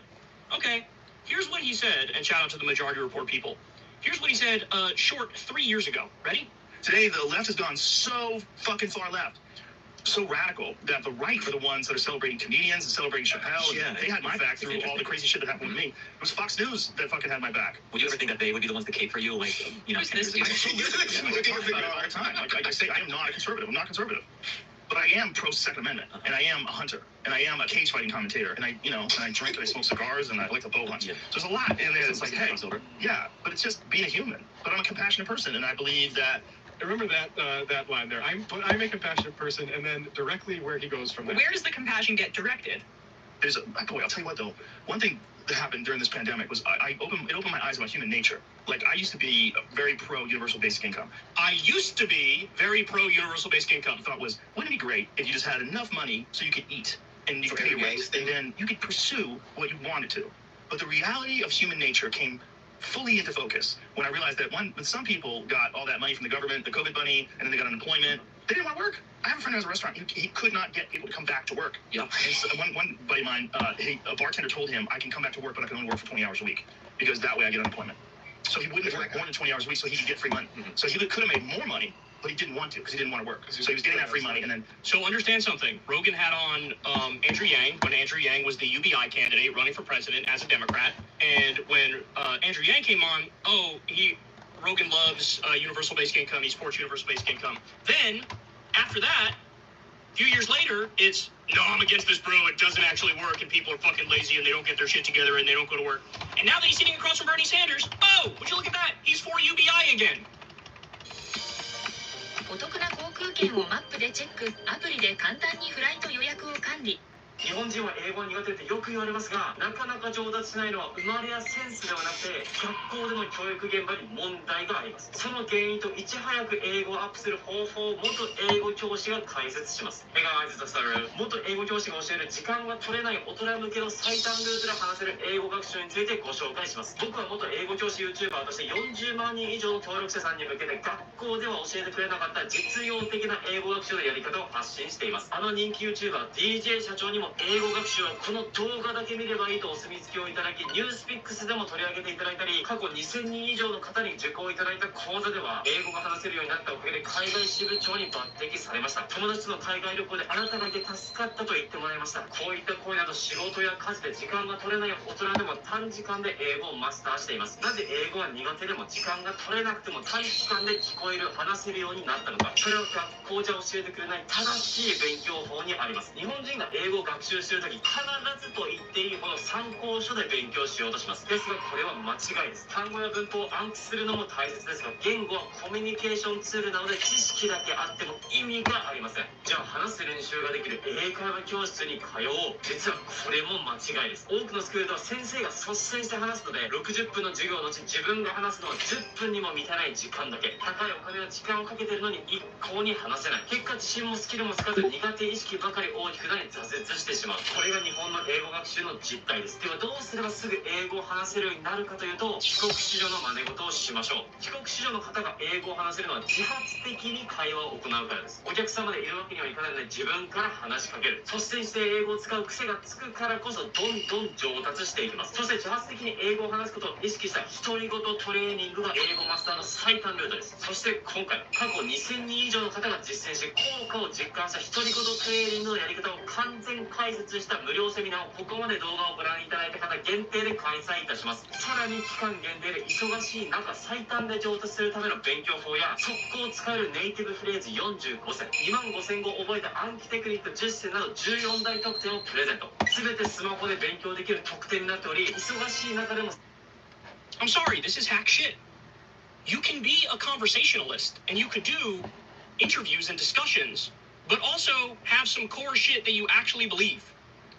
Okay. Here's what he said, and shout out to the Majority Report people. Here's what he said short 3 years ago. Ready? Today, the left has gone so fucking far left, so radical, that the right are the ones that are celebrating comedians and celebrating Chappelle. Yeah, they had my back through all the crazy shit that happened with me. It was Fox News that fucking had my back. Would you ever think that they would be the ones that cape for you, like, you know? I talk about it all the time. Like I say, I am not a conservative. I'm not conservative. But I am pro-Second Amendment, and I am a hunter, and I am a cage fighting commentator, and I drink and I smoke cigars, and I like to bow hunt. Yeah. So there's a lot in there that's like, hey, yeah, but it's just being a human. But I'm a compassionate person, and I believe that. Remember that line there. I'm a compassionate person, and then directly where he goes from there. Where does the compassion get directed? There's boy, I'll tell you what though. One thing that happened during this pandemic was it opened my eyes about human nature. Like I used to be very pro universal basic income. I used to be very pro universal basic income. Thought was, wouldn't it be great if you just had enough money so you could eat and you could pay your rent, and then you could pursue what you wanted to. But the reality of human nature came fully into focus when I realized that when some people got all that money from the government, the COVID money, and then they got unemployment, they didn't want to work. I have a friend who has a restaurant. He could not get people to come back to work. Yeah. And so one buddy of mine, a bartender told him, I can come back to work, but I can only work for 20 hours a week because that way I get unemployment. So he wouldn't work more than 20 hours a week so he could get free money. Mm-hmm. So he could have made more money, but he didn't want to because he didn't want to work. So he was getting that free money, and then So understand something. Rogan had on Andrew Yang when Andrew Yang was the UBI candidate running for president as a Democrat. And when Andrew Yang came on, Rogan loves universal basic income. He supports universal basic income. Then, after that, a few years later, it's, no, I'm against this, bro. It doesn't actually work, and people are fucking lazy, and they don't get their shit together, and they don't go to work. And now that he's sitting across from Bernie Sanders, oh, would you look at that? He's for UBI again. お得な航空券をマップでチェック、アプリで簡単にフライト予約を管理。日本人は英語苦手ってよく言われますが、なかなか上達しないのは生まれやセンスではなくて、学校での教育現場に問題があります。その原因といち早く英語をアップする方法を元英語教師が解説します。Hey guys, it's Saru. 元英語教師が教える時間が取れない大人向けの最短ルートで話せる英語学習についてご紹介します。僕は元英語教師 YouTuber として40万人以上の登録者さんに向けて学校では教えてくれなかった実用的な英語学習のやり方を発信しています。あの人気 YouTuber DJ 社長にも英語学習はこの動画だけ見ればいいとお墨付きをいただき、ニュースピックスでも取り上げていただいたり、過去2000人以上の方に受講いただいた講座では英語が話せるようになったおかげで海外支部長に抜擢されました。友達との海外旅行であなたがいて助かったと言ってもらいました。こういった声など仕事や家事で時間が取れない大人でも短時間で英語をマスターしています。なぜ英語は苦手でも時間が取れなくても短期間で聞こえる話せるようになったのか。それは学校じゃ教えてくれない正しい勉強法にあります。日本人が英語を学習するとき、必ずと言っていいほど参考書で勉強しようとします。ですがこれは間違いです。単語や文法を暗記するのも大切ですが、言語はコミュニケーションツールなので知識だけあっても意味がありません。じゃあ話す練習ができる英会話教室に通おう。実はこれも間違いです。多くのスクールでは先生が率先して話すので、60分の授業のうち自分が話すのは10分にも満たない時間だけ。高いお金や時間をかけてるのに一向に話せない。結果自信もスキルもつかず苦手意識ばかり大きくなり挫折ししてしまう。これが日本の英語学習の実態です。ではどうすればすぐ英語を話せるようになるかというと、帰国子女の真似事をしましょう。帰国子女の方が英語を話せるのは自発的に会話を行うからです。お客様でいるわけにはいかないので自分から話しかける。率先して英語を使う癖がつくからこそどんどん上達していきます。そして自発的に英語を話すことを意識した独り言トレーニングが英語マスターの最短ルートです。そして今回過去2000人以上の方が実践して効果を実感した独り言トレーニングのやり方を完全解説した無料セミナーをここまで動画をご覧いただいた方限定で開催いたします。さらに期間限定で忙しい中最短で上達するための勉強法や速攻使えるネイティブフレーズ45選、25000語覚えた暗記テクニック10選など14大特典をプレゼント。全てスマホで勉強できる特典になっており、忙しい中でも I'm sorry, this is hack shit. You can be a conversationalist and you could do interviews and discussions, but also have some core shit that you actually believe.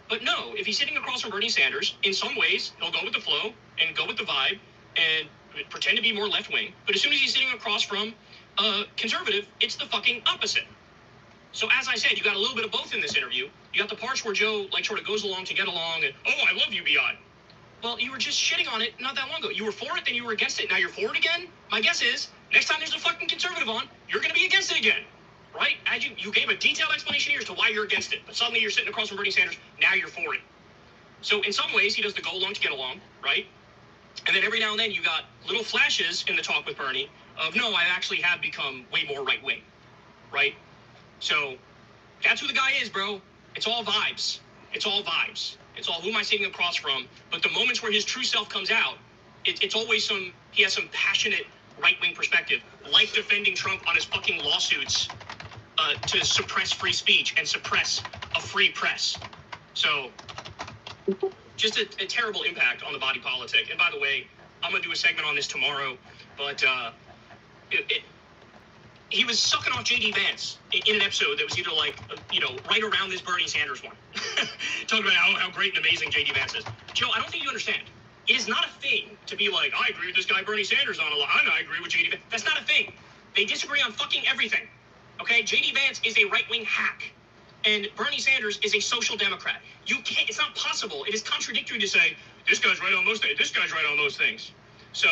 But no, if he's sitting across from Bernie Sanders, in some ways, he'll go with the flow and go with the vibe and pretend to be more left-wing. But as soon as he's sitting across from a conservative, it's the fucking opposite. So as I said, you got a little bit of both in this interview. You got the parts where Joe sort of goes along to get along and, oh, I love you, BI. Well, you were just shitting on it not that long ago. You were for it, then you were against it. Now you're for it again? My guess is, next time there's a fucking conservative on, you're going to be against it again. Right? As you gave a detailed explanation here as to why you're against it. But suddenly you're sitting across from Bernie Sanders, now you're for it. So in some ways, he does the go along to get along, right? And then every now and then you got little flashes in the talk with Bernie of, no, I actually have become way more right-wing, right? So that's who the guy is, bro. It's all vibes. It's all vibes. It's all who am I sitting across from. But the moments where his true self comes out, it's always he has some passionate right-wing perspective, like defending Trump on his fucking lawsuits to suppress free speech and suppress a free press. So just a terrible impact on the body politic. And by the way, I'm going to do a segment on this tomorrow, but he was sucking off J.D. Vance in an episode that was either right around this Bernie Sanders one. Talking about how great and amazing J.D. Vance is. Joe, I don't think you understand. It is not a thing to be like, I agree with this guy Bernie Sanders on a lot, and I agree with J.D. Vance. That's not a thing. They disagree on fucking everything. Okay? J.D. Vance is a right-wing hack, and Bernie Sanders is a social democrat. You can't, it's not possible. It is contradictory to say, this guy's right on most things, this guy's right on those things. So,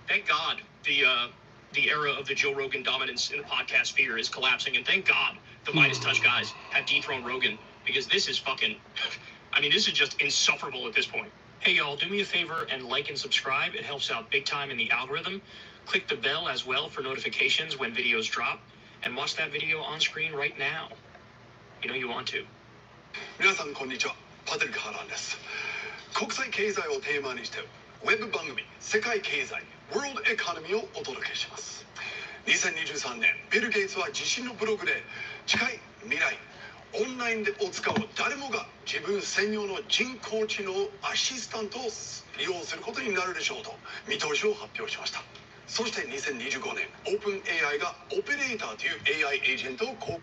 thank God the era of the Joe Rogan dominance in the podcast sphere is collapsing, and thank God the Midas Touch guys have dethroned Rogan, because this is fucking, this is just insufferable at this point. Hey y'all, do me a favor and like and subscribe. It helps out big time in the algorithm. Click the bell as well for notifications when videos drop, and watch that video on screen right now. You know you want to. 皆さんこんにちは。パトリック・ハランです。国際経済をテーマにしてウェブ番組世界経済 World Economy をお届けします。2023年ビル・ゲイツは自身のブログで近い未来オンラインでを使う誰もが自分専用の人工知能アシスタントを利用することになるでしょうと見通しを発表しました。そして2025年オープン AI がオペレーターという AI エージェントを公開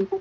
Okay,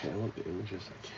I want the images I can.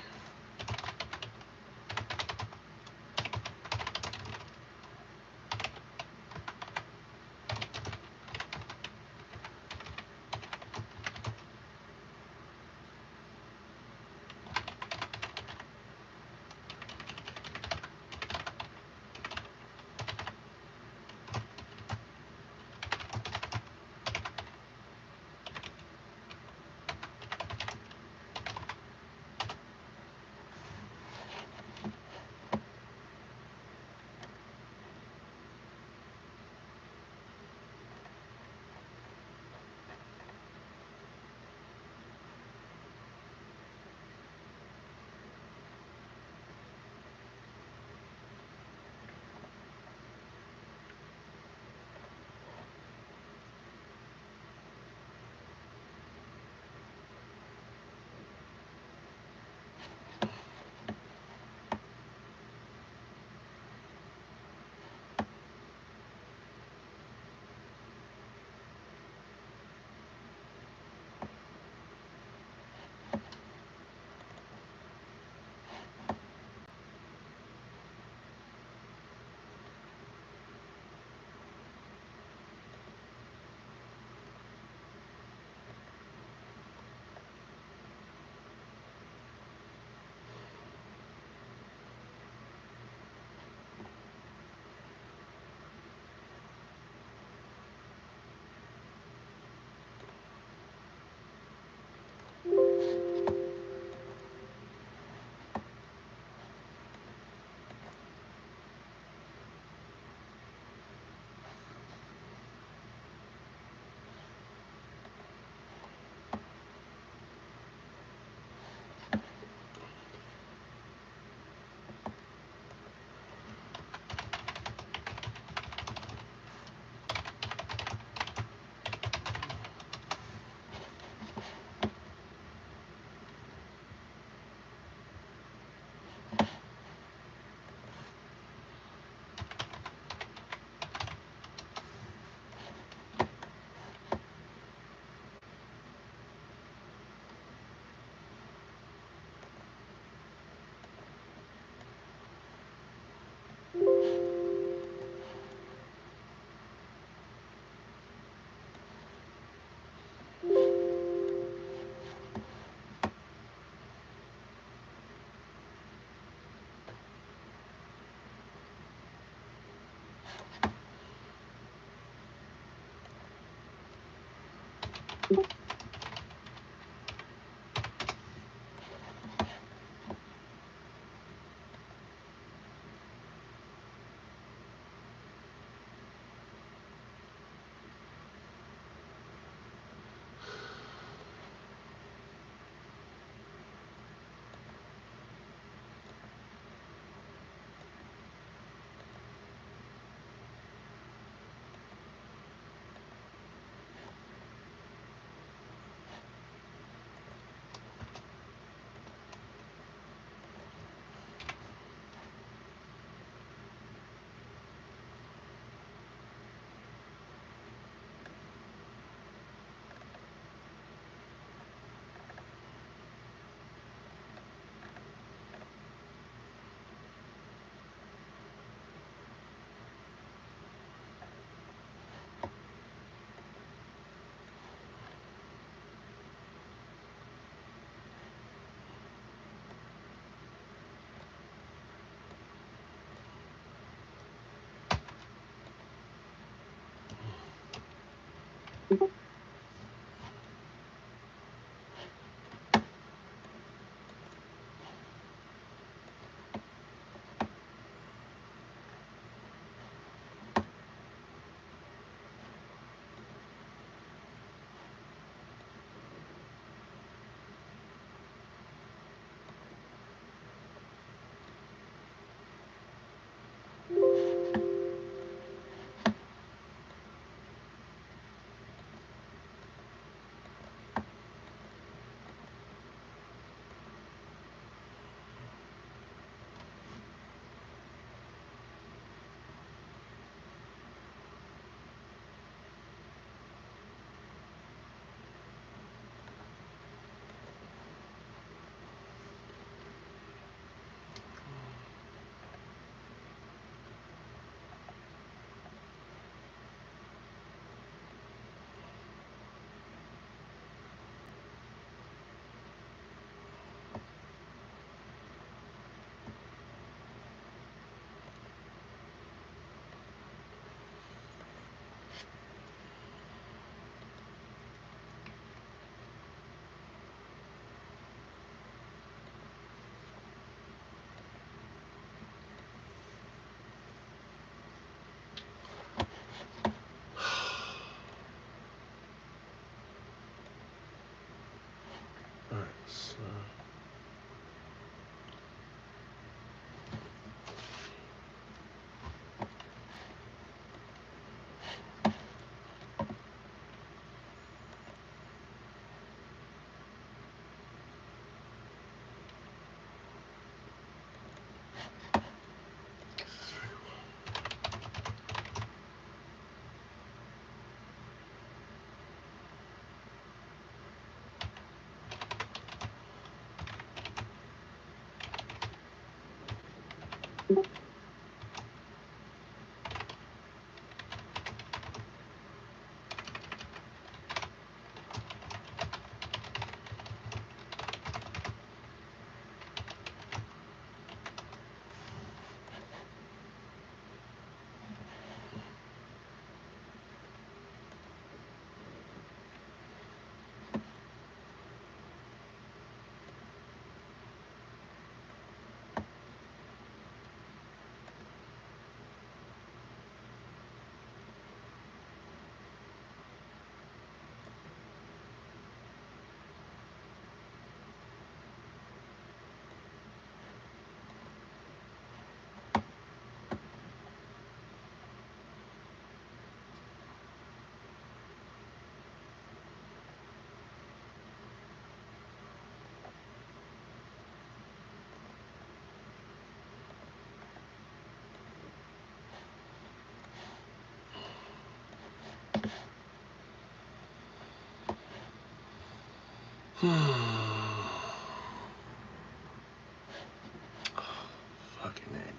Fucking A, man.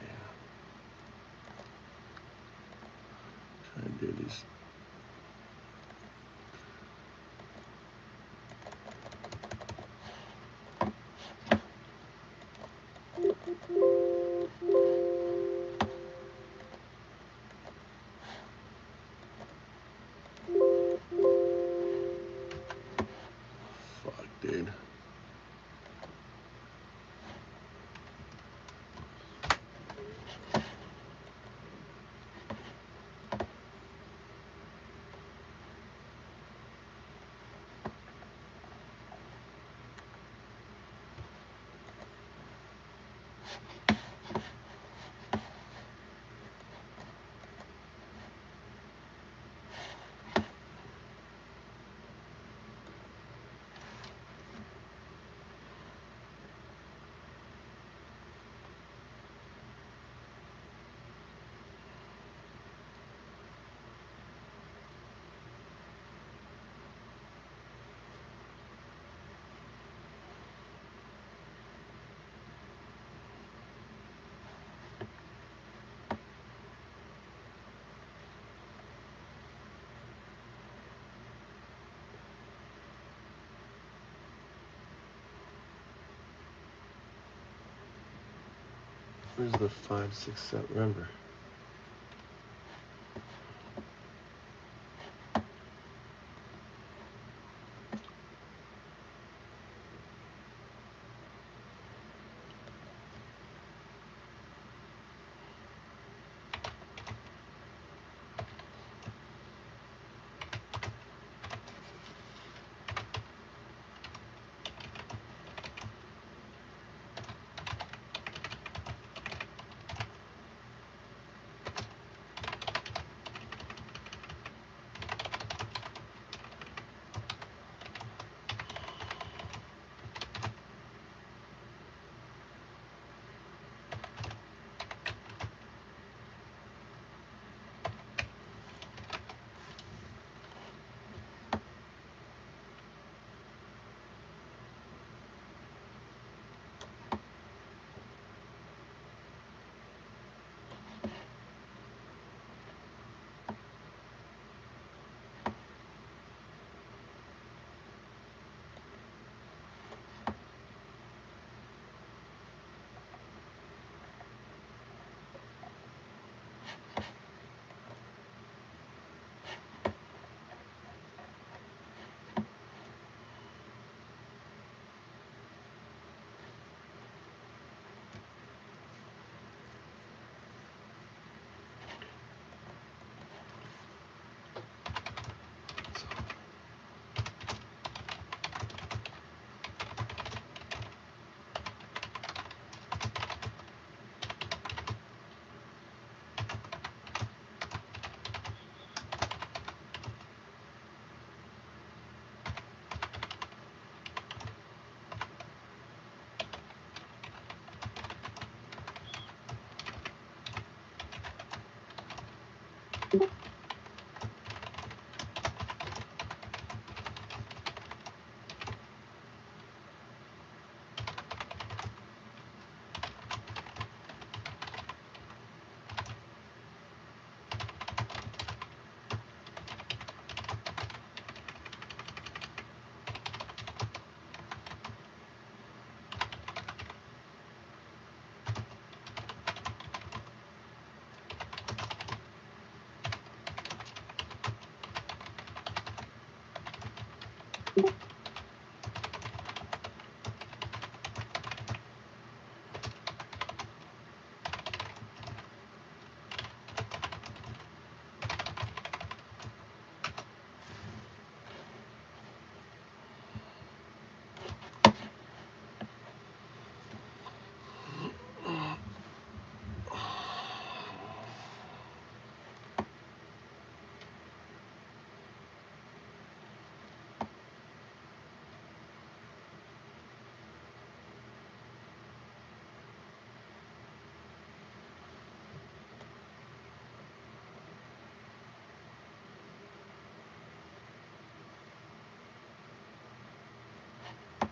Trying to do these. Where's the 5, 6, 7? Remember.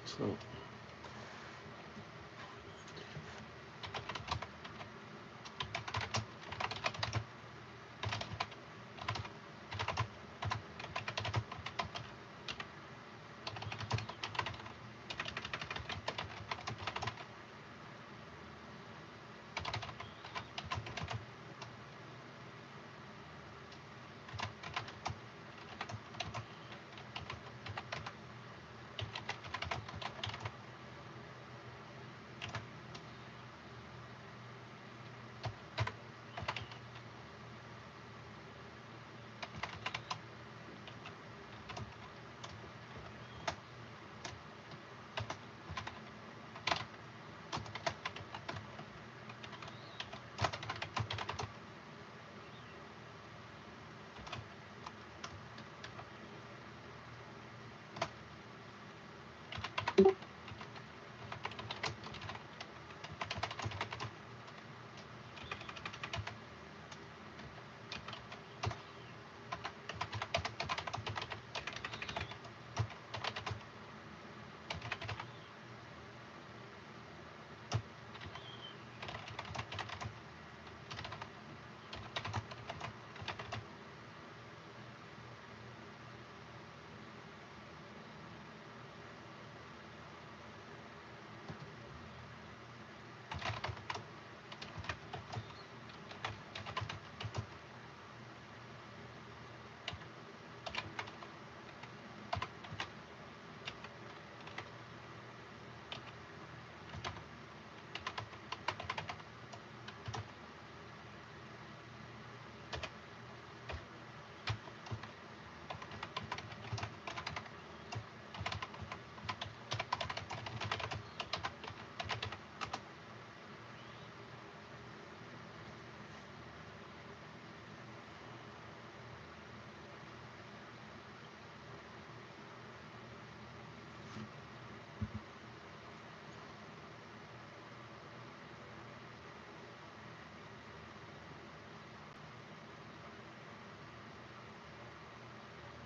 So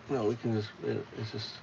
No, we can just. It's just.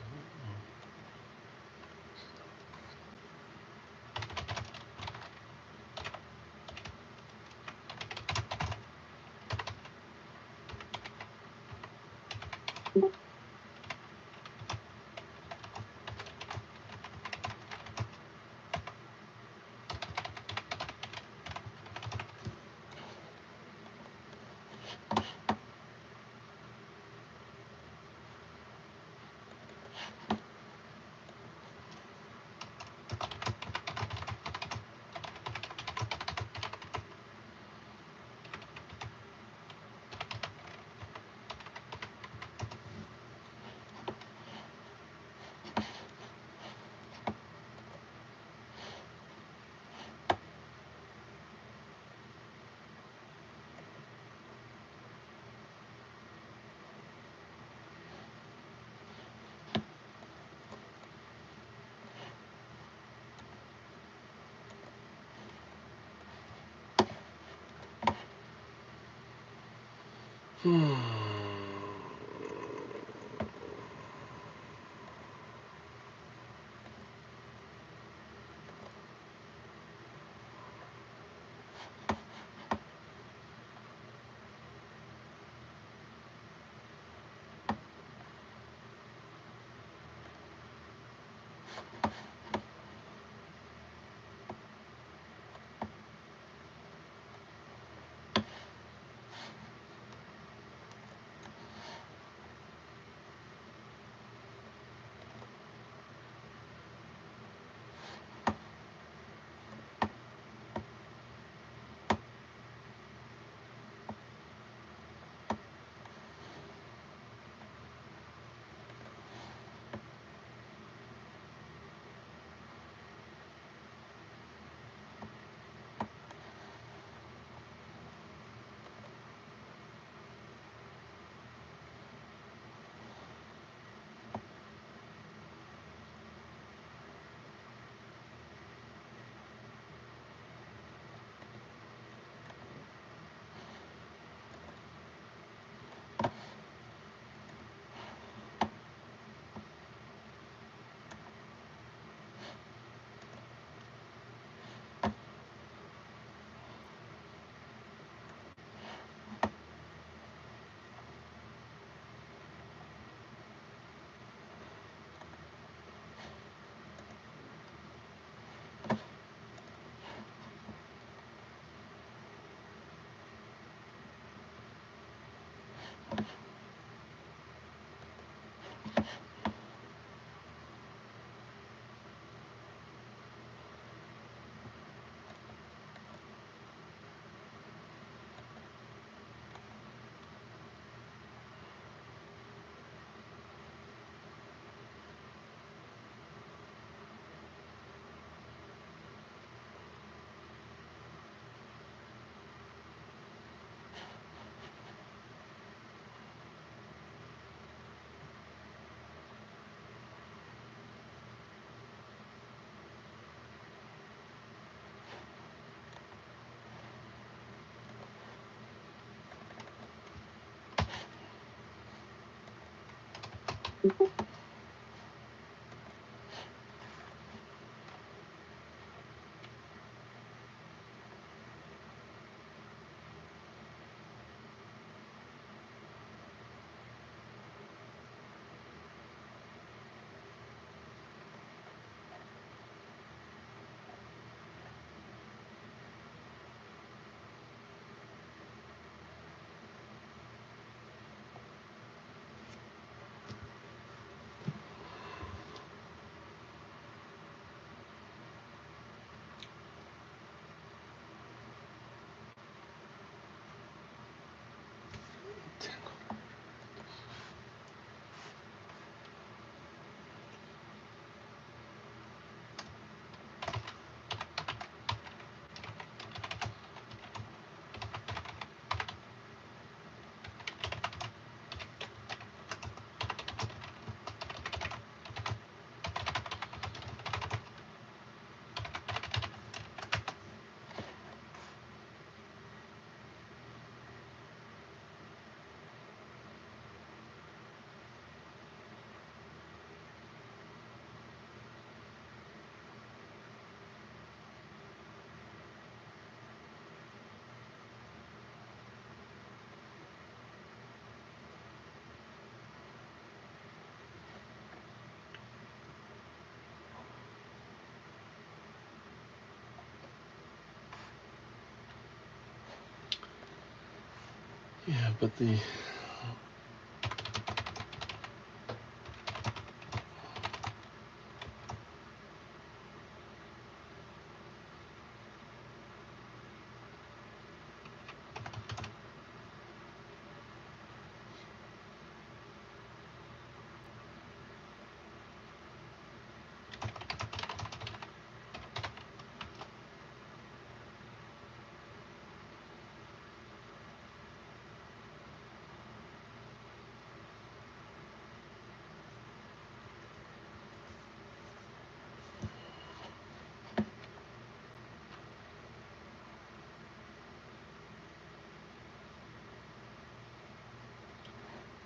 Yeah, but the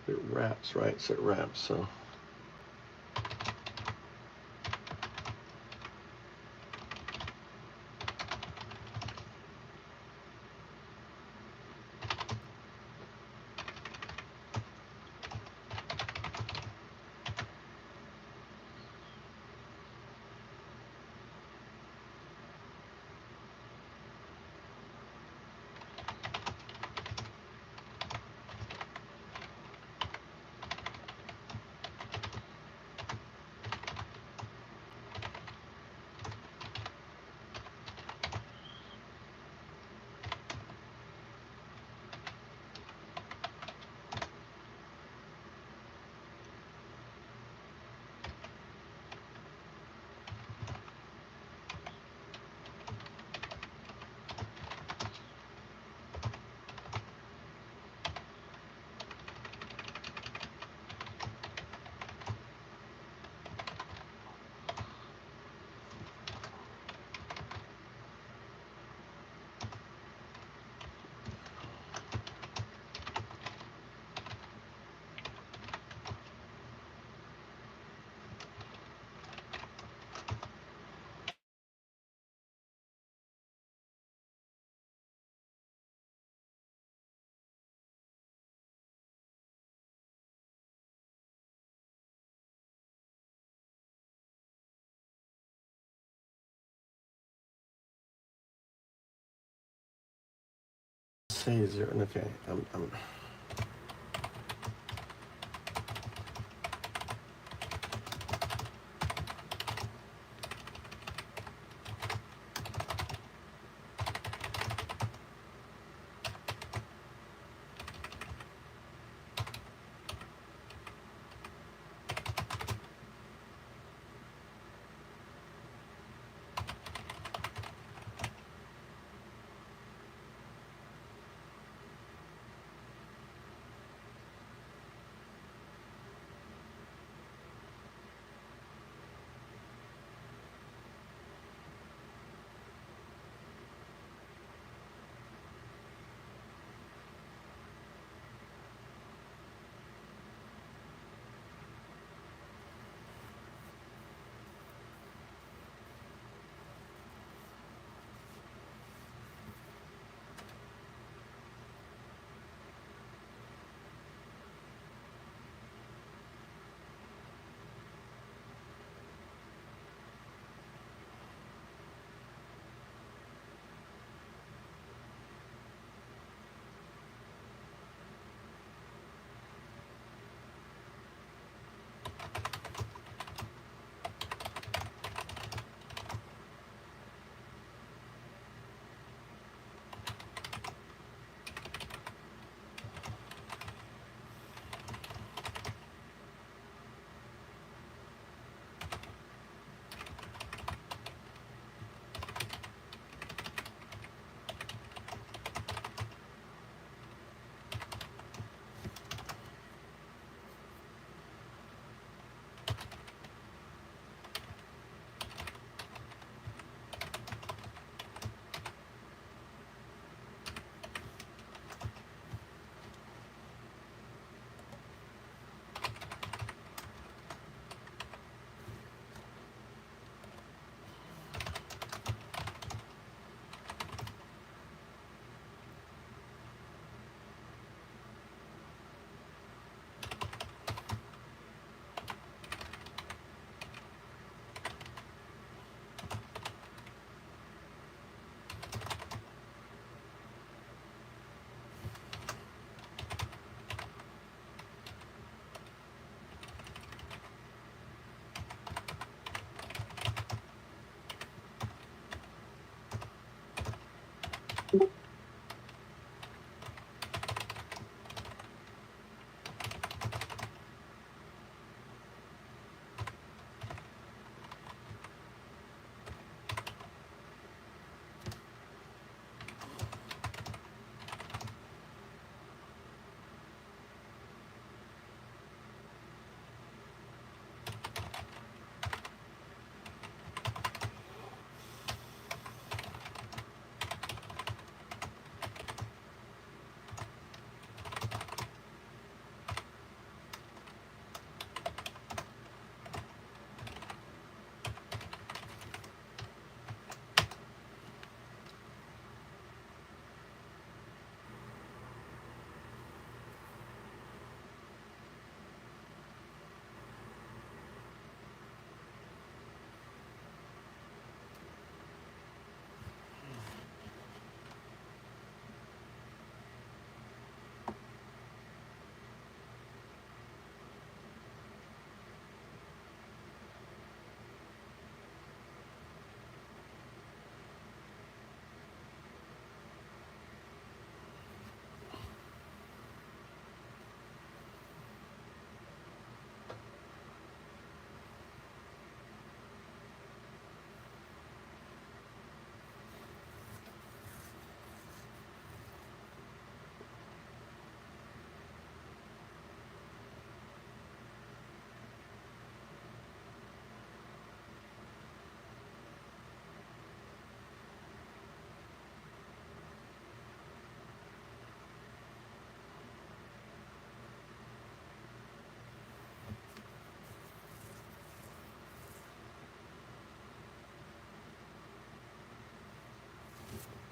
it wraps, right? So it wraps, so. Say zero, okay, I'm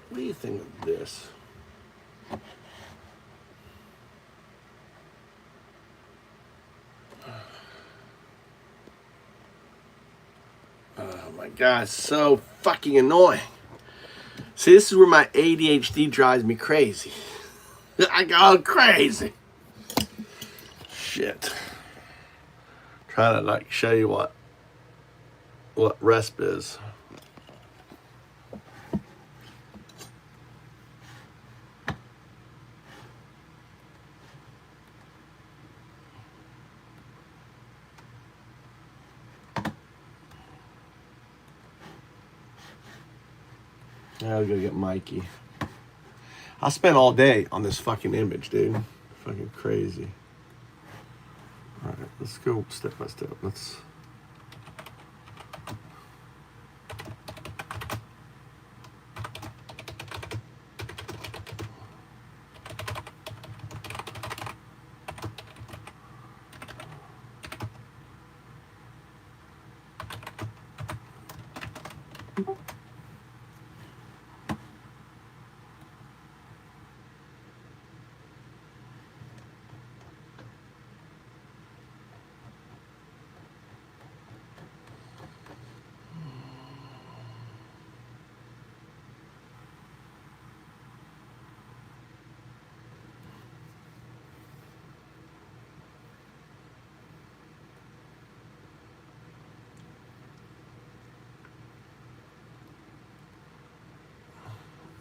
What do you think of this? Oh my God, it's so fucking annoying. See, this is where my ADHD drives me crazy. I go crazy. Shit. Trying to like show you what RESP is. I'll go get Mikey. I'll spend all day on this fucking image, dude. Fucking crazy. All right, let's go step by step. Let's.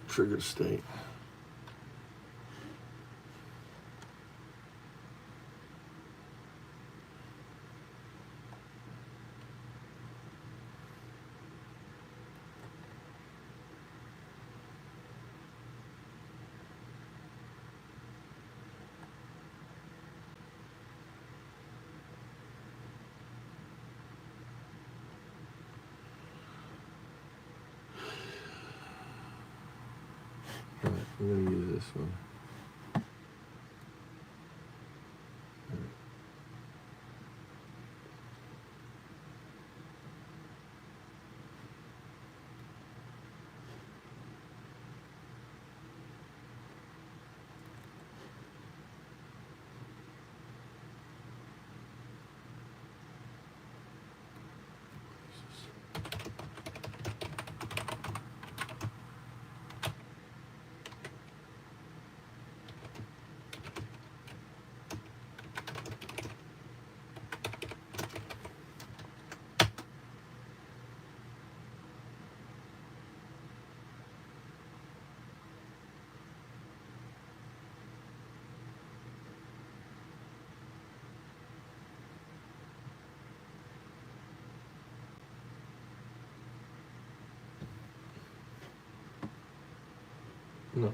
Trigger state. All right, I'm gonna use this one. No.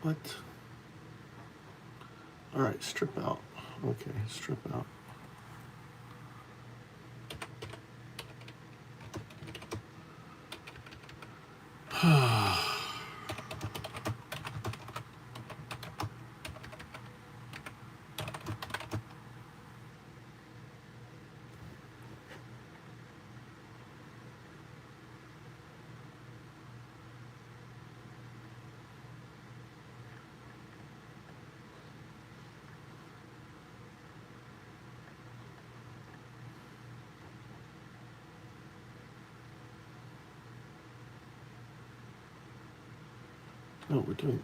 What? All right, strip out. Okay, strip out. No, we're doing.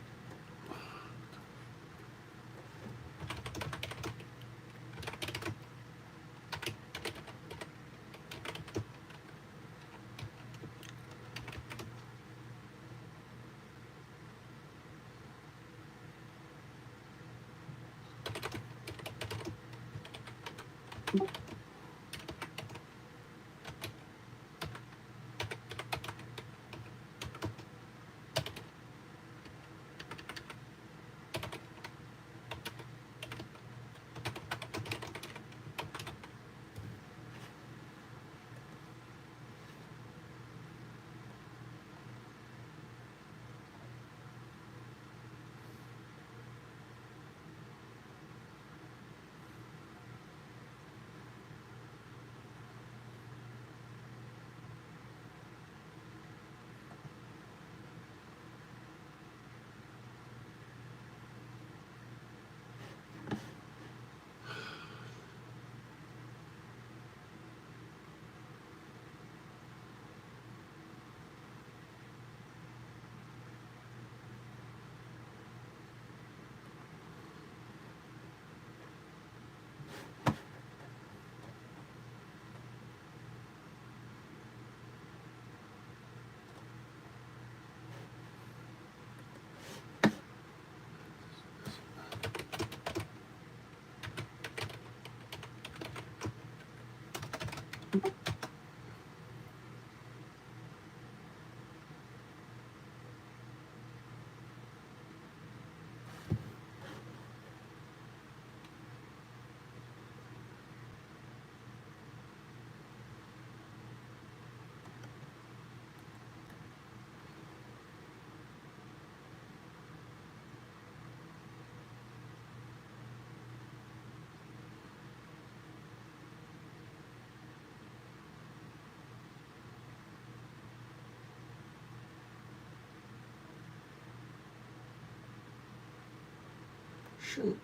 Shoot.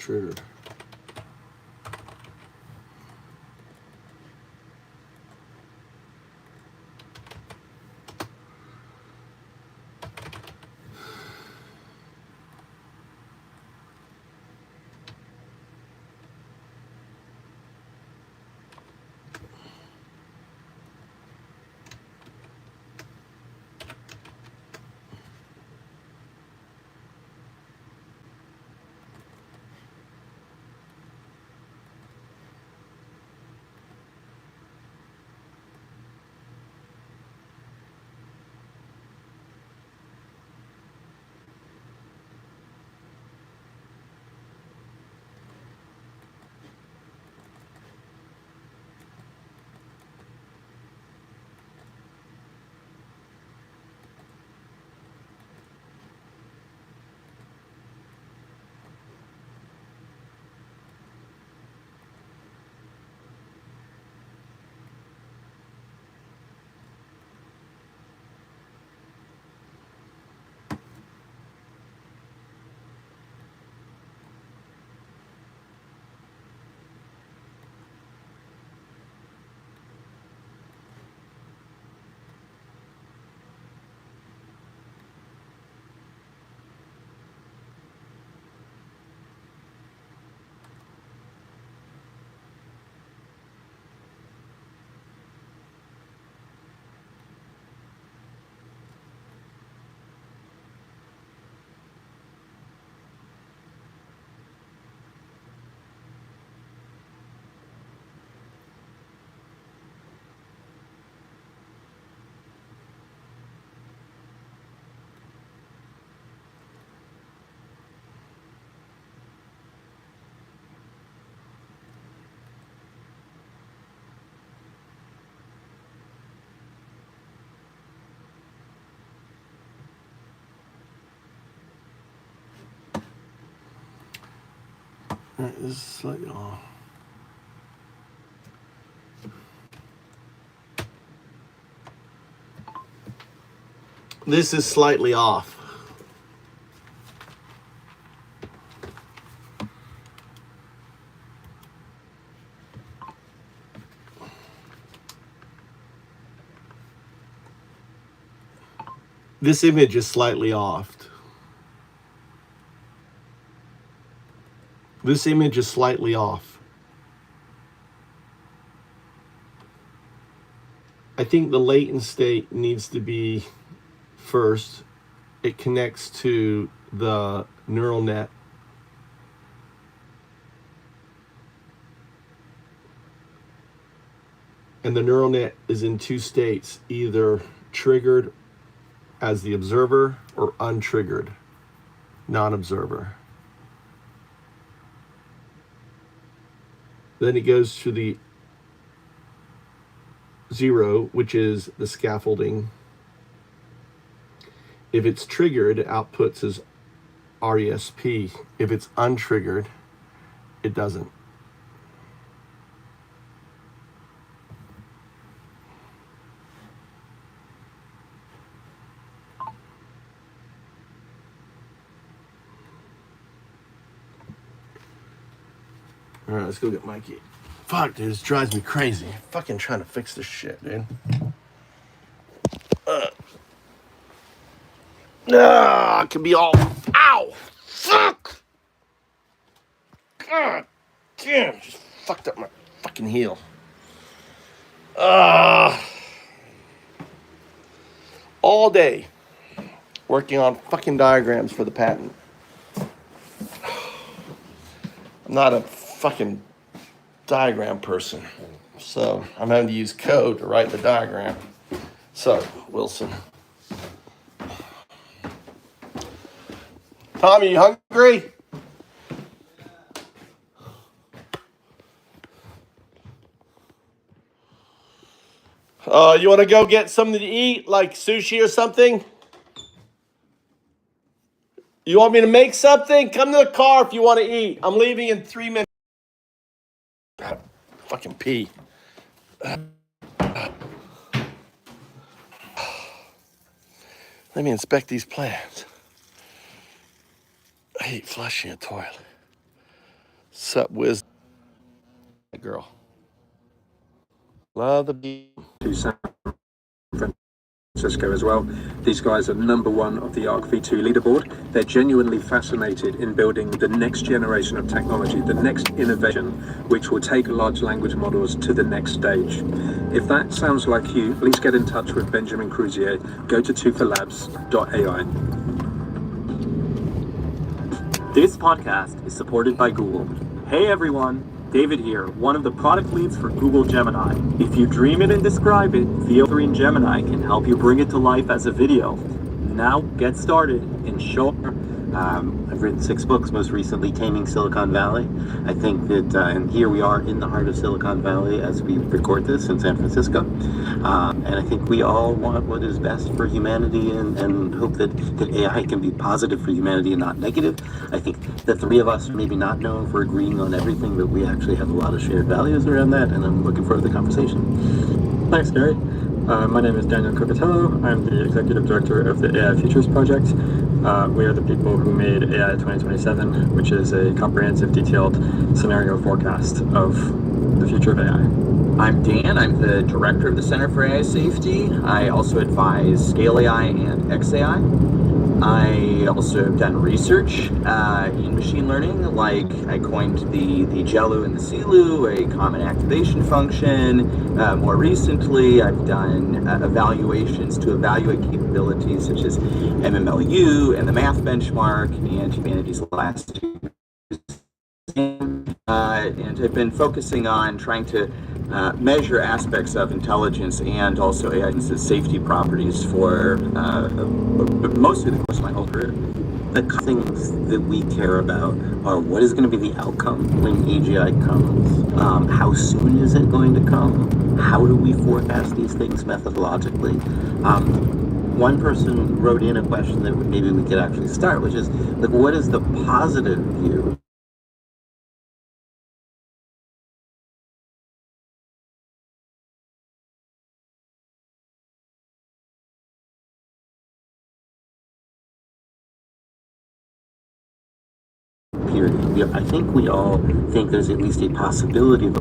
Triggered. Alright, this is slightly off. This is slightly off. This image is slightly off. This image is slightly off. I think the latent state needs to be first. It connects to the neural net. And the neural net is in two states, either triggered as the observer or untriggered, non-observer. Then it goes to the 0, which is the scaffolding. If it's triggered, it outputs as RESP. If it's untriggered, it doesn't. All right, let's go get Mikey. Fuck, dude, this drives me crazy. Fucking trying to fix this shit, dude. It could be all. Ow! Fuck! God damn, just fucked up my fucking heel. All day working on fucking diagrams for the patent. I'm not a fucking diagram person, so I'm having to use code to write the diagram. So, Wilson. Tommy, you hungry? You want to go get something to eat, like sushi or something? You want me to make something? Come to the car if you want to eat. I'm leaving in 3 minutes. Fucking pee. Let me inspect these plans. I hate flushing a toilet. Sup, whiz, girl. Love the beat. To San Francisco as well. These guys are #1 of the ARC V2 leaderboard. They're genuinely fascinated in building the next generation of technology, the next innovation, which will take large language models to the next stage. If that sounds like you, please get in touch with Benjamin Cruzier. Go to tuforlabs.ai. This podcast is supported by Google. Hey everyone, David here, one of the product leads for Google Gemini. If you dream it and describe it, VO3 and Gemini can help you bring it to life as a video. Now get started and show. I've written 6 books, most recently Taming Silicon Valley. I think that, and here we are in the heart of Silicon Valley as we record this in San Francisco. And I think we all want what is best for humanity and hope that AI can be positive for humanity and not negative. I think the 3 of us are maybe not known for agreeing on everything, but we actually have a lot of shared values around that, and I'm looking forward to the conversation. Thanks, Gary. My name is Daniel Cocatello. I'm the Executive Director of the AI Futures Project. We are the people who made AI 2027, which is a comprehensive, detailed scenario forecast of the future of AI. I'm Dan. I'm the Director of the Center for AI Safety. I also advise Scale AI and XAI. I also have done research in machine learning, like I coined the JELU and the CELU, a common activation function. More recently, I've done evaluations to evaluate capabilities such as MMLU and the math benchmark and humanities last year. And I've been focusing on trying to measure aspects of intelligence and also AI's safety properties for mostly the course of my whole career. The things that we care about are what is going to be the outcome when AGI comes, how soon is it going to come, how do we forecast these things methodologically. One person wrote in a question that maybe we could actually start, which is, like, what is the positive view period. I think we all think there's at least a possibility of a